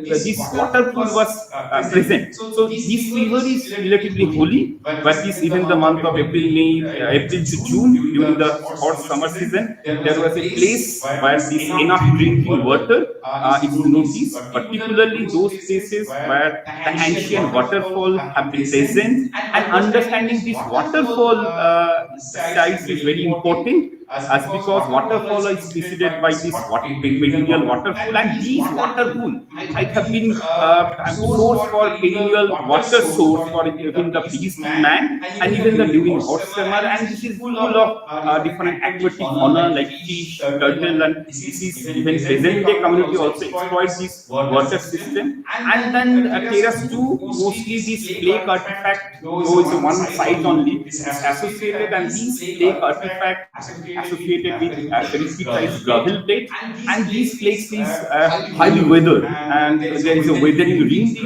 this water pool was present. So this river is relatively holy, but even the month of April-May, April to June, during the hot summer season, there was a place where this enough drinking water is noticed, particularly those places where the ancient waterfall have been present, and understanding this waterfall sites is very important, as because waterfall is preceded by this perennial waterfall, and these waterfall might have been source for perennial water source for even the prehistoric man, and even the during hot summer, and this is full of different aquatic fauna like fish, turtle, and this is even present day community also exploit this water system. And then terrace 2, mostly this lake artifact, though it's one site only, is associated, and these lake artifact associated with repeatized gravel bed, and these lakes is highly weathered, and there is a weathering ring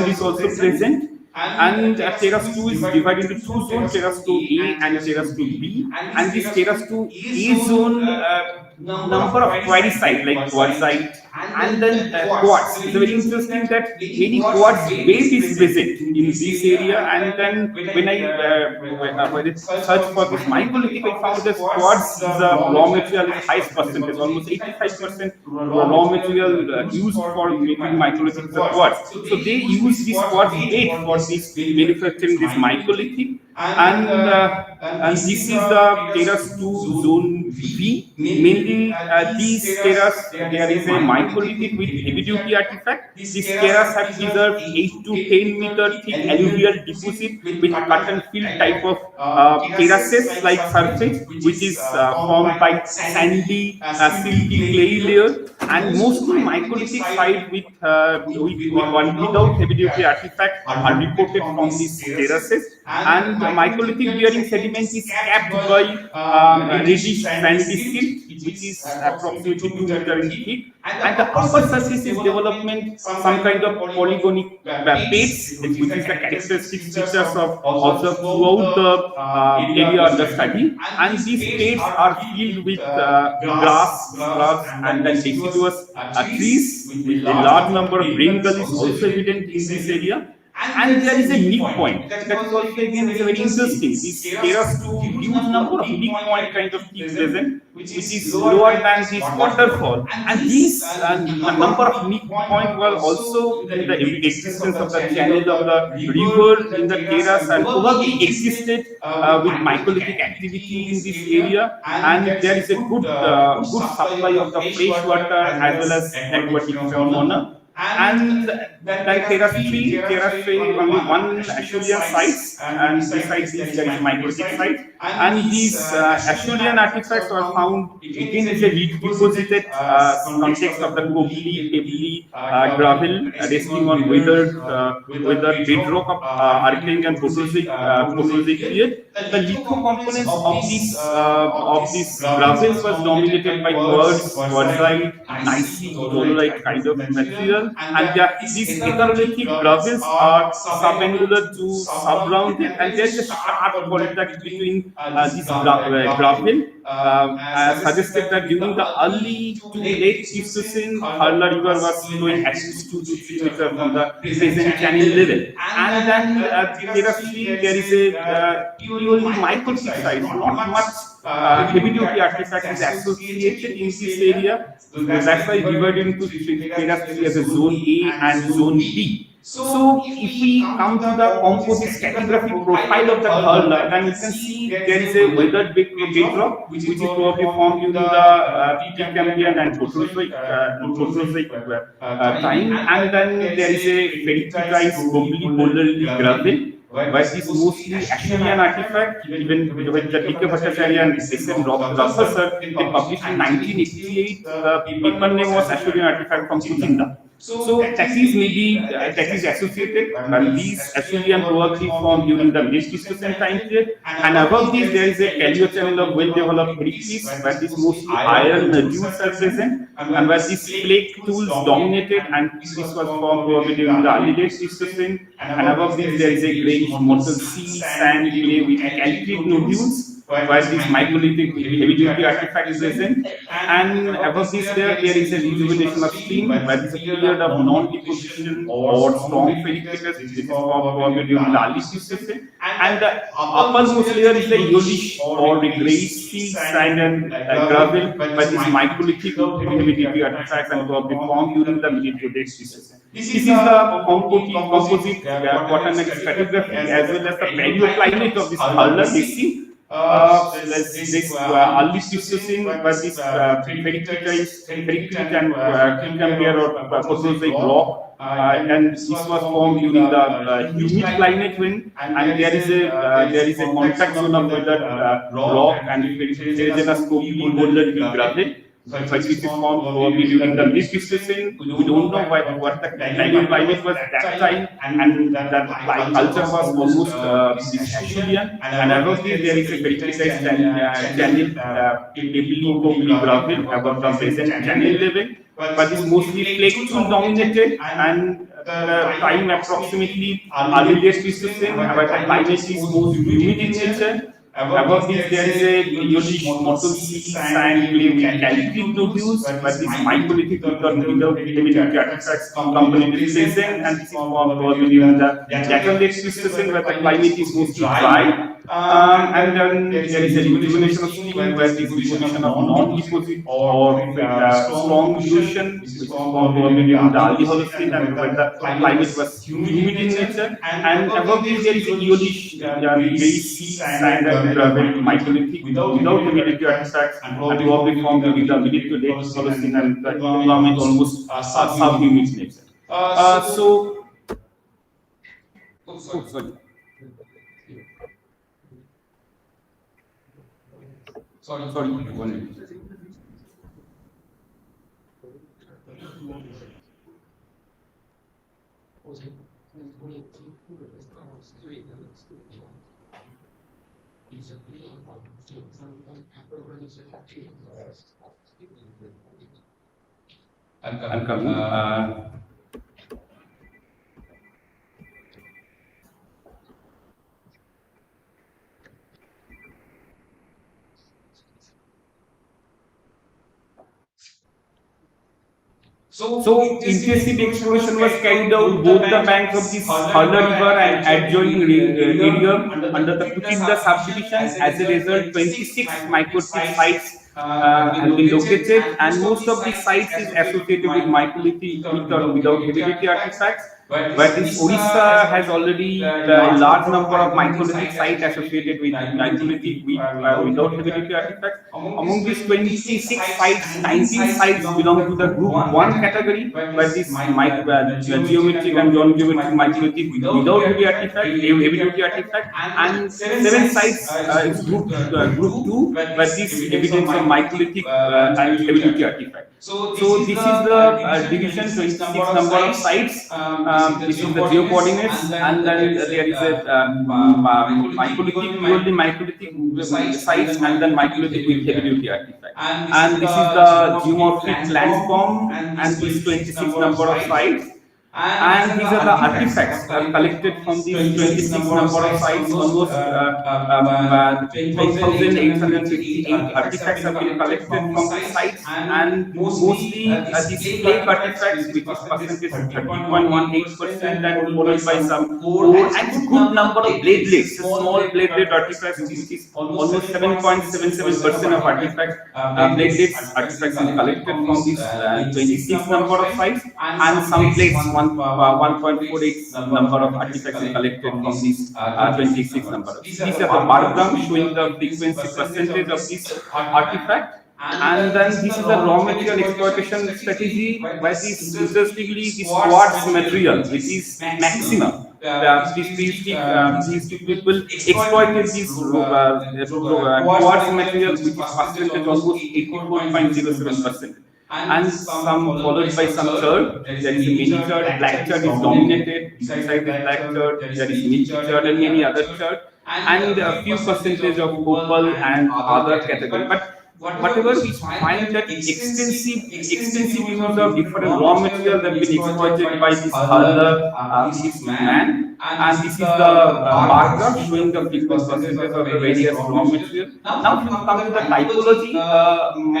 is also present. And terrace 2 is divided into two zones, terrace 2A and terrace 2B. And this terrace 2A zone, number of quartzite like quartzite and then quartz. It's very interesting that many quartz bed is present in this area. And then when I search for this microlithic, I found that quartz is a raw material, is the highest percentage, almost 85% raw material used for making microlithic is a quartz. So they use this quartz bed for this manufacturing this microlithic. And this is the terrace 2 zone V. Mainly these terrace, there is a microlithic with heavy duty artifact. These terrace have preserved 8 to 10 meter thick alluvial deposit with cut and fill type of terraces like surface, which is formed by sandy, silty clay layer, and mostly microlithic site with one without heavy duty artifact are reported from these terraces. And microlithic bearing sediment is capped by reddish sandy silt, which is approximately 2 meters in thick. And the upper surface is development some kind of polygonic beds, which is the characteristic features of observed throughout the area under study. And these beds are filled with grass, shrubs, and then deciduous trees. With a large number of rain gullies also evident in this area. And there is a midpoint that is also again is very interesting. This terrace 2 huge number of midpoint kind of peak present, which is lower than this waterfall. And these number of midpoint were also in the existence of the channel of the river in the terrace and probably existed with microlithic activity in this area. And there is a good supply of the fresh water as well as aquatic phenomena. And then terrace 3 only one Acheulean sites, and besides this there is a microlithic site. And these Acheulean artifacts were found again as a redeposited context of the cobbly, pebbly gravel resting on weathered bedrock of Archaean and Proterozoic period. The litho components of these gravels was dominated by quartz, quartzite, gneiss, dolomite kind of material. And these heterolithic gravels are subangular to subrounded, and there is a sharp contact between this gravel, suggested that during the early to late Pleistocene, Harla River was flowing at least 2 to 3 meters from the present channel level. And then terrace 3, there is a purely microlithic site, not much heavy duty artifact is associated in this area. That's why divided into terrace 3 as a zone A and zone B. So if we come to the composite stratigraphic profile of the Harla, then you can see there is a weathered bedrock which is probably formed during the Precambrian and Proterozoic time, and then there is a ferritized gobbly boulderly gravel, where this mostly Acheulean artifact, even with the D.K. Bhattacharya and S.N. Raffer, they published in 1988, the paper name was Acheulean artifact from Kuchinda. So that is associated, and these Acheulean probably formed during the mid Pleistocene time period. And above this there is a paleo channel of well-developed briquettes, where these mostly iron nodules are present, and where these flake tools dominated, and this was formed probably during the early late Pleistocene. And above this there is a greyish mortal sea, sand, clay with calcite nodules, where this microlithic heavy duty artifact is present. And above this there is a rejuvenation of stream, where there is a period of non-deposition or strong ferric thickness. This is probably during the early Pleistocene. And the uppermost layer is the yellowish or the greyish sea, sand and gravel, where this microlithic heavy duty artifacts and probably formed during the middle to late Pleistocene. This is the composite quaternary stratigraphy as well as the paleoclimate of this Harla basin. This early Pleistocene, where this ferricrete and Precambrian or Proterozoic rock, and this was formed during the humid climate when, and there is a contact zone of weathered rock and ferruginous cobbly boulderly gravel, which is formed probably during the mid Pleistocene. We don't know what the climate was at that time, and that culture was almost this Acheulean. And above this there is a ferritized channel, pebbly gravel above the present channel level. but it's mostly flake tool dominated, and the time approximately earlier Pleistocene, where the climate is most humid in nature. Above this, there is a yellowish mottle seals and clay with calcium nodules, where this microlithic without heavy-duty artifacts component is present, and this is formed probably during the later late Pleistocene, where the climate is mostly dry. And then there is a rejuvenation of stream, where this deposition of non-deposit or strong erosion, which is formed probably during the early Holocene, and where the climate was humid in nature. And above this, there is a yellowish gray sea sand and gravel microlithic without heavy-duty artifacts, and probably formed during the mid to late Holocene, and the environment almost subhumid nature. Sorry, 1 minute. I'm coming. So intensive exploration was carried out both the banks of this Harla River and adjoining area under the Kutinda subdivision. As a result, 26 microlithic sites have been located, and most of these sites is associated with microlithic with or without heavy-duty artifacts. Where this Odisha has already a large number of microlithic sites associated with microlithic without heavy-duty artifacts. Among these 26 sites, 19 sites belong to the Group 1 category, where this geometric and non-geometric microlithic without heavy-duty artifact, and 7 sites is Group 2, where this evidence of microlithic and heavy-duty artifact. So this is the division, 26 number of sites. This is the geocoordinates, and then there is a microlithic, purely microlithic sites, and then microlithic with heavy-duty artifact. And this is the geomorphic landform, and these 26 number of sites. And these are the artifacts collected from these 26 number of sites. Almost 10,858 artifacts have been collected from these sites, and mostly these flake artifacts, which is percentage 30.18%, and followed by some ore and good number of bladelets, small bladelet artifacts, which is almost 7.77% of artifacts, bladelets artifacts are collected from these 26 number of sites, and some plates 1.48 number of artifacts are collected from these 26 number. These are the bar grams showing the frequency percentage of this artifact. And then this is the raw material exploitation strategy, where this interestingly this quartz material, which is maximum. These people exploited this quartz material, which is percentage almost 84.07%. And some followed by some chert. There is a mini chert, black chert is dominated. Beside the black chert, there is mini chert and many other chert, and a few percentage of opal and other category. But whatever we find that extensive use of different raw materials have been exploited by this this man, and this is the bar graph showing the frequent percentage of the various raw material. Now we come to the typology,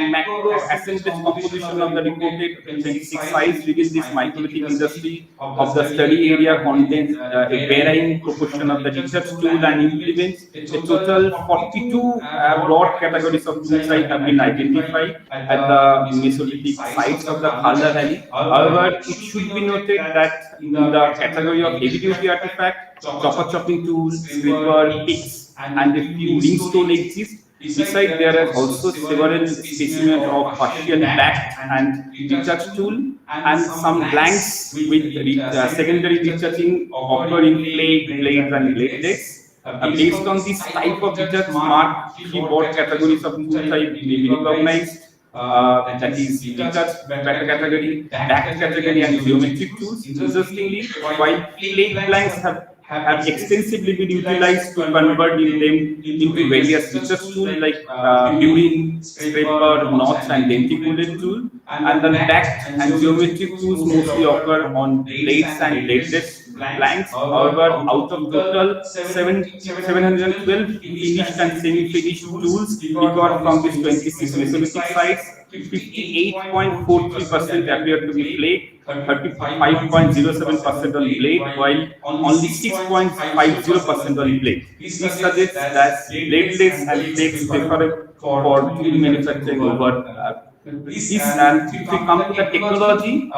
macro assemblage composition of the reported 26 sites within this microlithic industry of the study area contains a varying proportion of the research tool and implements. A total 42 broad categories of tool sites have been identified at the Mesolithic sites of the Khalda Valley. However, it should be noted that in the category of heavy-duty artifact, chopper chopping tools, scraper, picks, and a few ringstone exist. Besides, there are also several specimens of partially backed and retouch tool, and some blanks with secondary retouching occur in flake, blades, and bladelets. Based on this type of retouch mark, three broad categories of tool type may be recognized. That is retouch category, back category, and geometric tools. Interestingly, while flake blanks have extensively been utilized to convert in them into various research tools like burin, scraper, notch, and lenticulate tool. And then backed and geometric tools mostly occur on blades and bladeless blanks. However, out of total 712 finished and semi-finished tools recovered from these 26 Mesolithic sites, 58.43% appear to be flake, 35.07% on blade, while only 6.50% on blade. This suggests that bladeless and flakes prefer for tool manufacturing over this. And if we come to the technology,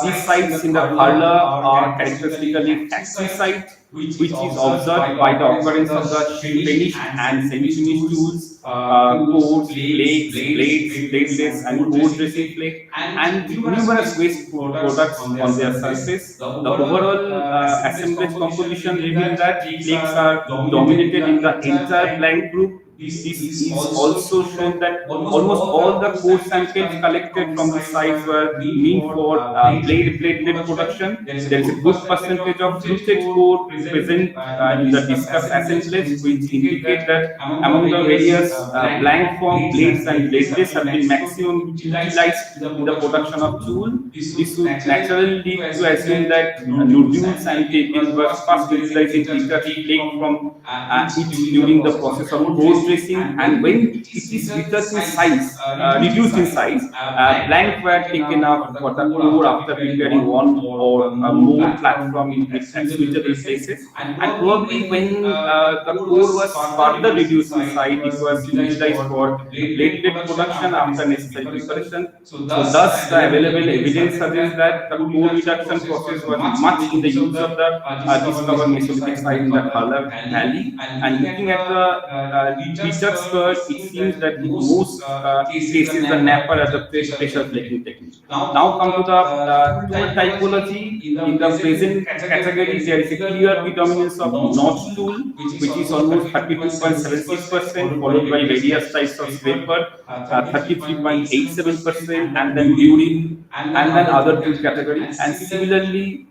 these sites in the Harla are characteristically factory site, which is observed by the occurrence of the finished and semi-finished tools, cores, flakes, blades, bladeless, and core dressing flake, and numerous waste products on their surface. The overall assemblage composition reveals that flakes are dominated in the entire blank group. This is also shown that almost all the core samples collected from the sites were meant for blade production. There is a good percentage of fluted core present in the discussed assemblage, which indicate that among the various blank form blades and bladeless have been maximum utilized in the production of tool. This would naturally lead to assume that nodules and tables were first utilized in detached flake from it during the process of core dressing, and when it is reduced in size, blank were taken up for the core after preparing one or more platform at suitable places, and probably when the core was further reduced in size, it was utilized for bladeless production after necessary preparation. So thus the available evidence suggests that the core reduction process was much in the use of the discovered Mesolithic site in the Khala Valley. And looking at the research curve, it seems that in most cases the napper adopted pressure flaking technique. Now come to the tool typology. In the present category, there is a clear predominance of notch tool, which is almost 32.76%, followed by various types of scraper, 33.87%, and then burin, and then other tool category. And similarly,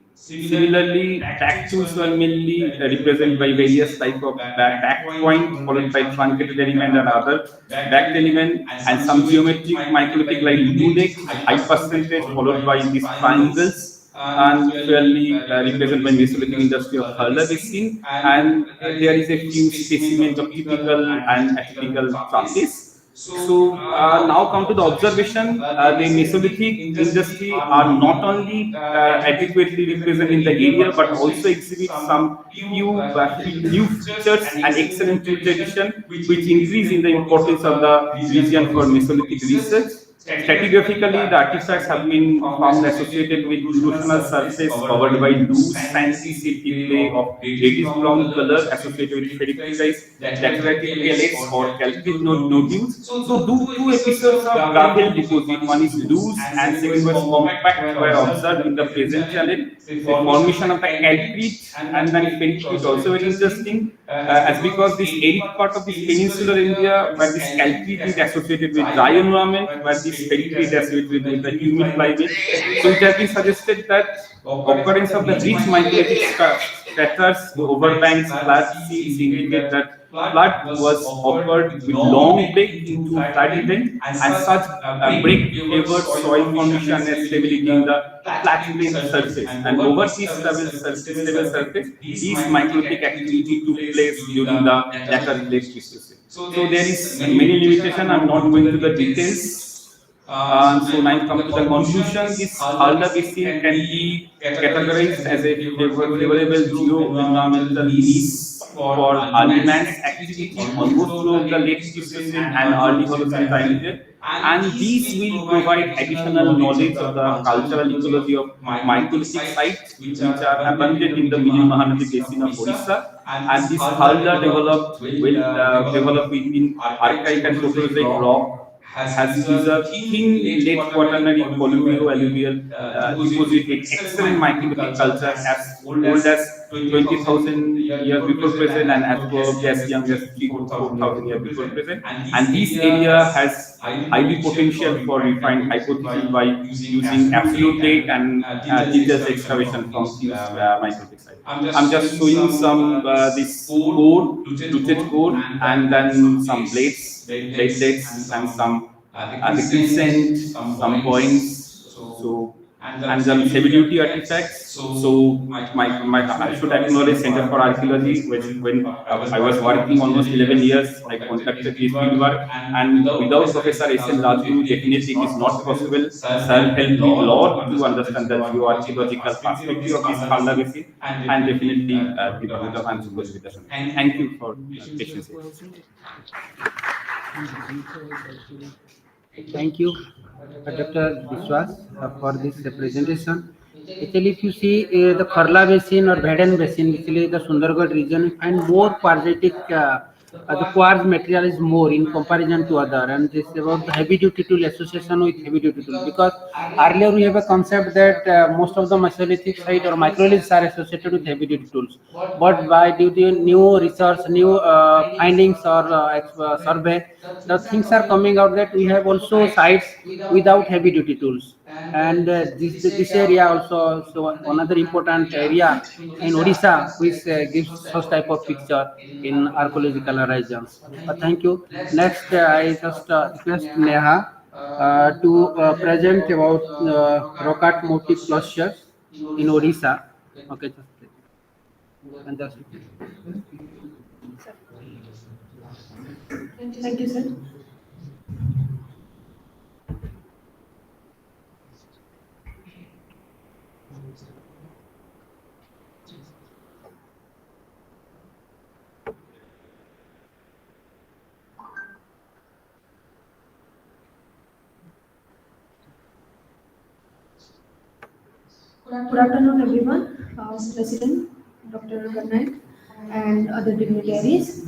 back tools were mainly represented by various type of back point, followed by truncated element and other backed element, and some geometric microlithic like lunate, high percentage, followed by these triangles, and fairly represented by Mesolithic industry of Harla Basin. And there is a few specimens of typical and atypical trapeze. So now come to the observation. The Mesolithic industry are not only adequately represented in the area, but also exhibit some new features and excellent tool tradition, which increase in the importance of the region for Mesolithic research. Stratigraphically, the artifacts have been found associated with erosional surface covered by loose, sandy, silky clay of reddish brown color associated with ferriticized lateritic pellets or calcite nodules. So, two episodes of gravel deposit, one is loose and second was compact, were observed in the present channel. The formation of the calcite and then ferricite also very interesting, as because this arid part of this peninsular India where this calcite is associated with dry environment, where this ferricite is associated with the humid climate. So it has been suggested that occurrence of the rich microlithic straters, the overbanks, flood seals indicate that flood was occurred with long break into flood event, and such break favored soil formation and stability in the flat plain surface. And over this stable surface, this microlithic activity took place during the latter Pleistocene. So there is many limitation. I'm not going to the details. So now come to the conclusion. This Harla Basin can be categorized as a favorable geo-environmental niche for early man's activity almost throughout the late Pleistocene and early Holocene time period. And these will provide additional knowledge of the cultural ecology of microlithic sites, which are abundant in the Middle Mahanadi Basin of Odisha. And this Harla developed within archaic and proterozoic rock, has preserved thin late quaternary colluvio-alluvial deposit with excellent microlithic culture as old as 20,000 years before present and as probably as young as 3 to 4,000 years before present. And this area has highly potential for refined hypothesis by using absolute date and details excavation from fused microtic site. I'm just showing some this core, looted core, and then some blade plates, and some the crescent, some points. So and then heavy duty artifacts. So I should acknowledge Center for Archaeology, which when I was working almost 11 years, I conducted this field work, and without Professor S.N. Rajguru, definitely it is not possible. Sir helped me a lot to understand the geoarchaeological perspective of this Khalda basin, and definitely Department of Anthropology. Thank you for patience. Thank you, Dr. Biswas, for this presentation. Actually, if you see the Kharla Basin or Bhadan Basin, actually the Sundargarh region, you find more quartzitic, the quartz material is more in comparison to other, and this is about the heavy duty tool association with heavy duty tool, because earlier we have a concept that most of the Mesolithic site or microliths are associated with heavy duty tools, but by due to new research, new findings or survey, the things are coming out that we have also sites without heavy duty tools. And this area also, so another important area in Odisha, which gives such type of picture in archaeological horizons. Thank you. Next, I just request Neha to present about rock art motif clusters in Odisha. Okay, and just Thank you, sir. Good afternoon, everyone. President, Dr. Garnaik, and other dignitaries.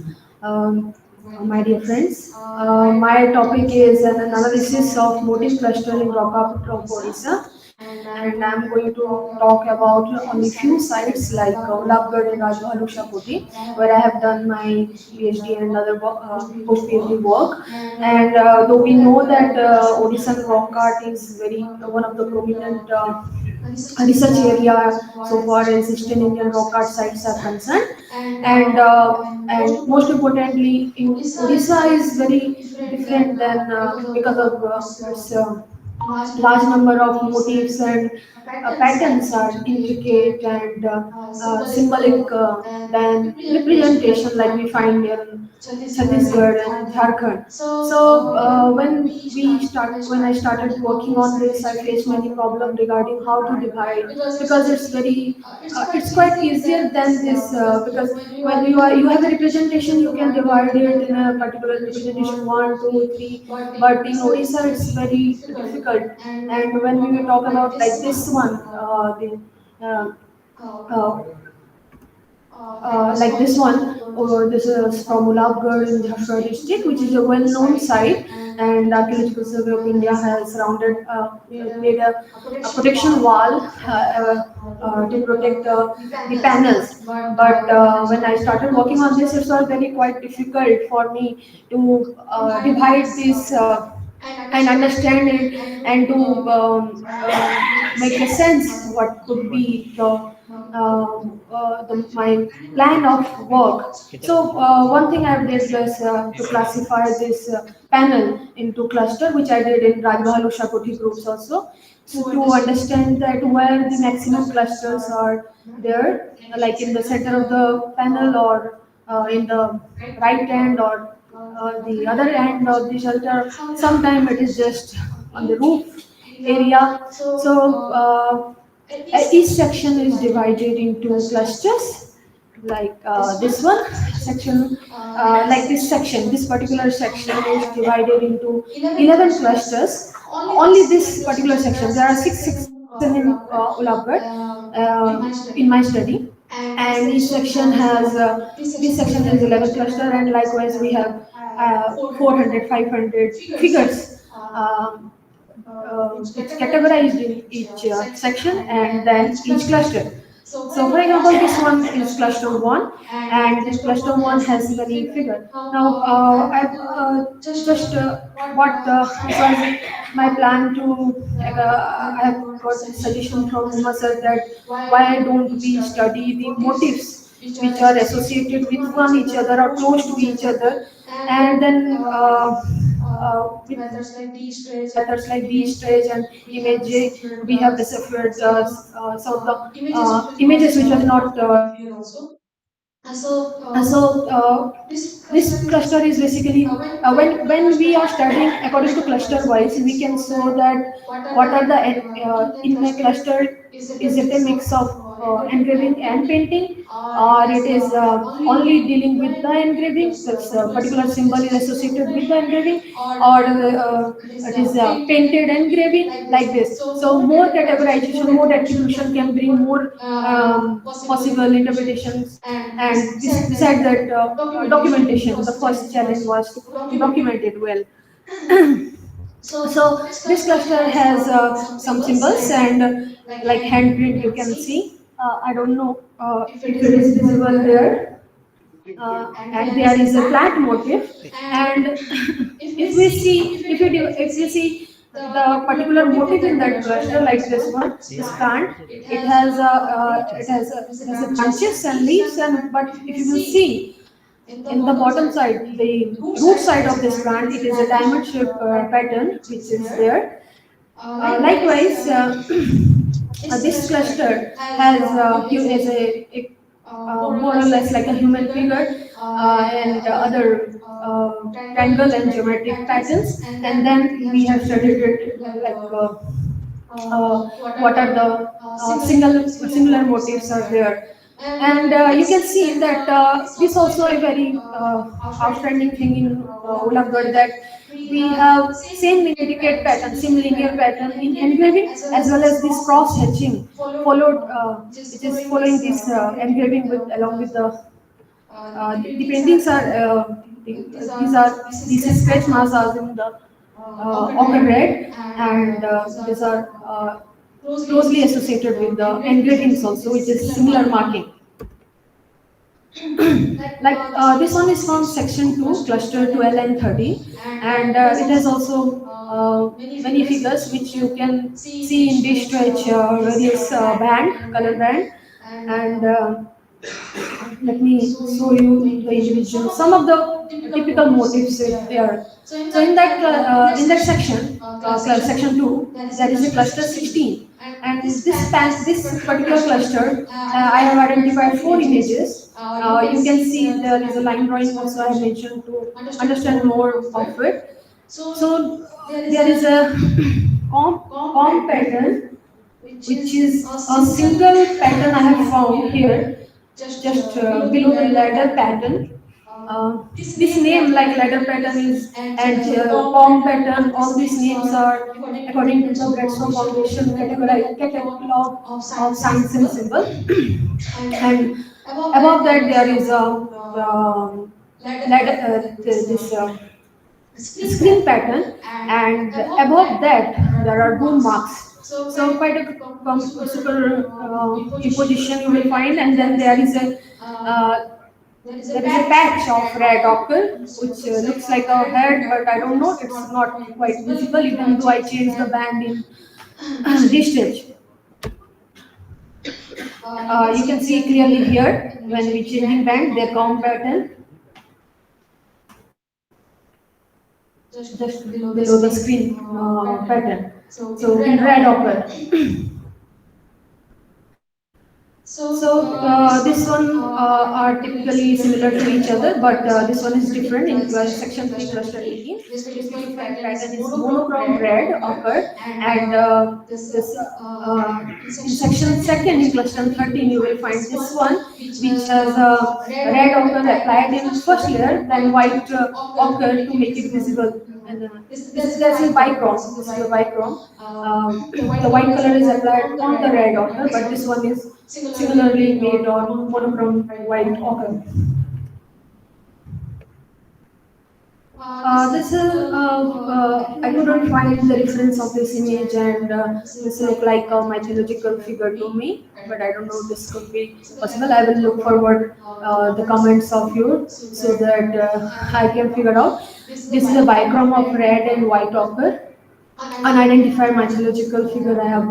My dear friends, my topic is an analysis of motif cluster in rock art of Odisha, and I'm going to talk about only few sites like Ulapgarh and Rajwahalusha, where I have done my PhD and other post-PhD work. And though we know that Odisha rock art is very one of the prominent research area so far as Eastern Indian rock art sites are concerned, and most importantly, in Odisha is very different than because of its large number of motifs and patterns are intricate and symbolic than representation like we find in Chhattisgarh and Jharkhand. So when I started working on this, I faced many problems regarding how to divide, because it's quite easier than this because when you have a representation, you can divide it in a particular representation 1, 2, 3. But in Odisha, it's very difficult. And when we will talk about like this one, uh, uh, like this one, or this is from Ulapgarh in Jharkhand district, which is a well-known site, and Archaeological Survey of India has surrounded, made a protection wall to protect the panels. But when I started working on this, it was very quite difficult for me to divide this and understand it, and to make a sense what could be my plan of work. So one thing I did was to classify this panel into cluster, which I did in Rajbahalu Shakuti groups also, so to understand that where the maximum clusters are there, like in the center of the panel, or in the right hand, or the other end of the shelter. Sometimes it is just on the roof area. So each section is divided into clusters, like this one section, like this particular section is divided into 11 clusters. Only this particular section, there are 6 sections in Ulapgarh in my study, and each section has this section has 11 cluster, and likewise we have 400, 500 figures. It's categorized in each section and then each cluster. So for example, this one is cluster 1, and this cluster 1 has many figure. Now I've just what was my plan to, I have got this suggestion from Uma sir that why don't we study the motifs which are associated with one each other or close to each other, and then with methods like de-stretch and imaging, we have deciphered some of the images which was not. This cluster is basically when we are studying according to cluster wise, we can show that what are the in a cluster, is it a mix of engraving and painting, or it is only dealing with the engraving, that's particular symbol is associated with the engraving, or it is painted engraving, like this. So more categorization, more attribution can bring more possible interpretations. And besides that, documentation, the first challenge was to document it well. So this cluster has some symbols, and like handprint you can see. I don't know if it is visible there. And there is a plant motif, and if you see the particular motif in that cluster, like this one, this plant, it has a branches and leaves, and but if you will see in the bottom side, the root side of this plant, it is a diamond shape pattern which is there. Likewise, this cluster has more or less like a human figure, and other triangle and geometric patterns, and then we have studied it like what are the singular motifs are there. And you can see that this also a very outstanding thing in Ulagad, that we have same intricate pattern, same linear pattern in engraving, as well as this cross hatching followed, which is following this engraving with along with the paintings are these sketch marks are in the ochre red, and these are closely associated with the engravings also, which is similar marking. Like this one is from section 2, cluster 12 and 13, and it has also many figures which you can see in this stretch, various color band, and let me show you the individual, some of the typical motifs there. So in that section, section 2, there is a cluster 16, and this particular cluster, I have identified 4 images. You can see there is a line drawing also I have mentioned to understand more of it. So there is a comb pattern, which is a single pattern I have found here, just below the ladder pattern. This name, like ladder pattern is, and palm pattern, all these names are according to the Bradstone Foundation catalog of signs and symbol. And above that there is a ladder, this screen pattern, and above that there are boom marks. So quite a super imposition you will find, and then there is a patch of red ochre which looks like a head, but I don't know, it's not quite visible even though I changed the band in this stage. You can see clearly here when we changing band, their comb pattern just below the screen pattern. So in red ochre. So this one are typically similar to each other, but this one is different in section 3, cluster 18. This specified pattern is monochrome red ochre, and this in section 2 in cluster 13 you will find this one, which has a red ochre applied in first layer, then white ochre to make it visible. And this is bichrome. This is the bichrome. The white color is applied on the red ochre, but this one is similarly made on monochrome white ochre. This is I couldn't find the reference of this image, and this look like a mythological figure to me. But I don't know this could be possible. I will look forward the comments of you so that I can figure out. This is a bichrome of red and white ochre, unidentified mythological figure. I have,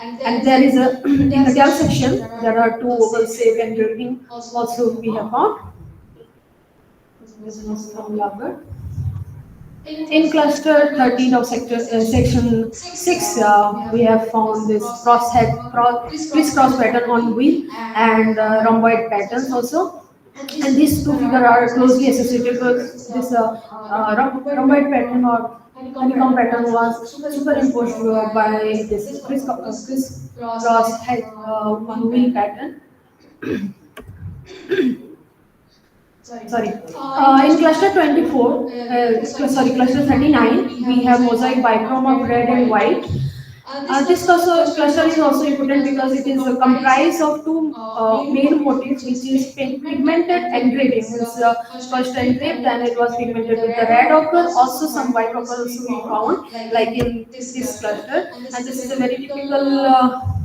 and there is a in the tail section there are two oval shape engraving also we have found. This is also from Lager. In cluster 13 of section 6, we have found this crisscross pattern on wheel and rhomboid patterns also. And these two figures are closely associated with this rhomboid pattern or honeycomb pattern was superimposed by this crisscross head on wheel pattern. Sorry. In cluster 24, cluster 39, we have mosaic bichrome of red and white. This cluster is also important because it is comprised of two main motifs, which is pigmented engraving. It's first engraved and it was pigmented with the red ochre. Also some white ochre also we found, like in this cluster. And this is a very typical,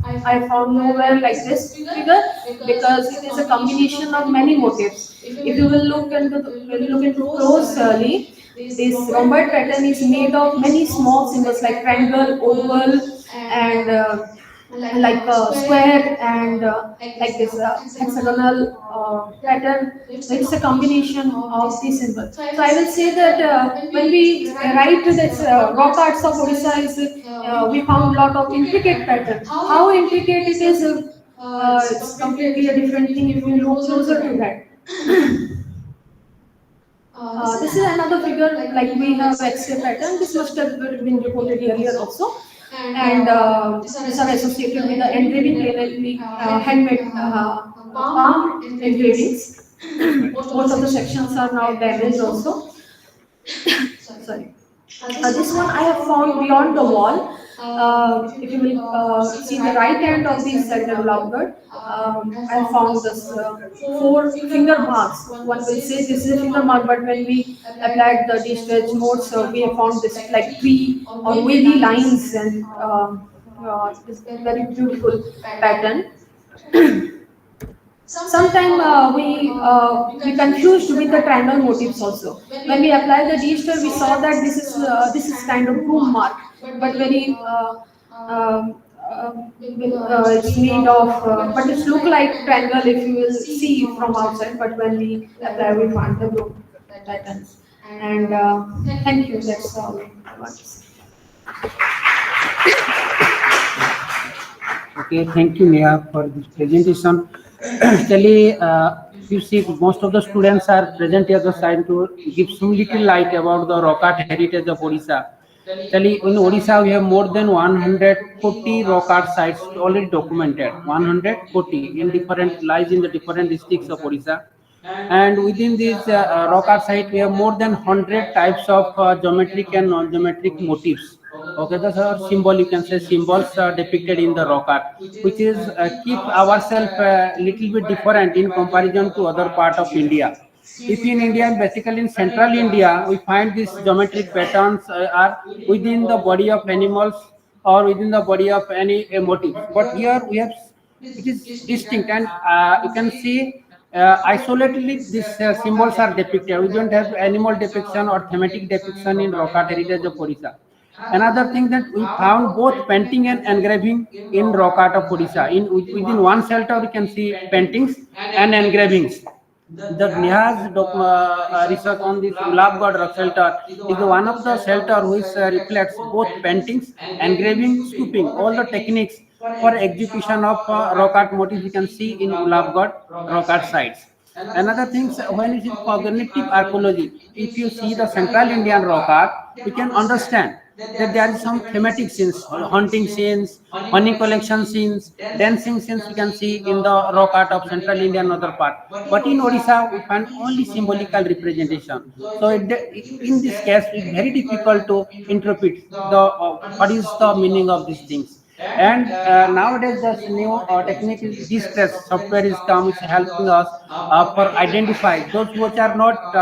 I found nowhere like this figure because it is a combination of many motifs. If you will look into closely, this rhomboid pattern is made of many small symbols like triangle, oval, and like square, and like this hexagonal pattern. It's a combination of these symbols. So I will say that when we write this rock arts of Odisha, we found a lot of intricate pattern. How intricate it is, it's completely a different thing if we look closer to that. This is another figure, like we have X-ray pattern. This must have been reported earlier also. And these are associated with the engraving, plainly handmade palm engravings. Most of the sections are now damaged also. Sorry. This one I have found beyond the wall. If you will see the right hand of the center lovebird, I found this 4 finger marks. One will say this is a finger mark, but when we applied the D-stretch modes, we have found this like tree or wavy lines, and this very beautiful pattern. Sometimes we confused with the triangle motifs also. When we apply the D-star, we saw that this is kind of boom mark, but very it's made of, but it look like triangle if you will see from outside. But when we apply, we find the boom patterns. And thank you. That's all I want to say. Okay, thank you, Neha, for this presentation. Actually, you see, most of the students are present here just trying to give some little light about the rock art heritage of Odisha. Actually, in Odisha, we have more than 140 rock art sites already documented. 140 in different lies in the different districts of Odisha. And within this rock art site, we have more than 100 types of geometric and non-geometric motifs. Okay, those are symbol, you can say symbols depicted in the rock art, which is keep ourselves a little bit different in comparison to other part of India. If in India, basically in central India, we find these geometric patterns are within the body of animals or within the body of any motif. But here we have, it is distinct, and you can see isolatedly these symbols are depicted. We don't have animal depiction or thematic depiction in rock art heritage of Odisha. Another thing that we found both painting and engraving in rock art of Odisha. Within one shelter, we can see paintings and engravings. The Neha's research on this Ulabgarh rock shelter is one of the shelter which reflects both paintings, engraving, scooping, all the techniques for execution of rock art motifs you can see in Ulabgarh rock art sites. Another thing, when it is cognitive archaeology, if you see the central Indian rock art, we can understand that there is some thematic scenes, hunting scenes, honey collection scenes, dancing scenes we can see in the rock art of central India and other part. But in Odisha, we find only symbolical representation. So in this case, it's very difficult to interpret the what is the meaning of these things. And nowadays, this new technique is distress software is come, which helping us for identify those which are not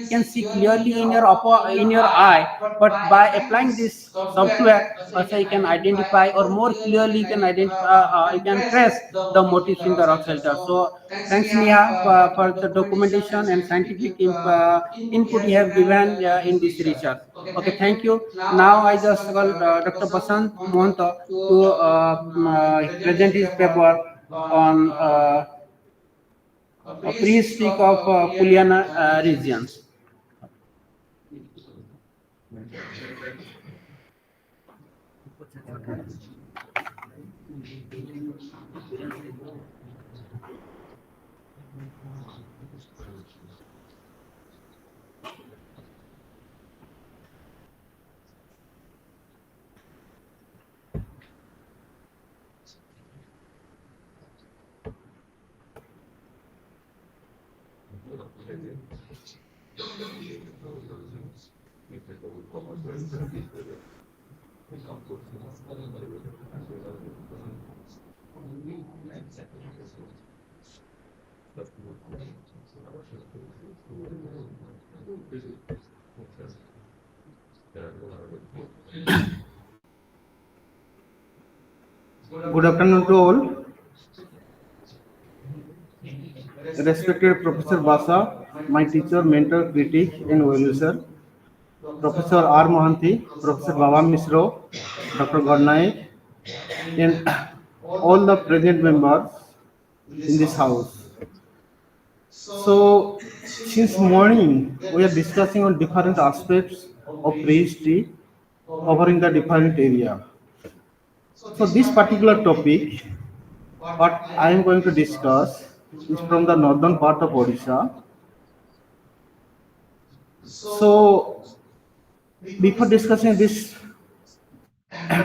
can see clearly in your in your eye, but by applying this software, also you can identify, or more clearly you can identify, you can trace the motifs in the rock shelter. So thanks, Neha, for the documentation and scientific input you have given in this research. Okay, thank you. Now I just call Dr. Basant Mohanto to present his paper on prehistory of Puliana regions. Good afternoon to all. Respected Professor Basa, my teacher, mentor, critic, and well-wisher, Professor R. Mohanty, Professor Baba Misro, Dr. Godnaik, and all the present members in this house. So, since morning, we are discussing on different aspects of prehistory covering the different area. So, this particular topic, what I am going to discuss, is from the northern part of Odisha. So, before discussing this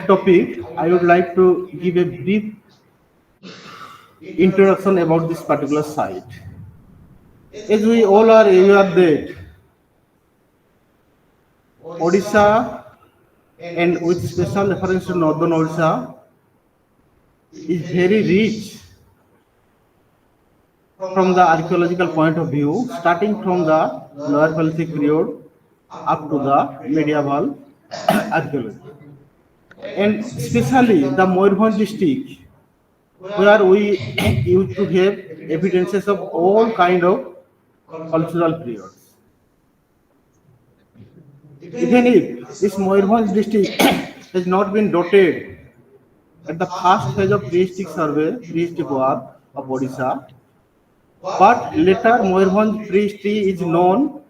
topic, I would like to give a brief introduction about this particular site. As we all are aware that Odisha, and with special reference to northern Odisha, is very rich from the archaeological point of view, starting from the lower Paleolithic period up to the medieval archaeology. And especially the Moyurbhanj district, where we used to have evidences of all kind of cultural periods. Even if this Moyurbhanj district has not been dotted at the first phase of prehistoric survey, prehistoric work of Odisha, but later Moyurbhanj prehistory is known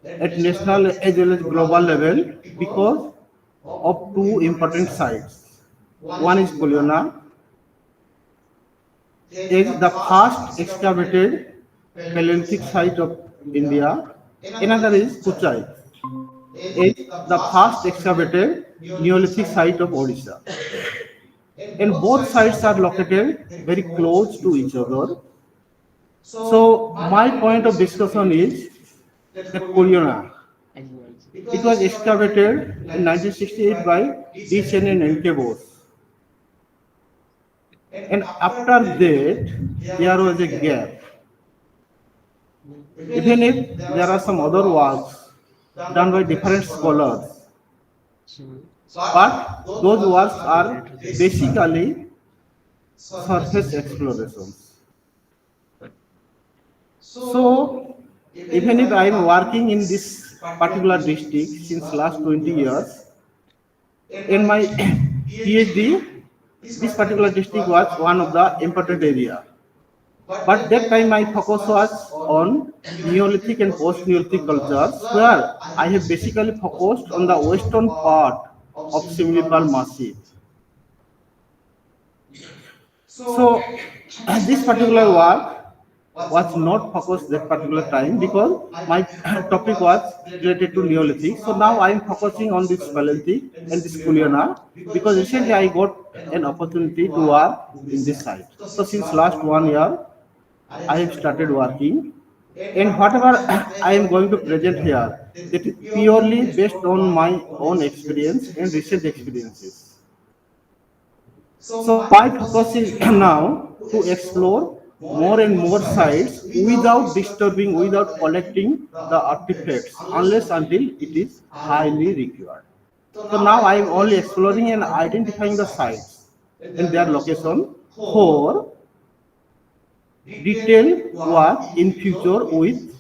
at national as well as global level because of two important sites. One is Poliona, is the first excavated Paleolithic site of India. Another is Kuchai, is the first excavated Neolithic site of Odisha. And both sites are located very close to each other. So my point of discussion is that Poliona, it was excavated in 1968 by D. Chen and N.K. Bose. And after that, there was a gap. Even if there are some other works done by different scholars, but those works are basically surface explorations. So, even if I am working in this particular district since last 20 years, in my PhD, this particular district was one of the important area. But that time my focus was on Neolithic and post-Neolithic cultures, where I have basically focused on the western part of Similipal Massif. So this particular work was not focused that particular time because my topic was related to Neolithic. So now I am focusing on this Paleolithic and this Kuliana because recently I got an opportunity to work in this site. So since last 1 year, I have started working, and whatever I am going to present here, that is purely based on my own experience and recent experiences. So my focus is now to explore more and more sites without disturbing, without collecting the artifacts, unless until it is highly required. So now I am only exploring and identifying the sites and their location for detailed work in future with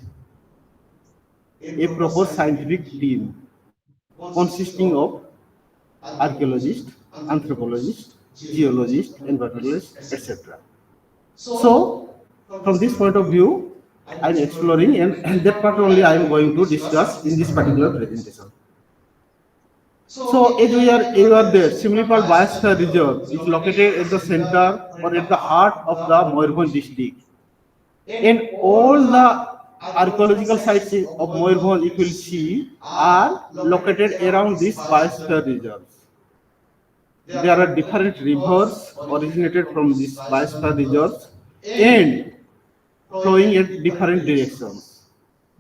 a proper scientific team consisting of archaeologists, anthropologists, geologists, environmentalists, etc. So, from this point of view, I am exploring, and that part only I am going to discuss in this particular presentation. So, as we are aware that Simlipal Biosphere Reserve is located at the center or at the heart of the Moyurbhanj district. And all the archaeological sites of Moyurbhanj, if you will see, are located around these biosphere reserves. There are different rivers originated from these biosphere reserves and flowing in different directions.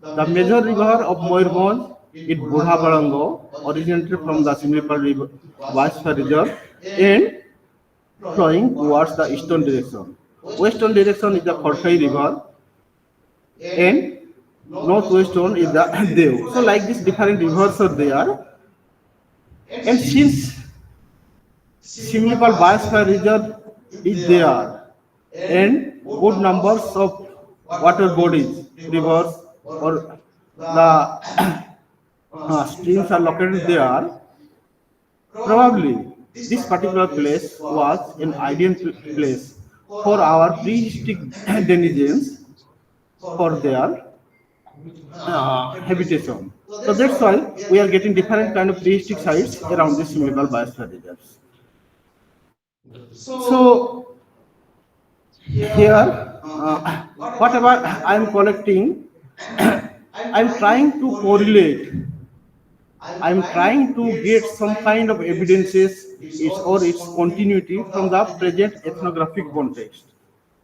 The major river of Moyurbhanj is Budha Barango, originated from the Simlipal River Biosphere Reserve and flowing towards the eastern direction. Western direction is the Khorkai River and northwest one is the Dev. So like these different rivers are there, and since Simlipal Biosphere Reserve is there and good numbers of water bodies, rivers or the streams are located there, probably this particular place was an ideal place for our prehistoric denizens for their habitation. So that's why we are getting different kind of prehistoric sites around this Simlipal Biosphere Reserves. So here, whatever I am collecting, I am trying to correlate. I am trying to get some kind of evidences or its continuity from the present ethnographic context.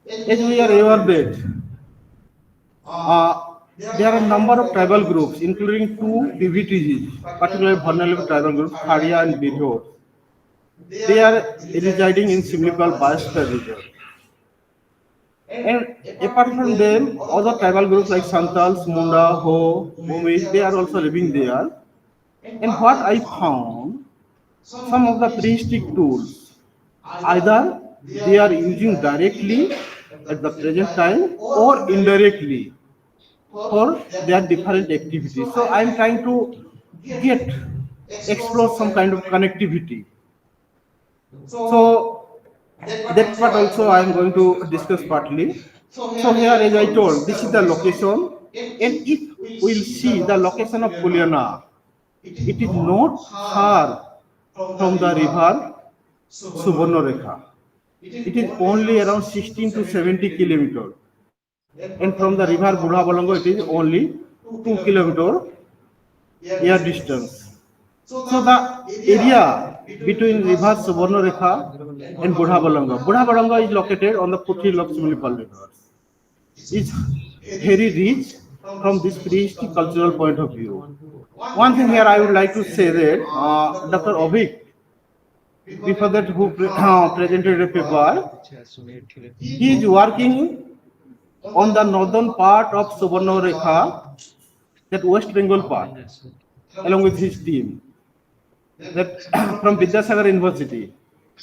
As we are aware that there are a number of tribal groups, including two PVTGs, particularly vulnerable tribal groups, Kharia and Birhor. They are residing in Simlipal Biosphere Reserve. And apart from them, other tribal groups like Santals, Munda, Ho, Bhumis, they are also living there. And what I found, some of the prehistoric tools, either they are using directly at the present time or indirectly for their different activities. So I am trying to explore some kind of connectivity. So that part also I am going to discuss partly. So here, as I told, this is the location, and if we'll see the location of Kuliana, it is not far from the river Subarnarekha. It is only around 16 to 70 kilometers. And from the river Budha Balango, it is only 2 kilometers air distance. So the area between river Subarnarekha and Budha Balango is located on the foothill of Simlipal River. It's very rich from this prehistoric cultural point of view. One thing here I would like to say that Dr. Avik, before that who presented a paper, he is working on the northern part of Subarnarekha, that West Bengal part, along with his team, that from Vidyasagar University.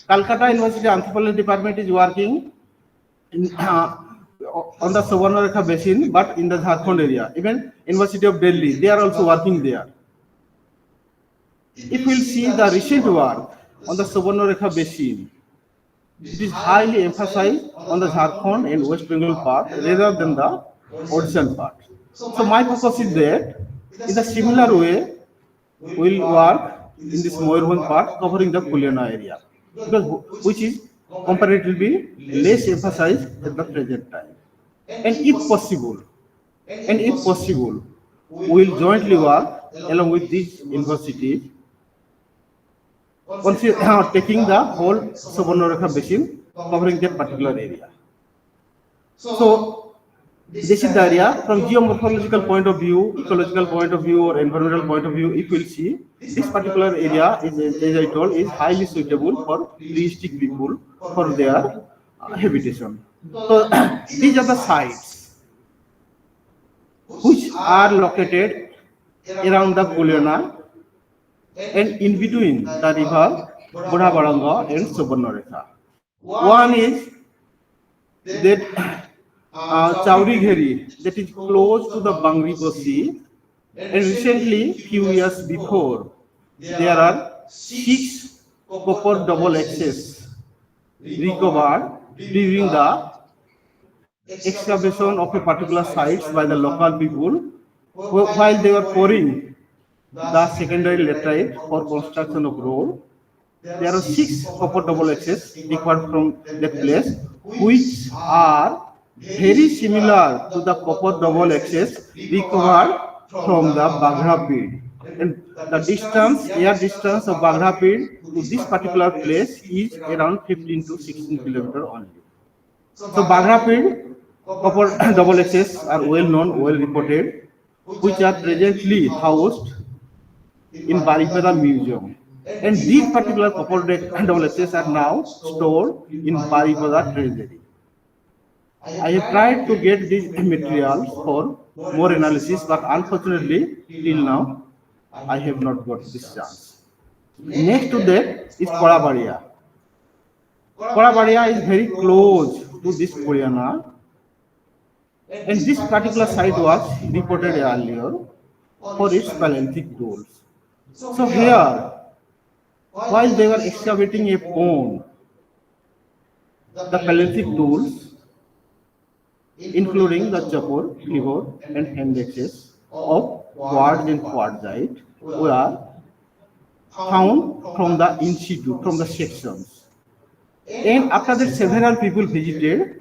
Calcutta University Anthropology Department is working in, on the Subarnarekha basin, but in the Jharkhand area. Even University of Delhi, they are also working there. If we'll see the recent work on the Subarnarekha basin, it is highly emphasized on the Jharkhand and West Bengal part rather than the Odisha part. So my focus is that in a similar way, we'll work in this Moyurbhanj part covering the Kuliana area, because which is comparatively less emphasized at the present time. And if possible, we'll jointly work along with these universities, taking the whole Subarnarekha basin, covering that particular area. So This is the area from geomorphological point of view, ecological point of view, or environmental point of view. If we'll see, this particular area is, as I told, is highly suitable for prehistoric people for their habitation. So these are the sites which are located around the Kuliana and in between the river Bodhabaranga and Subarnarekha. One is that Chaurigheri, that is close to the Bangripo Sea, and recently, few years before, there are 6 copper double axes recovered during the excavation of a particular sites by the local people while they were pouring the secondary laterite for construction of road. There are 6 copper double axes recovered from that place, which are very similar to the copper double axes recovered from the Baghra pit. And the distance, air distance of Baghra pit to this particular place is around 15 to 16 kilometers only. So Baghra pit copper double axes are well known, well reported, which are presently housed in Baripada Museum. And these particular copper double axes are now stored in Baripada Treasury. I have tried to get these materials for more analysis, but unfortunately, till now, I have not got this chance. Next to that is Korabaria. Korabaria is very close to this Koreana, and this particular site was reported earlier for its Paleolithic tools. So here, while they were excavating a pond, the Paleolithic tools, including the chopper, cleaver, and hand axes of quartz and quartzite, were found from the in situ, from the sections. And after that, several people visited,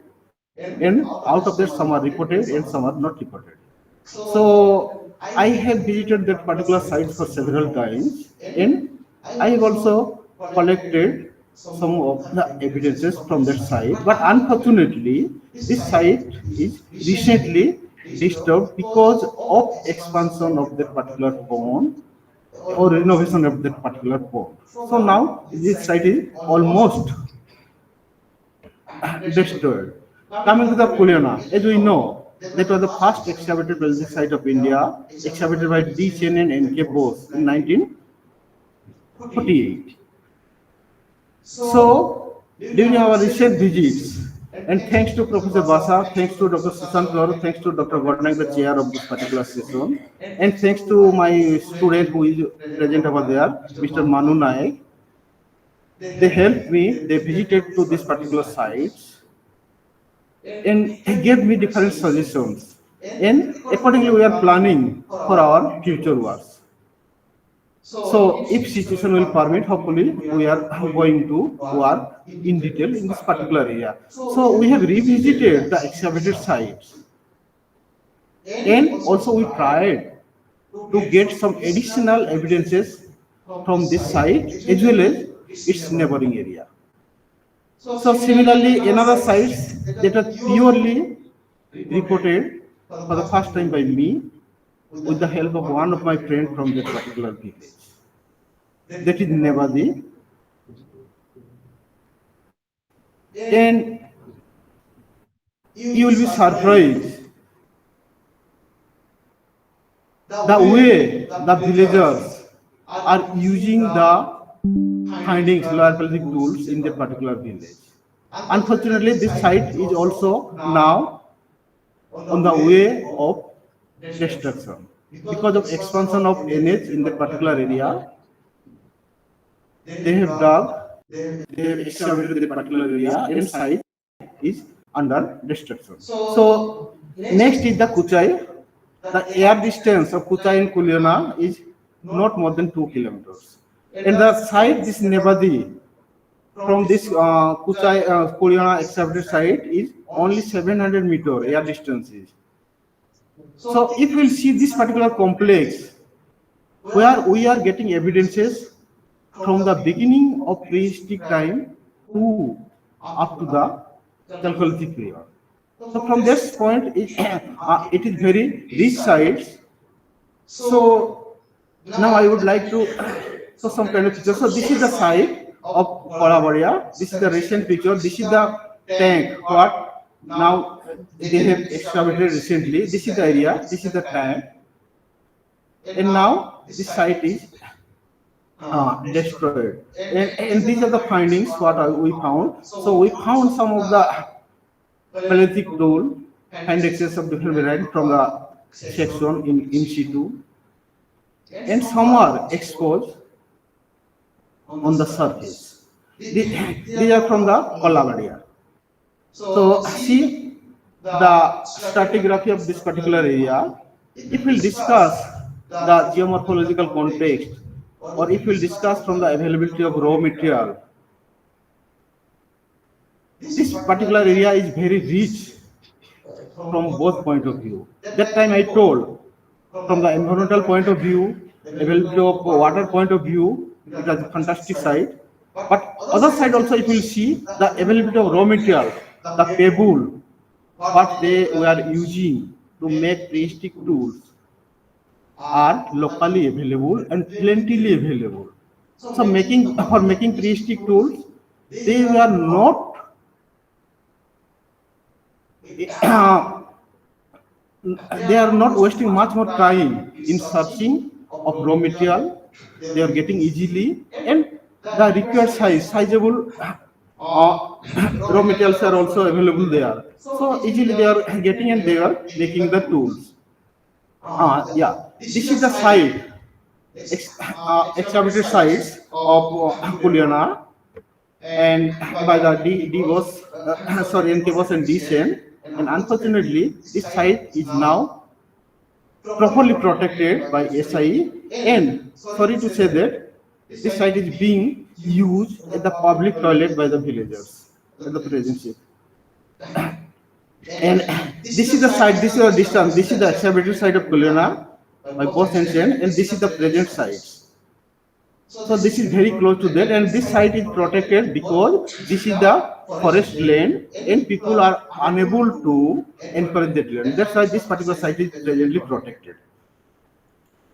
and out of that, some are reported and some are not reported. So I have visited that particular site for several times, and I have also collected some of the evidences from that site. But unfortunately, this site is recently disturbed because of expansion of that particular pond or renovation of that particular pond. So now this site is almost destroyed. Coming to the Kuliana, as we know, that was the first excavated Paleolithic site of India, excavated by D. Chen and N.K. Bose in 1948. So, during our recent visits, and thanks to Professor Basa, thanks to Dr. Sushant Gaur, thanks to Dr. Gornaik, the chair of this particular session, and thanks to my student who is present over there, Mr. Manu Naik, they helped me, they visited to this particular sites, and gave me different suggestions. And accordingly, we are planning for our future works. So, if situation will permit, hopefully, we are going to work in detail in this particular area. So, we have revisited the excavated sites. And also, we tried to get some additional evidences from this site as well as its neighboring area. So similarly, another sites that are purely reported for the first time by me with the help of one of my friends from that particular village. That is Nevadi. And you will be surprised the way the villagers are using the findings, lower Paleolithic tools in that particular village. Unfortunately, this site is also now on the way of destruction because of expansion of NH in that particular area. They have dug, they have excavated the particular area, and site is under destruction. So next is the Kuchai. The air distance of Kuchai and Kuliana is not more than 2 kilometers. And the site, this Nevadi, from this Kuchai Kuliana excavated site is only 700 meter air distance. So if we'll see this particular complex, where we are getting evidences from the beginning of prehistoric time to up to the Chalcolithic period. So from this point, it is very rich sites. So now I would like to show some kind of picture. So this is the site of Kolabaria. This is the recent picture. This is the tank. What now they have excavated recently. This is the area. This is the tank. And now this site is destroyed. And these are the findings what we found. So we found some of the Paleolithic tool indexes of different variety from the section in situ, and some are exposed on the surface. These are from the Kolabaria. So see the stratigraphy of this particular area. If we'll discuss the geomorphological context, or if we'll discuss from the availability of raw material, this particular area is very rich from both point of view. That time I told, from the environmental point of view, availability of water point of view, it was a fantastic site. But other side also, if you will see the availability of raw material, the pebble, what they were using to make prehistoric tools are locally available and plentifully available. So for making prehistoric tools, they were not they are not wasting much more time in searching of raw material. They are getting easily, and the required sizable raw materials are also available there. So easily they are getting, and they are making the tools. Yeah, this is the site, excavated sites of Kuliana, and by the D was sorry, NK was and DCN. And unfortunately, this site is now properly protected by SIE, and sorry to say that this site is being used as the public toilet by the villagers at the present. And this is the site, this is the distance, this is the excavated site of Kuliana by both ancient, and this is the present site. So this is very close to that, and this site is protected because this is the forest land, and people are unable to encourage that land. That's why this particular site is presently protected.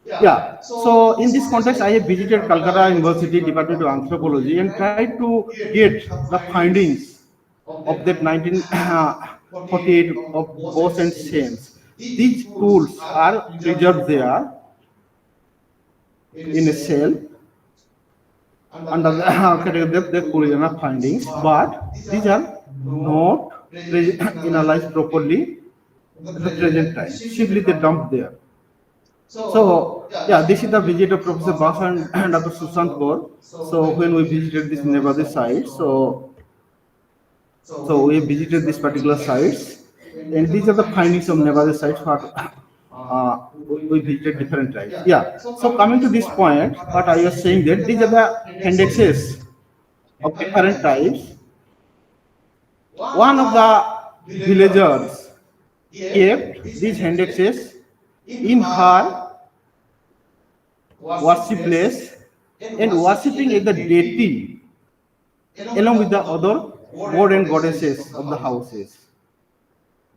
Yeah. So in this context, I have visited Calcutta University Department of Anthropology and tried to get the findings of that 1948 of ghosts and saints. These tools are preserved there in a cell under the category of the Kuliana findings, but these are not analyzed properly at the present time. Simply they dumped there. So yeah, this is the visit of Professor Basa and Dr. Sushant Kaur. So when we visited this Nevada site, so we visited this particular sites, and these are the findings of Nevada sites what we visited different tribes. Yeah. So coming to this point, what I was saying that these are the indexes of different tribes. One of the villagers kept these indexes in her worship place and worshipping at the deity along with the other god and goddesses of the houses.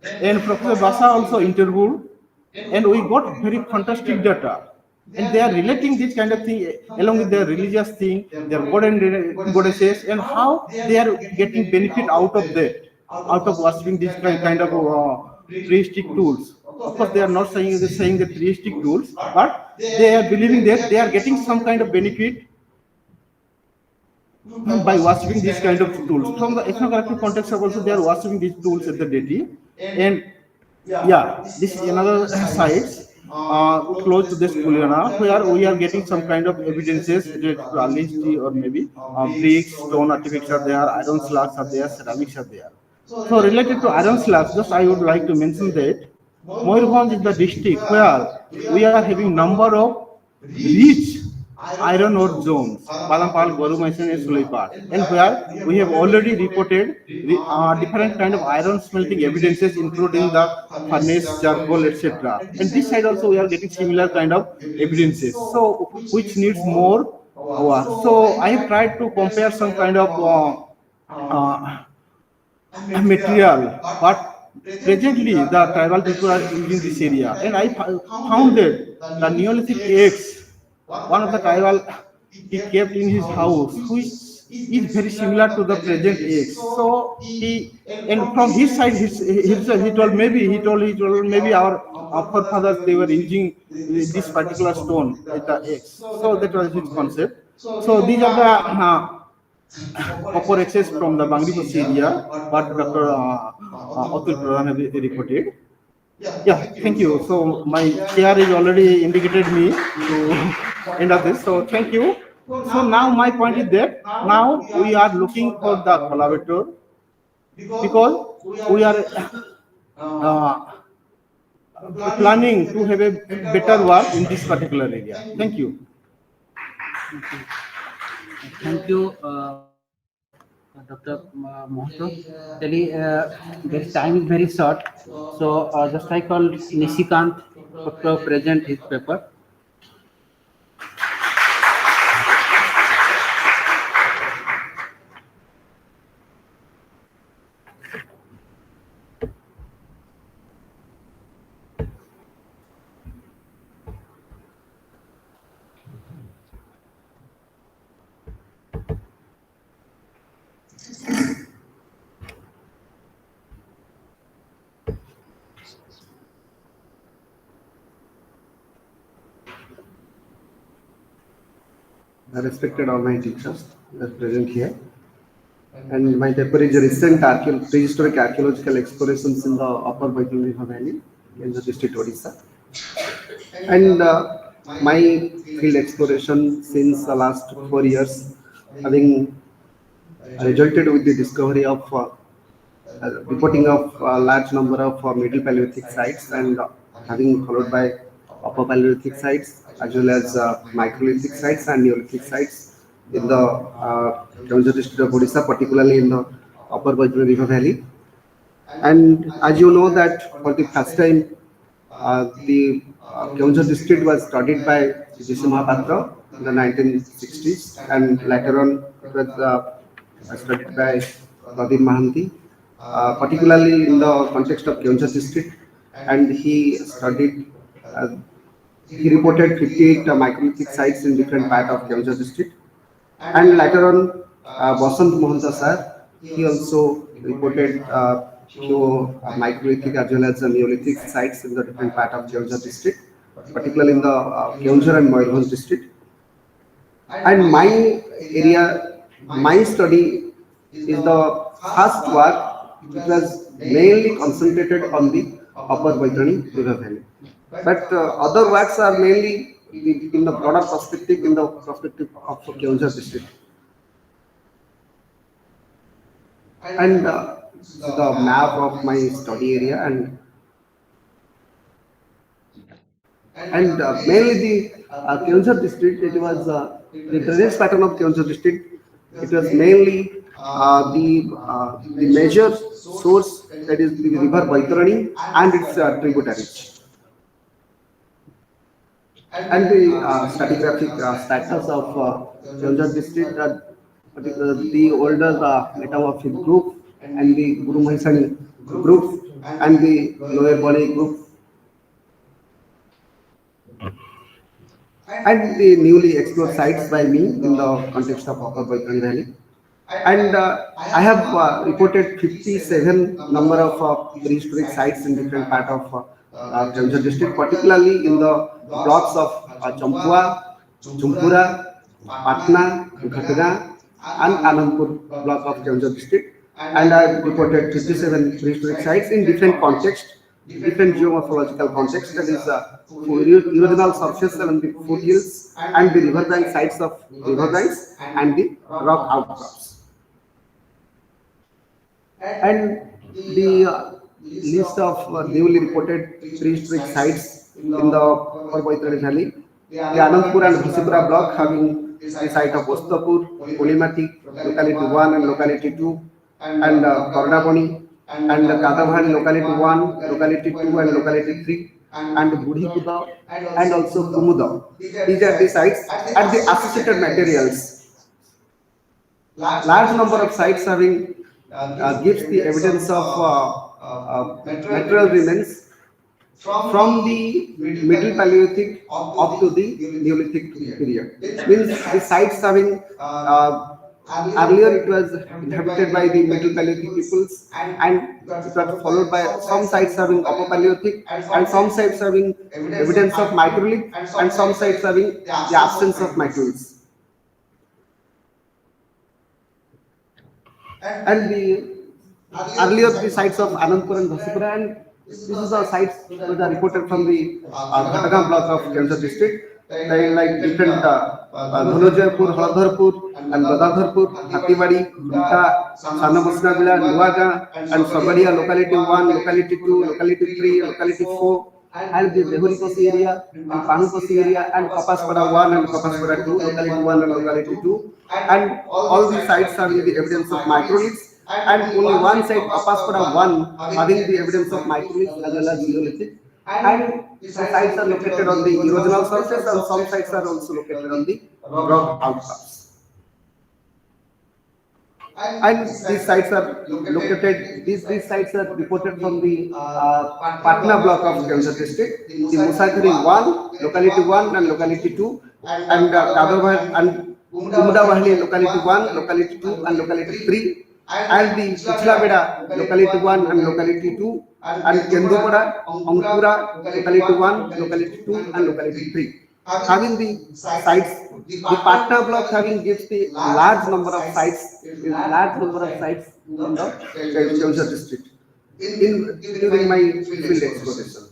And Professor Basa also interviewed, and we got very fantastic data. And they are relating this kind of thing along with their religious thing, their god and goddesses, and how they are getting benefit out of that, out of worshipping this kind of prehistoric tools. Of course, they are not saying the prehistoric tools, but they are believing that they are getting some kind of benefit by worshipping these kind of tools. From the ethnographic context of also, they are worshipping these tools at the deity. And yeah, this is another site close to this Kuliana, where we are getting some kind of evidences related to early history, or maybe bricks, stone artifacts are there, iron slugs are there, ceramics are there. So related to iron slugs, just I would like to mention that Mayurbhanj is the district where we are having number of rich iron ore zones, Badampal, Gorumaisan, and Sulaipat, and where we have already reported different kind of iron smelting evidences, including the furnace, charcoal, etc. And this side also we are getting similar kind of evidences, so which needs more work. So I have tried to compare some kind of material, but presently the tribal people are using this area, and I found that the Neolithic eggs, one of the tribal he kept in his house, which is very similar to the present eggs. So he, and from his side, he told maybe our forefathers they were using this particular stone with the eggs. So that was his concept. So these are the copper excess from the Bangladesh area, what Dr. Atul Pradhan have reported. Yeah, thank you. So my chair is already indicated me to end of this. So thank you. So now my point is that now we are looking for the collaborator because we are uh, planning to have a better work in this particular area. Thank you. Thank you, Dr. Mohanto. Actually, this time is very short, so just I call Nishikant to present his paper. I respected all my teachers that are present here. And my paper is recent prehistoric archaeological explorations in the upper Baitun River Valley in the district Odisha. And my field exploration since the last 4 years having resulted with the discovery of reporting of a large number of middle Paleolithic sites and having followed by upper Paleolithic sites as well as microlithic sites and Neolithic sites in the Keonjhar district of Odisha, particularly in the upper Bajra River Valley. And as you know that for the first time the Keonjhar district was studied by J.C. Mahapatra in the 1960s, and later on it was studied by Pradeep Mahanti, particularly in the context of Keonjhar district, and he studied, he reported 58 microlithic sites in different parts of Keonjhar district. And later on, Basant Mohanta sir, he also reported few microlithic as well as Neolithic sites in the different part of Keonjhar district, particularly in the Keonjhar and Mayurbhanj district. And my area, my study is the first work which was mainly concentrated on the upper Vaitani River Valley. But other works are mainly in the broader perspective, in the perspective of Keonjhar district. And this is the map of my study area, and mainly the Keonjhar district, it was the drainage pattern of Keonjhar district. It was mainly the major source, that is the river Baitarani and its tributaries. And the stratigraphic status of Keonjhar district, the older metamorphic group and the Guru Mahisani group and the lower Bali group, and the newly explored sites by me in the context of Upper Baitani Valley. And I have reported 57 number of prehistoric sites in different parts of Keonjhar district, particularly in the blocks of Champua, Chumpura, Patna, Ghatga, and Anandpur block of Keonjhar district. And I have reported 57 prehistoric sites in different contexts, different geomorphological contexts, that is erosional surface and the foothills and the riverbank sites of riverbanks and the rock outcrops. And the list of newly reported prehistoric sites in the Upper Baitani Valley, the Anandpur and Bhasipura block having the site of Ostapur, Polimati, locality 1 and locality 2, and Karnapani, and Kadavhan, locality 1, locality 2 and locality 3, and Budhikuda and also Kumuda. These are the sites and the associated materials. Large number of sites having gives the evidence of material remains from the Middle Paleolithic up to the Neolithic period. Means the sites having earlier it was inhabited by the Middle Paleolithic peoples, and it was followed by some sites having Upper Paleolithic, and some sites having evidence of microlith, and some sites having the absence of microliths. And the earlier the sites of Anandpur and Dhasipura, and this is the sites which are reported from the Ghatagam block of Keonjhar district. They like different Dhanojayapur, Haladharpur, and Gadadharpur, Hatibadi, Gunta, Sanamasnagula, Nuaga, and Sagadia locality 1, locality 2, locality 3, locality 4, and the Behuripasi area, and Panupasi area, and Kapaspada 1 and Kapaspada 2, locality 1 and locality 2. And all these sites having the evidence of microliths, and only one site, Kapaspada 1, having the evidence of microliths as well as Neolithic. And the sites are located on the erosional surface, and some sites are also located on the rock outcrops. And these sites are located, these sites are reported from the Patna block of Keonjhar district, the Musagiri 1, locality 1 and locality 2, and Kadavah and Umudavahali locality 1, locality 2 and locality 3, and the Pichlabeda locality 1 and locality 2, and Kendupada, Angpura locality 1, locality 2 and locality 3. Having the sites, the Patna block having gives the large number of sites in the Keonjhar district during my field exploration.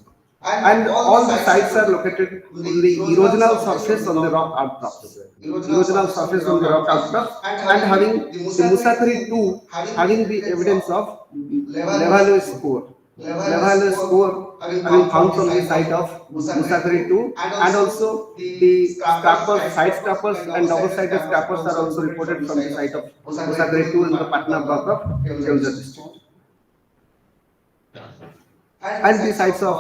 And all the sites are located on the erosional surface on the rock outcrops. Erosional surface on the rock outcrops, and having the Musakari 2 having the evidence of Levallois core. Levallois core having found from the site of Musakari 2, and also the scrappers, side scrappers and double-sided scrappers are also reported from the site of Musakari 2 in the Patna block of Keonjhar district. And the sites of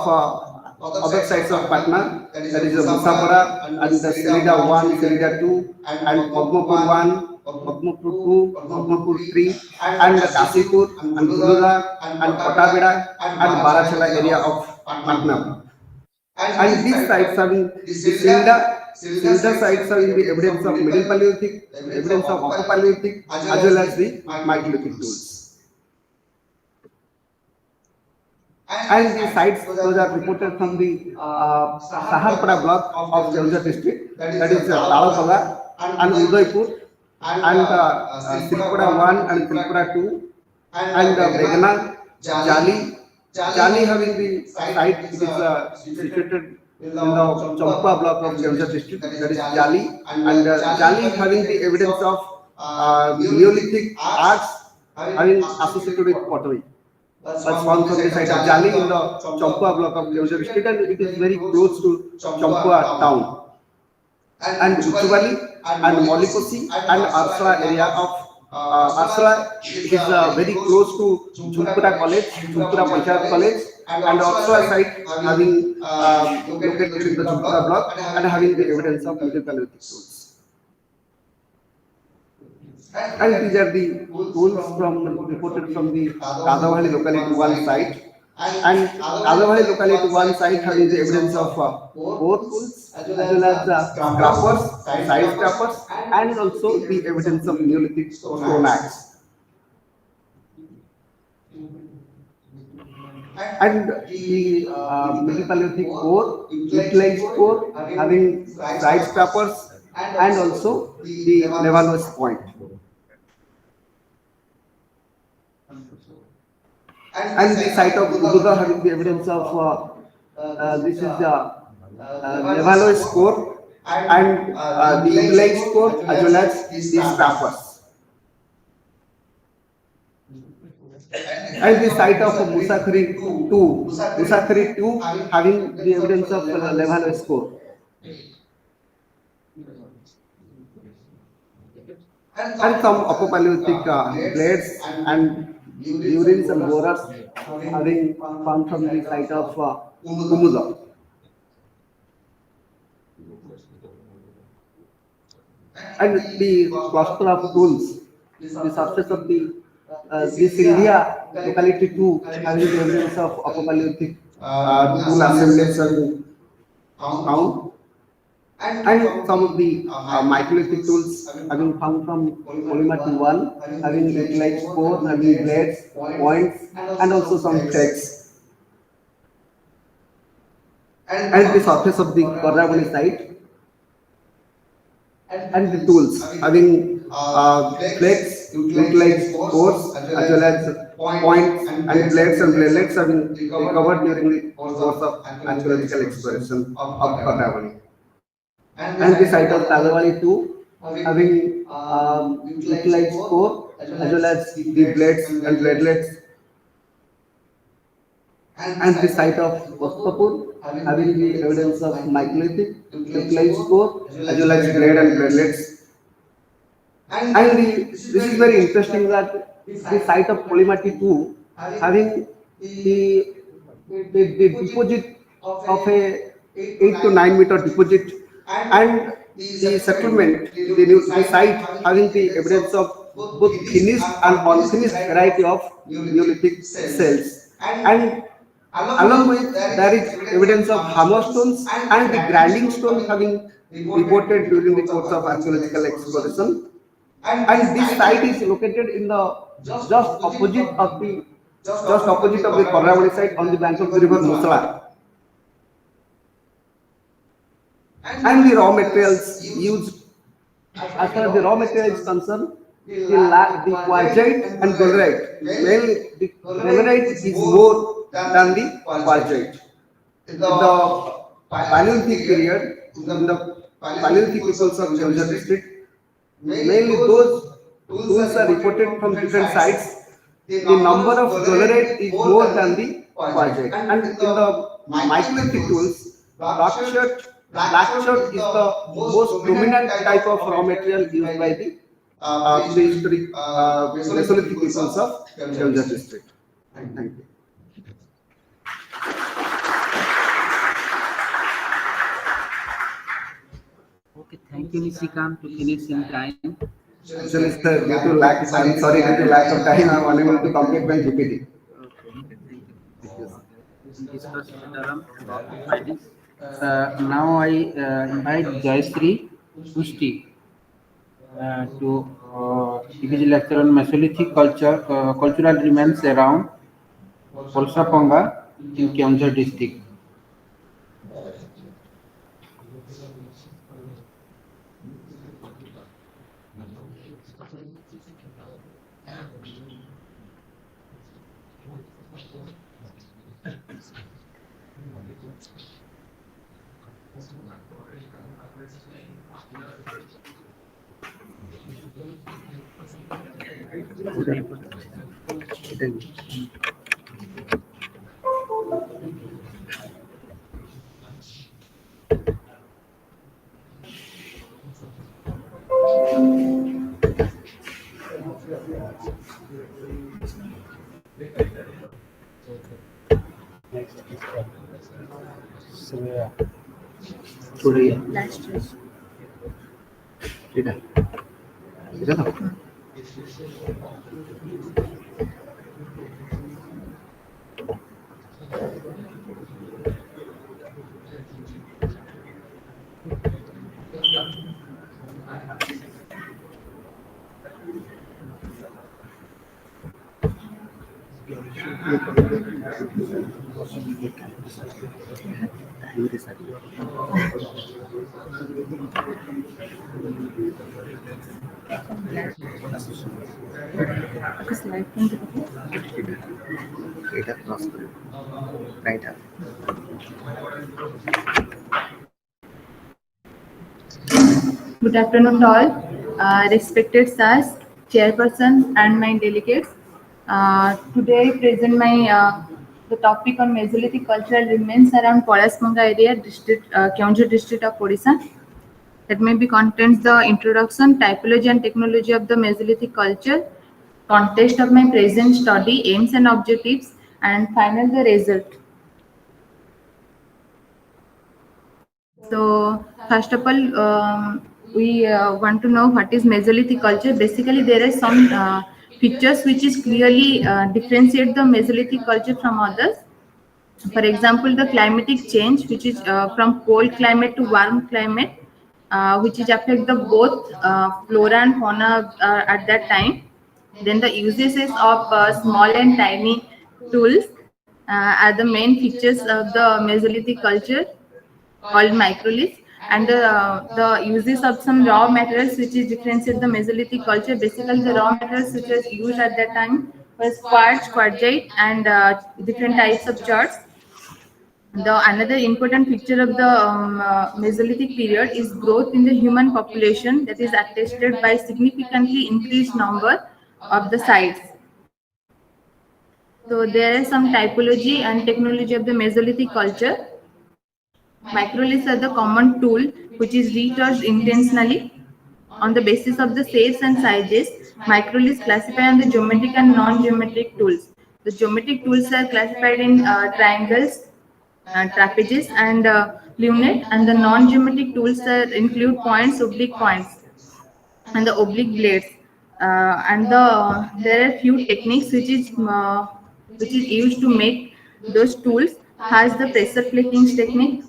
other sites of Patna, that is Musapada and the Selida 1, Selida 2, and Padmapur 1, Padmapur 2, Padmapur 3, and Kasipur, and Gulura, and Kotabeda, and Barachala area of Patna. And these sites having the Selida sites having the evidence of Middle Paleolithic, evidence of Upper Paleolithic, as well as the Microlithic tools. And the sites those are reported from the Saharpada block of Keonjhar district, that is Talapada and Udaipur, and Sirpada 1 and Sirpada 2, and Begana, Jali having the site, it is situated in the Champa block of Keonjhar district, that is Jali, and Jali having the evidence of Neolithic arts having associated with pottery. That's found from the site of Jali in the Champa block of Keonjhar district, and it is very close to Champa town. And Uchuvali and Molikosi and Arsala area of Arsala is very close to Jhumpura College, Jhumpura Panchayat College, and Arsala site having located in the Jhumpura block and having the evidence of Middle Paleolithic tools. And these are the tools reported from the Kadavahali locality 1 site. And Kadavahali locality 1 site having the evidence of 4 tools, as well as scrappers, side scrappers, and also the evidence of Neolithic stone axe. And the Middle Paleolithic core, utilized core having side scrappers, and also the Levallois point. And the site of Uduga having the evidence of this is the Levallois core and the utilized core, as well as the scrappers. And the site of Musakari 2 having the evidence of Levallois core. And some Upper Paleolithic blades and urines and borers having found from the site of Kumuda. And the cluster of tools, the surface of the this India locality 2 having the evidence of Upper Paleolithic tool assemblies are found, and some of the microlithic tools having found from Polymath 1 having utilized core, having blades, points, and also some threads. And the surface of the Korravani site and the tools having flakes, utilized cores as well as points and blades and bladelets having recovered during the course of archaeological exploration of Korravani. And the site of Tadavali too having utilized core as well as the blades and bladelets, and the site of Ostapur having the evidence of microlithic utilized core as well as blade and bladelets. And this is very interesting that the site of Polymati 2 having the deposit of a 8 to 9 meter deposit, and the settlement, the site having the evidence of both finished and unfinished variety of Neolithic cells. And along with there is evidence of hammer stones and the grinding stone having reported during the course of archaeological exploration. And this site is located in the just opposite of the Korravani site on the bank of the river Musala. And the raw materials used, as far as the raw material is concerned, the quartzite and dolerite. Mainly, the dolerite is more than the quartzite. In the Paleolithic period, in the Paleolithic peoples of Keonjhar district, mainly those tools are reported from different sites. The number of dolerite is more than the quartzite. And in the microlithic tools, black shirt is the most dominant type of raw material used by the prehistoric Mesolithic peoples of Keonjhar district. Thank you. Okay, thank you, Nishikant, to finish in time. Actually, sir, due to lack of time, sorry, due to lack of time, I am unable to complete my GPT. Okay, thank you. Discuss later on about the findings. Now I invite Jayashree Pusti to give his lecture on Mesolithic culture, cultural remains around Polsaponga in Keonjhar district. Good afternoon, all. Respected sirs, chairperson, and my delegates. Today, I present the topic on Mesolithic cultural remains around Polasponga area, district, Keonjhar district of Odisha. That maybe contains the introduction, typology, and technology of the Mesolithic culture, context of my present study, aims and objectives, and final the result. So, first of all, we want to know what is Mesolithic culture. Basically, there are some features which is clearly differentiate the Mesolithic culture from others. For example, the climatic change, which is from cold climate to warm climate, which is affect the both flora and fauna at that time. Then the usages of small and tiny tools are the main features of the Mesolithic culture called microliths, and the uses of some raw materials which is differentiate the Mesolithic culture. Basically, the raw materials which was used at that time was quartz, quartzite, and different types of charts. The another important feature of the Mesolithic period is growth in the human population that is attested by significantly increased number of the sites. So there is some typology and technology of the Mesolithic culture. Microliths are the common tool which is retouched intentionally on the basis of the shapes and sizes. Microliths classify on the geometric and non-geometric tools. The geometric tools are classified in triangles, trapezoids, and lunate, and the non-geometric tools include points, oblique points, and the oblique blades. There are few techniques which is used to make those tools. Has the pressure flaking technique.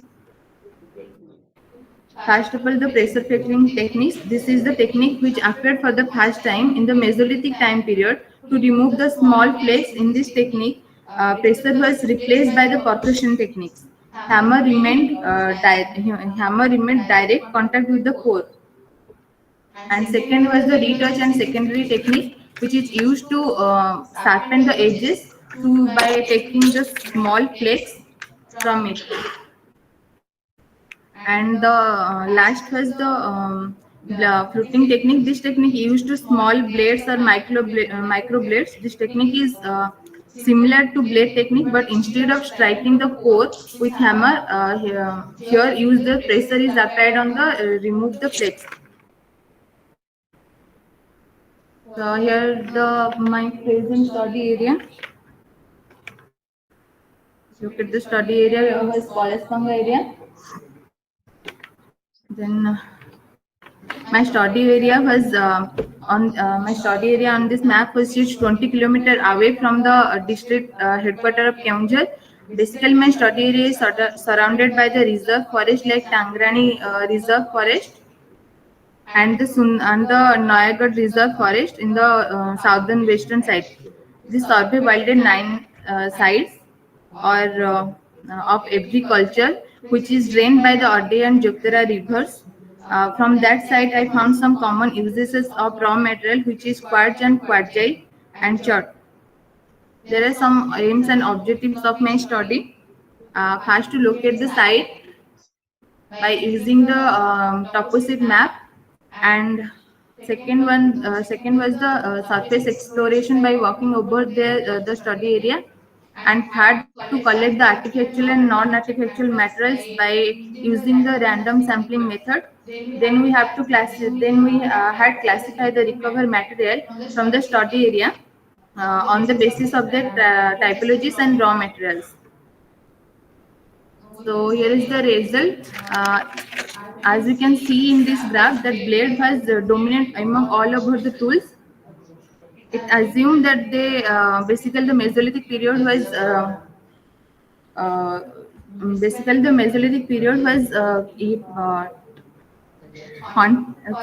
First of all, the pressure flaking techniques. This is the technique which appeared for the first time in the Mesolithic time period. To remove the small flakes in this technique, pressure was replaced by the percussion techniques. Hammer remained direct contact with the core. And second was the retouch and secondary technique, which is used to sharpen the edges by taking the small flakes from it. And the last was the fluting technique. This technique used to small blades or micro blades. This technique is similar to blade technique, but instead of striking the core with hammer, here use the pressure is applied on the remove the flakes. So here my present study area. Look at the study area was Palaspanga area. Then my study area was on this map was just 20 kilometers away from the district headquarters of Keonjhar. Basically, my study area is surrounded by the reserve forest like Tangrani Reserve Forest and the Noyagad Reserve Forest in the southern western side. This survey wilded 9 sites of every culture, which is drained by the Ode and Joktara rivers. From that site, I found some common uses of raw material, which is quartz and quartzite and chalk. There are some aims and objectives of my study. First, to locate the site by using the toposit map, and second was the surface exploration by walking over the study area, and third to collect the artifactual and non-artifactual materials by using the random sampling method. Then we have to had classified the recovered material from the study area on the basis of the typologies and raw materials. So here is the result. As you can see in this graph, that blade was dominant among all over the tools. It assumed that basically the Mesolithic period was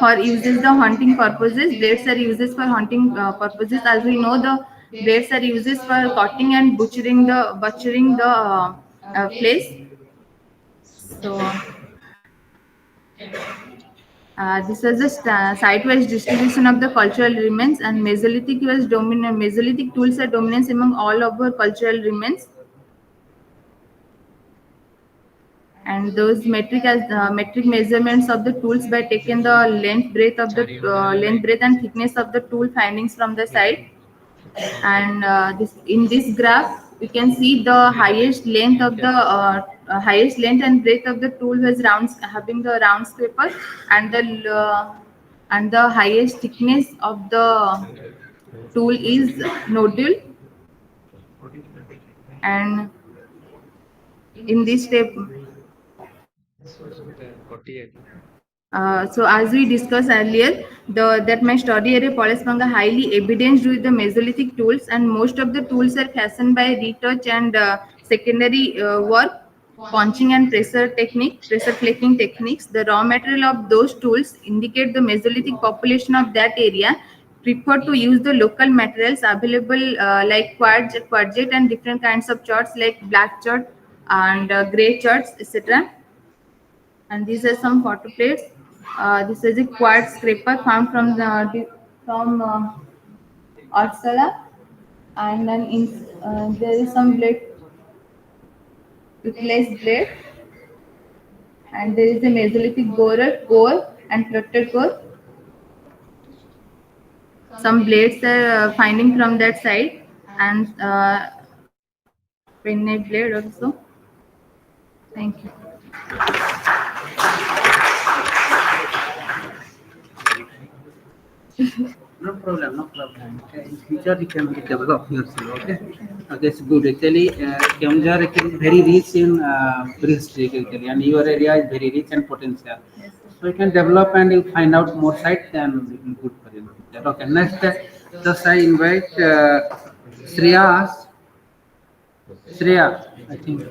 for uses the hunting purposes. Blades are uses for hunting purposes. As we know, the blades are uses for cutting and butchering the flesh. So this was the site-wise distribution of the cultural remains, and Mesolithic was dominant. Mesolithic tools are dominant among all of our cultural remains, and those metric measurements of the tools by taking the length, breadth and thickness of the tool findings from the site. And in this graph, we can see the highest length and breadth of the tool was having the round scraper, and the highest thickness of the tool is nodule. And in this step, So as we discussed earlier, that my study area Polespanga highly evidenced with the Mesolithic tools, and most of the tools are fashioned by retouch and secondary work, punching and pressure flaking techniques. The raw material of those tools indicate the Mesolithic population of that area prefer to use the local materials available like quartzite and different kinds of charts like black chart and gray charts, etc. And these are some photo plates. This is a quartz scraper found from Archaeological, and then there is some blade, utilized blade, and there is a Mesolithic core and floated core. Some blades are finding from that side, and penknife blade also. Thank you. No problem, no problem. Okay, in future you can develop yourself. Okay, okay, it's good. Actually, Keonjhar is very rich in prehistory actually, and your area is very rich and potential. Yes. So you can develop and you find out more sites, and it will good for you. Okay, next, just I invite Shreya. Shreya, I think.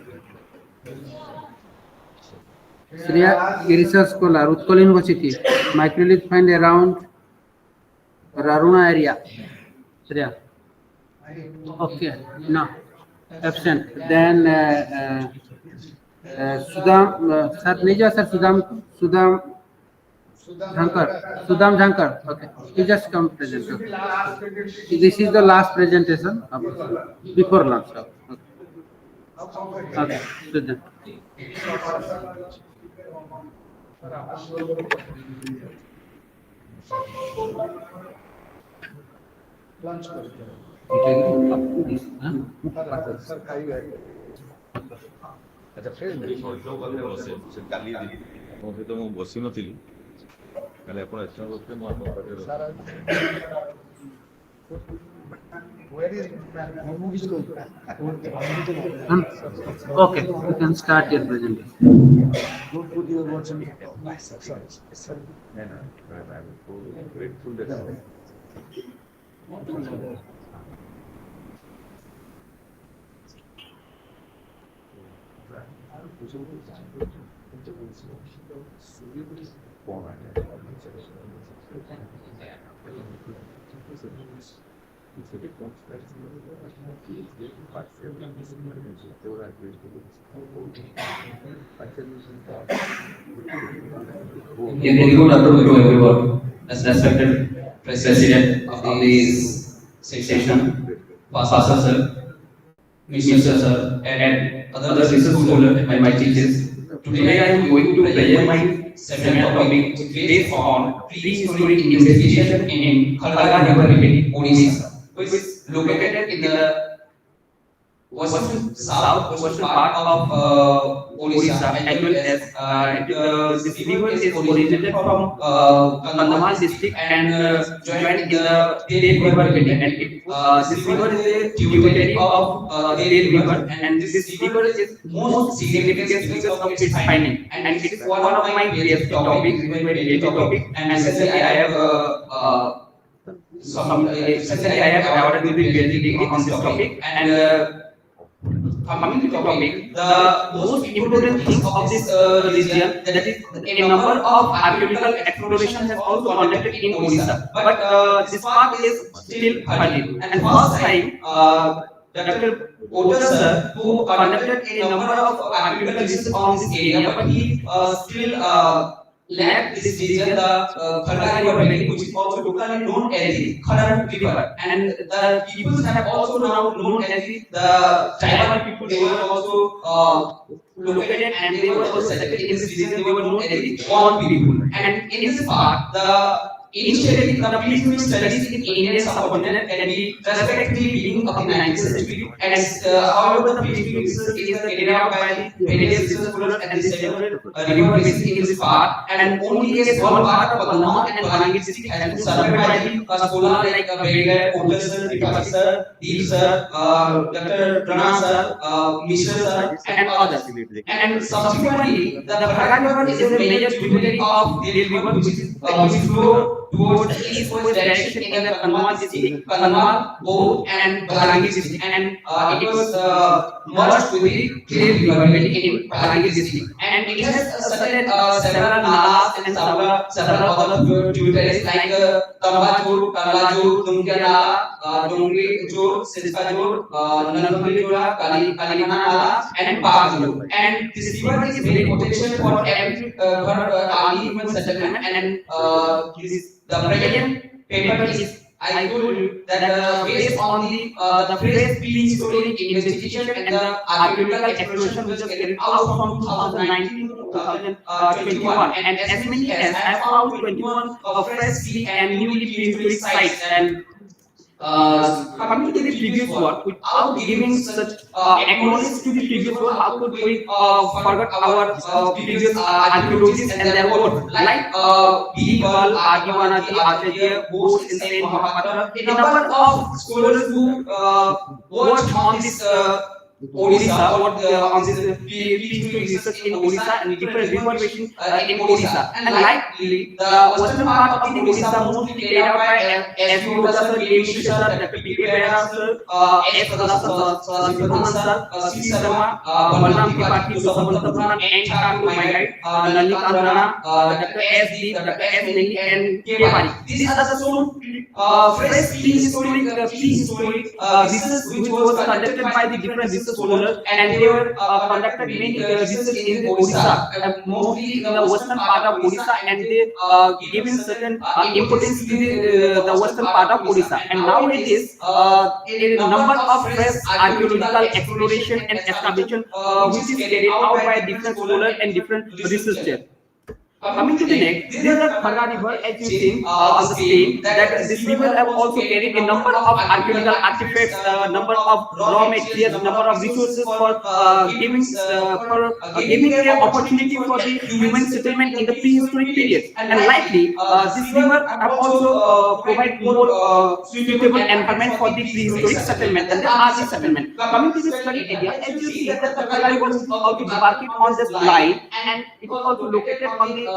Shreya, research scholar, Utkal University. Microlith find around Raruna area. Shreya. Okay, no, absent. Then Sudam, sir, Nija sir, Sudam Dhankar. Okay, you just come present. Okay. This is the last presentation before lunch. Okay, okay. Sudam. lunch ଆଚ୍ଛା friend ଶୈଳ୍ୟ ପାଖରେ ବସେ ସେ କାଲି ଆପଣଙ୍କ ସହିତ ମୁଁ ବସିନଥିଲି କାଲି ଆପଣ ଏତେ ସମୟ ବସିଲେ ମୁଁ ଆପଣଙ୍କ ପାଖରେ Okay, you can start your presentation. Don't put your words in sorry. No, I'm grateful that Very good afternoon to everyone. Respected President of this session, Pastor Sir, Mr. Sir, and other research scholars and my teachers. Today I am going to present my seminar topic, which is based on prehistoric investigation in Khalga River Valley, Odisha, which is located in the southwestern part of Odisha, as well as this river is originated from Kandhamal district and joined in the Del River Valley. And this river is a tributary of Del River, and this river is most significant because of its finding. And it is one of my PhD topics, which is my PhD topic. And recently I have recently I have awarded with the PhD degree on this topic. And coming to the topic, the most important thing of this region, that is a number of archaeological exploration has also conducted in Odisha, but this part is still early. And first time, Dr. Odisha sir, who conducted a number of archaeological research on this area, but he still left this region, the Khalga River Valley, which is also locally known as the Kharar River. And the peoples have also now known as the tribal people. They were also located and they were also settled in this region. They were known as the Mon people. And in this part, the Initially, the prehistoric studies in Indian subcontinent can be respectively beginning of the 19th century, and however, the prehistoric research is carried out by the various research scholars and the several river basin in this part, and only a small part of Kandhamal and Balangir district has been surveyed by the scholars like Begler, Ojal sir, Tripathi sir, Deep sir, Dr. Prana sir, Mishra sir, and others. And subsequently, the Bharga River is a major tributary of Del River, which flow towards the east-west direction in the Kandhamal district, Kandhamal, Bauh, and Balangir district, and it was merged with the Del River valley in Balangir district, and it has certain several nalas and several other tributaries like Tambajur, Kalajur, Dumkia Nala, Dongri Jur, Siska Jur, Nanpuri Jura, Kalihana Nala, and Bagajur. And this river is very potential for every early human settlement, and the prevalent paper is, I told you that based on the phrase prehistoric investigation and the archaeological exploration which was carried out from 2019 to 2021, and as many as I found 21 freshly and newly prehistoric sites. And coming to the previous work, without giving such acknowledgement to the previous work, how could we forget our previous archaeologists and their work, like Birbal, Argivanati, Acharya, Bose, and Sen, Mahapatra, a number of scholars who worked on this Odisha, on this prehistoric research in Odisha and different river basin in Odisha. And likely, the western part of the Odisha mostly carried out by S. Roja sir, K. Mishra sir, Dr. P. K. Behra sir, S. Radha sir, C. Sharma, Balram Tripathi, Samantha N. Thakur, my guide, Nalikant Rana, Dr. S. Deep, Dr. S. Nengi, and K. Pari. These are the so fresh prehistoric research which was conducted by the different research scholars, and they were conducted many research in the Odisha, mostly in the western part of Odisha, and they given certain importance to the western part of Odisha. And nowadays, a number of fresh archaeological exploration and excavation which is carried out by different scholars and different researchers. Coming to the next, this is the Bharga River, as you see on the screen, that this river have also carried a number of archaeological artifacts, number of raw materials, number of resources for giving an opportunity for the human settlement in the prehistoric period. And likely, this river have also provide more suitable environment for the prehistoric settlement and the early settlement. Coming to the study area, as you see that the Bharga River is also demarcated on this line, and it is also located on the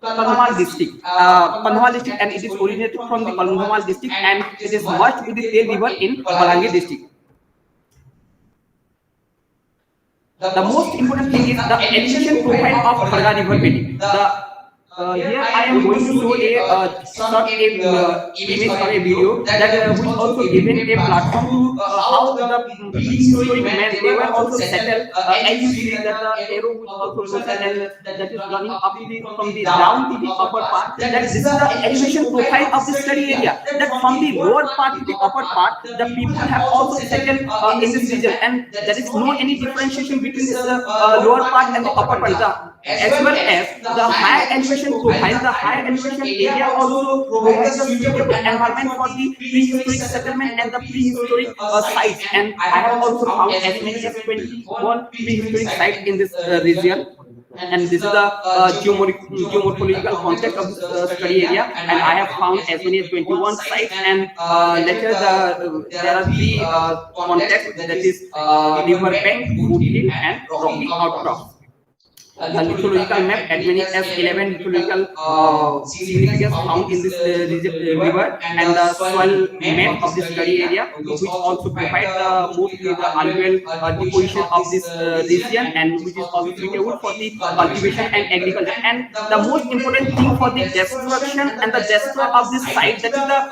Kandhamal district, and it is originated from the Kandhamal district, and it is merged with the Del River in Balangir district. The most important thing is the elevation profile of Bharga River valley. Here I am going to show a short image or a video that which also given a platform to how the prehistoric men they were also settled. As you see that the arrow which also shows and that is running up from the down to the upper part. That this is the elevation profile of the study area. That from the lower part to the upper part, the people have also settled in this region, and there is no any differentiation between this lower part and the upper part. As well as the higher elevation profile, the higher elevation area also provides a suitable environment for the prehistoric settlement and the prehistoric sites. And I have also found as many as 21 prehistoric sites in this region. And this is the geomorphological context of the study area, and I have found as many as 21 sites. And later there are three contexts, that is river bank, woodland, and rocky outcrops. The lithological map as many as 11 lithological significance found in this river, and the soil map of the study area, which also provide mostly the alluvial deposition of this region, and which is also suitable for the cultivation and agriculture. And the most important thing for the destruction and the destroy of this site, that is the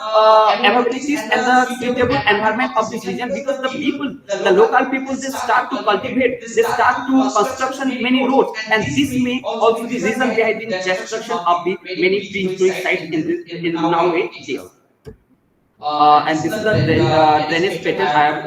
availabilities and the suitable environment of this region, because the people, the local people, they start to cultivate, they start to construction many roads, and this may also be reason behind the destruction of the many prehistoric sites in nowadays. And this is the drainage pattern I have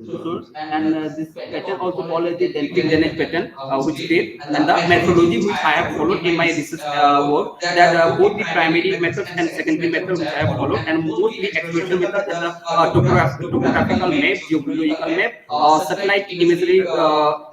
source, and this pattern also called as the dendritic drainage pattern, which create, and the methodology which I have followed in my research work, that both the primary methods and secondary method which I have followed, and mostly exploration method, that the topographical map, geological map, satellite imagery,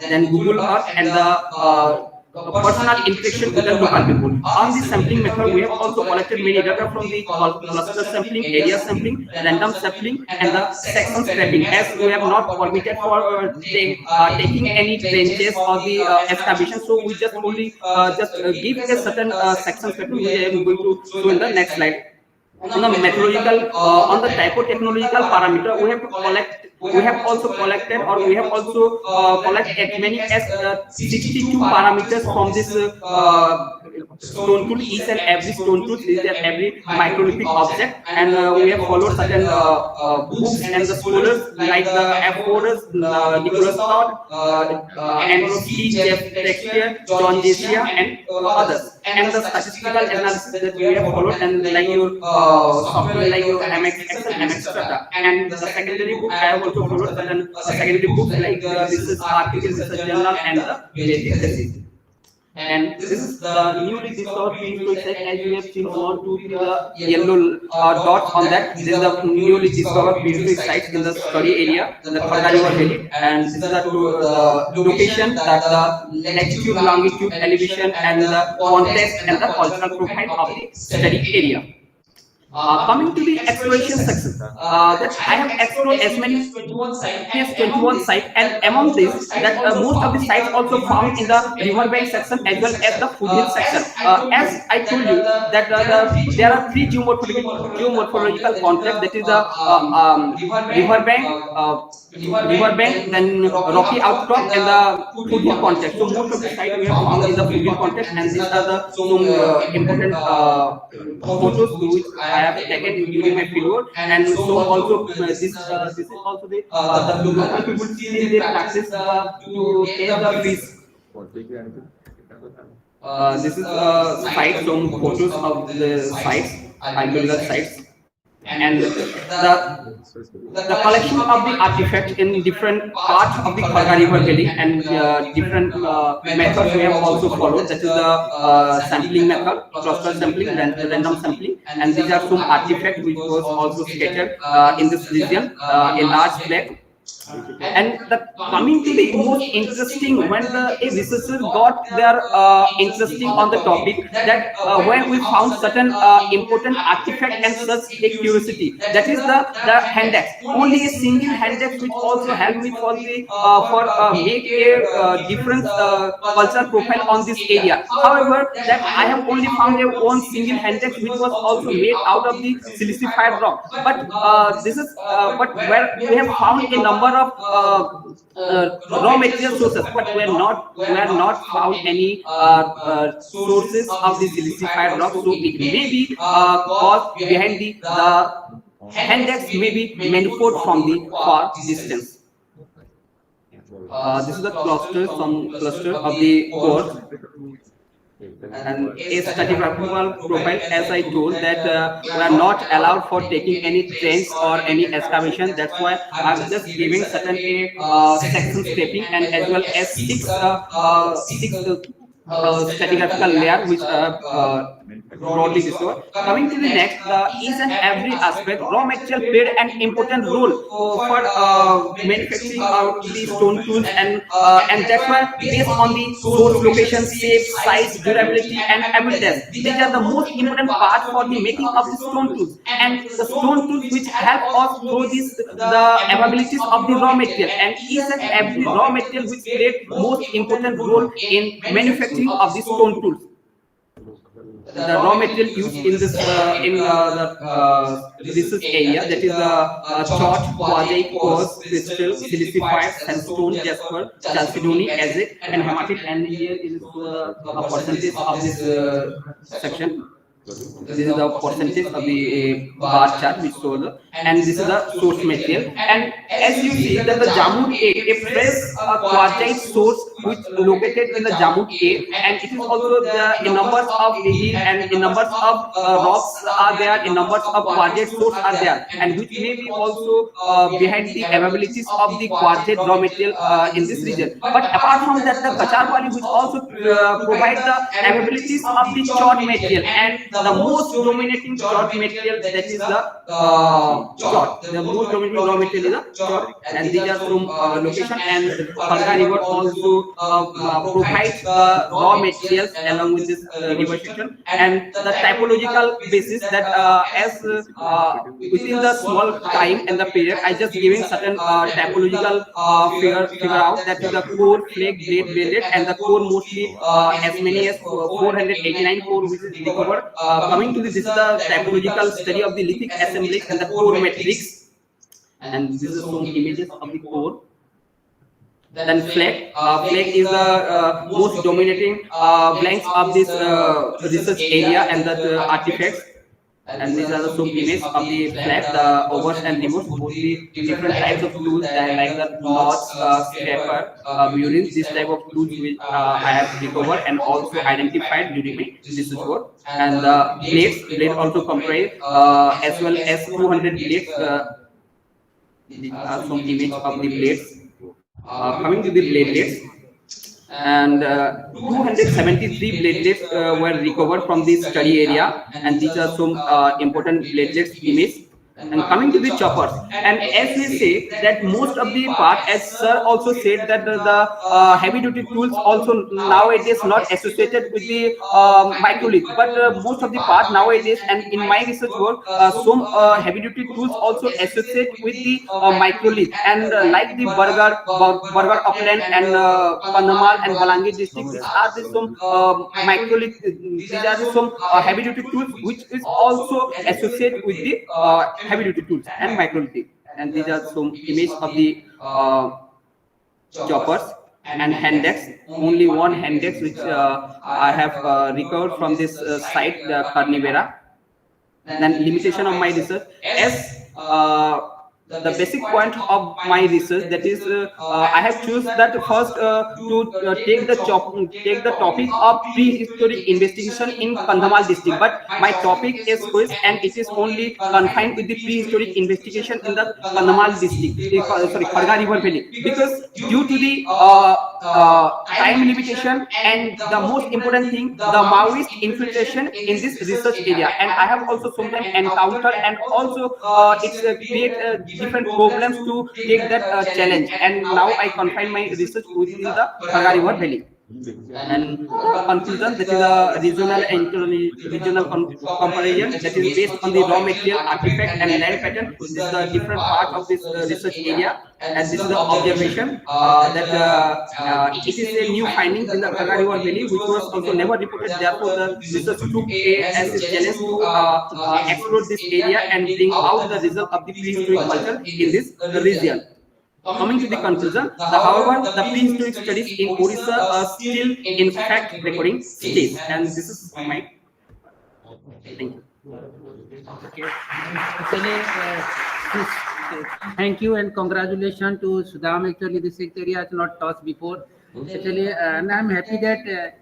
then Google Earth, and the personal interaction with the local people. On this sampling method, we have also collected many data from the cluster sampling, area sampling, random sampling, and the section scraping. As we have not permitted for taking any trenches or the excavation, so we just only give a certain section scraping, which I am going to show in the next slide. On the methodological, on the typo-technological parameter, we have also collected, or we have also collected as many as 62 parameters from this stone tool. Each and every stone tool is every microlithic object, and we have followed certain books and the scholars like the F4s, Nicholas Todd, Androwski, Jeff Textier, John Jesia, and others. And the statistical analysis that we have followed, and like your software like your MX Excel, MX Strata, and the secondary book I have also followed certain secondary books like this is Archaeological Research Journal and the basic thesis. And this is the newly discovered prehistoric site. As you have seen 1, 2, 3, the yellow dots on that. This is the newly discovered prehistoric sites in the study area, the Kharga River Valley, and this is the location, that the latitude, longitude, elevation, and the context and the cultural profile of the study area. Coming to the exploration section, that I have explored as many as 21 sites, and among these, that most of the sites also found in the riverbank section as well as the foothill section. As I told you, that there are three geomorphological concepts, that is the riverbank, then rocky outcrop, and the foothill context. So most of the sites we have found in the foothill context, and these are the some important photos which I have taken during my fieldwork, and so also this is also the local people see they practice to catch the fish. This is site, some photos of the sites, archaeological sites, and the collection of the artifacts in different parts of the Kharga River Valley, and different methods we have also followed. That is the sampling method, cluster sampling, random sampling, and these are some artifacts which was also scattered in this region, a large plaque. And coming to the most interesting, when the researchers got their interesting on the topic, that when we found certain important artifact and such a curiosity, that is the handex. Only a single handex which also helped me for the make a different cultural profile on this area. However, that I have only found a one single handex which was also made out of the silicified rock. But this is but where we have found a number of raw material sources, but we are not found any sources of the silicified rock. So it may be caused behind the handex may be manifold from the far distance. This is the cluster, some cluster of the core. And a stratigraphical profile, as I told, that we are not allowed for taking any trench or any excavation. That's why I'm just giving certain section scraping, and as well as six stratigraphical layer which broadly discovered. Coming to the next, each and every aspect, raw material played an important role for manufacturing the stone tools, and that's why based on the source, location, shape, size, durability, and abundance, these are the most important part for the making of the stone tools, and the stone tools which help us through the abilities of the raw material, and each and every raw material which played most important role in manufacturing of the stone tools. The raw material used in this research area, that is chalk, quartzite, quartz, crystal, silicified, sandstone, jasper, chalcedony, azite, and hematite. And here is a percentage of this section. This is the percentage of the bar chart which shows, and this is the source material. And as you see that the Jamud a fresh quartzite source which located in the Jamut cave, and it is also the in numbers of hill and in numbers of rocks are there, in numbers of quartzite source are there, and which may be also behind the availabilities of the quartzite raw material in this region. But apart from that, the Kachar Valley, which also provide the availabilities of the chort material, and the most dominating chort material, that is the chort. The most dominating raw material is the chort, and these are some location. And Kharga River also provides the raw materials along with this river section, and the typological basis that as within the small time and the period, I just giving certain typological figure out, that is the core, flake, blade, blended, and the core mostly as many as 489 core which is recovered. Coming to this is the typological study of the lithic assemblage and the core matrix, and this is some images of the core. Then flake. Flake is the most dominating blanks of this research area and the artifacts. And these are the some images of the flap, the overs and removes, both the different types of tools that like the knots, scraper, burins. This type of tools which I have recovered and also identified during my research work. And the blade also comprise as well as 200 blades. These are some image of the blades. Coming to the bladelets, and 273 bladelets were recovered from this study area, and these are some important bladelets image. And coming to the choppers, and as we say that most of the part, as sir also said, that the heavy duty tools also nowadays not associated with the microlith, but most of the part nowadays, and in my research work, some heavy duty tools also associate with the microlith, and like the Bargarh upland and Kandhamal and Balangir district, these are the some microlith. These are the some heavy duty tools which is also associated with the heavy duty tools and microlithic. And these are some image of the choppers and hand decks. Only one hand decks which I have recovered from this site, the Carnivera. Then limitation of my research, as the basic point of my research, that is I have chosen that first to take the topic of prehistoric investigation in Kandhamal district, but my topic is quiz and it is only confined with the prehistoric investigation in the Kandhamal district, sorry, Kharga River Valley, because due to the time limitation and the most important thing, the Maoist infiltration in this research area, and I have also sometimes encountered and also it's create different problems to take that challenge, and now I confine my research within the Kharga River Valley. And the conclusion, that is a regional comparison that is based on the raw material, artifact and land pattern. This is the different part of this research area, and this is the observation that it is a new finding in the Kharga River Valley which was also never reported. Therefore, the research took as a challenge to explore this area and bring out the result of the prehistoric culture in this region. Coming to the conclusion, however, the prehistoric studies in Odisha are still in fact recording stage, and this is my thank you. Okay. Actually, thank you and congratulations to Sudham. Actually, this area has not touched before. Actually, and I'm happy that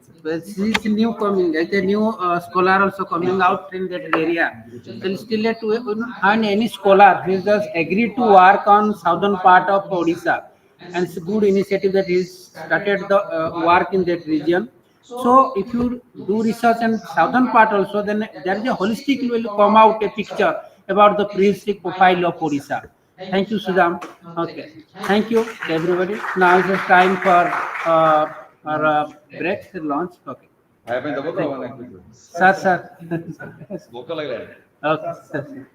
she is new coming, like a new scholar also coming out in that area. So still yet to find any scholar who just agreed to work on southern part of Odisha, and it's a good initiative that he started the work in that region. So if you do research in southern part also, then there is a holistic will come out a picture about the prehistoric profile of Odisha. Thank you, Sudham. Okay, thank you everybody. Now it's time for our break launch. Okay. Sir. Okay, sir.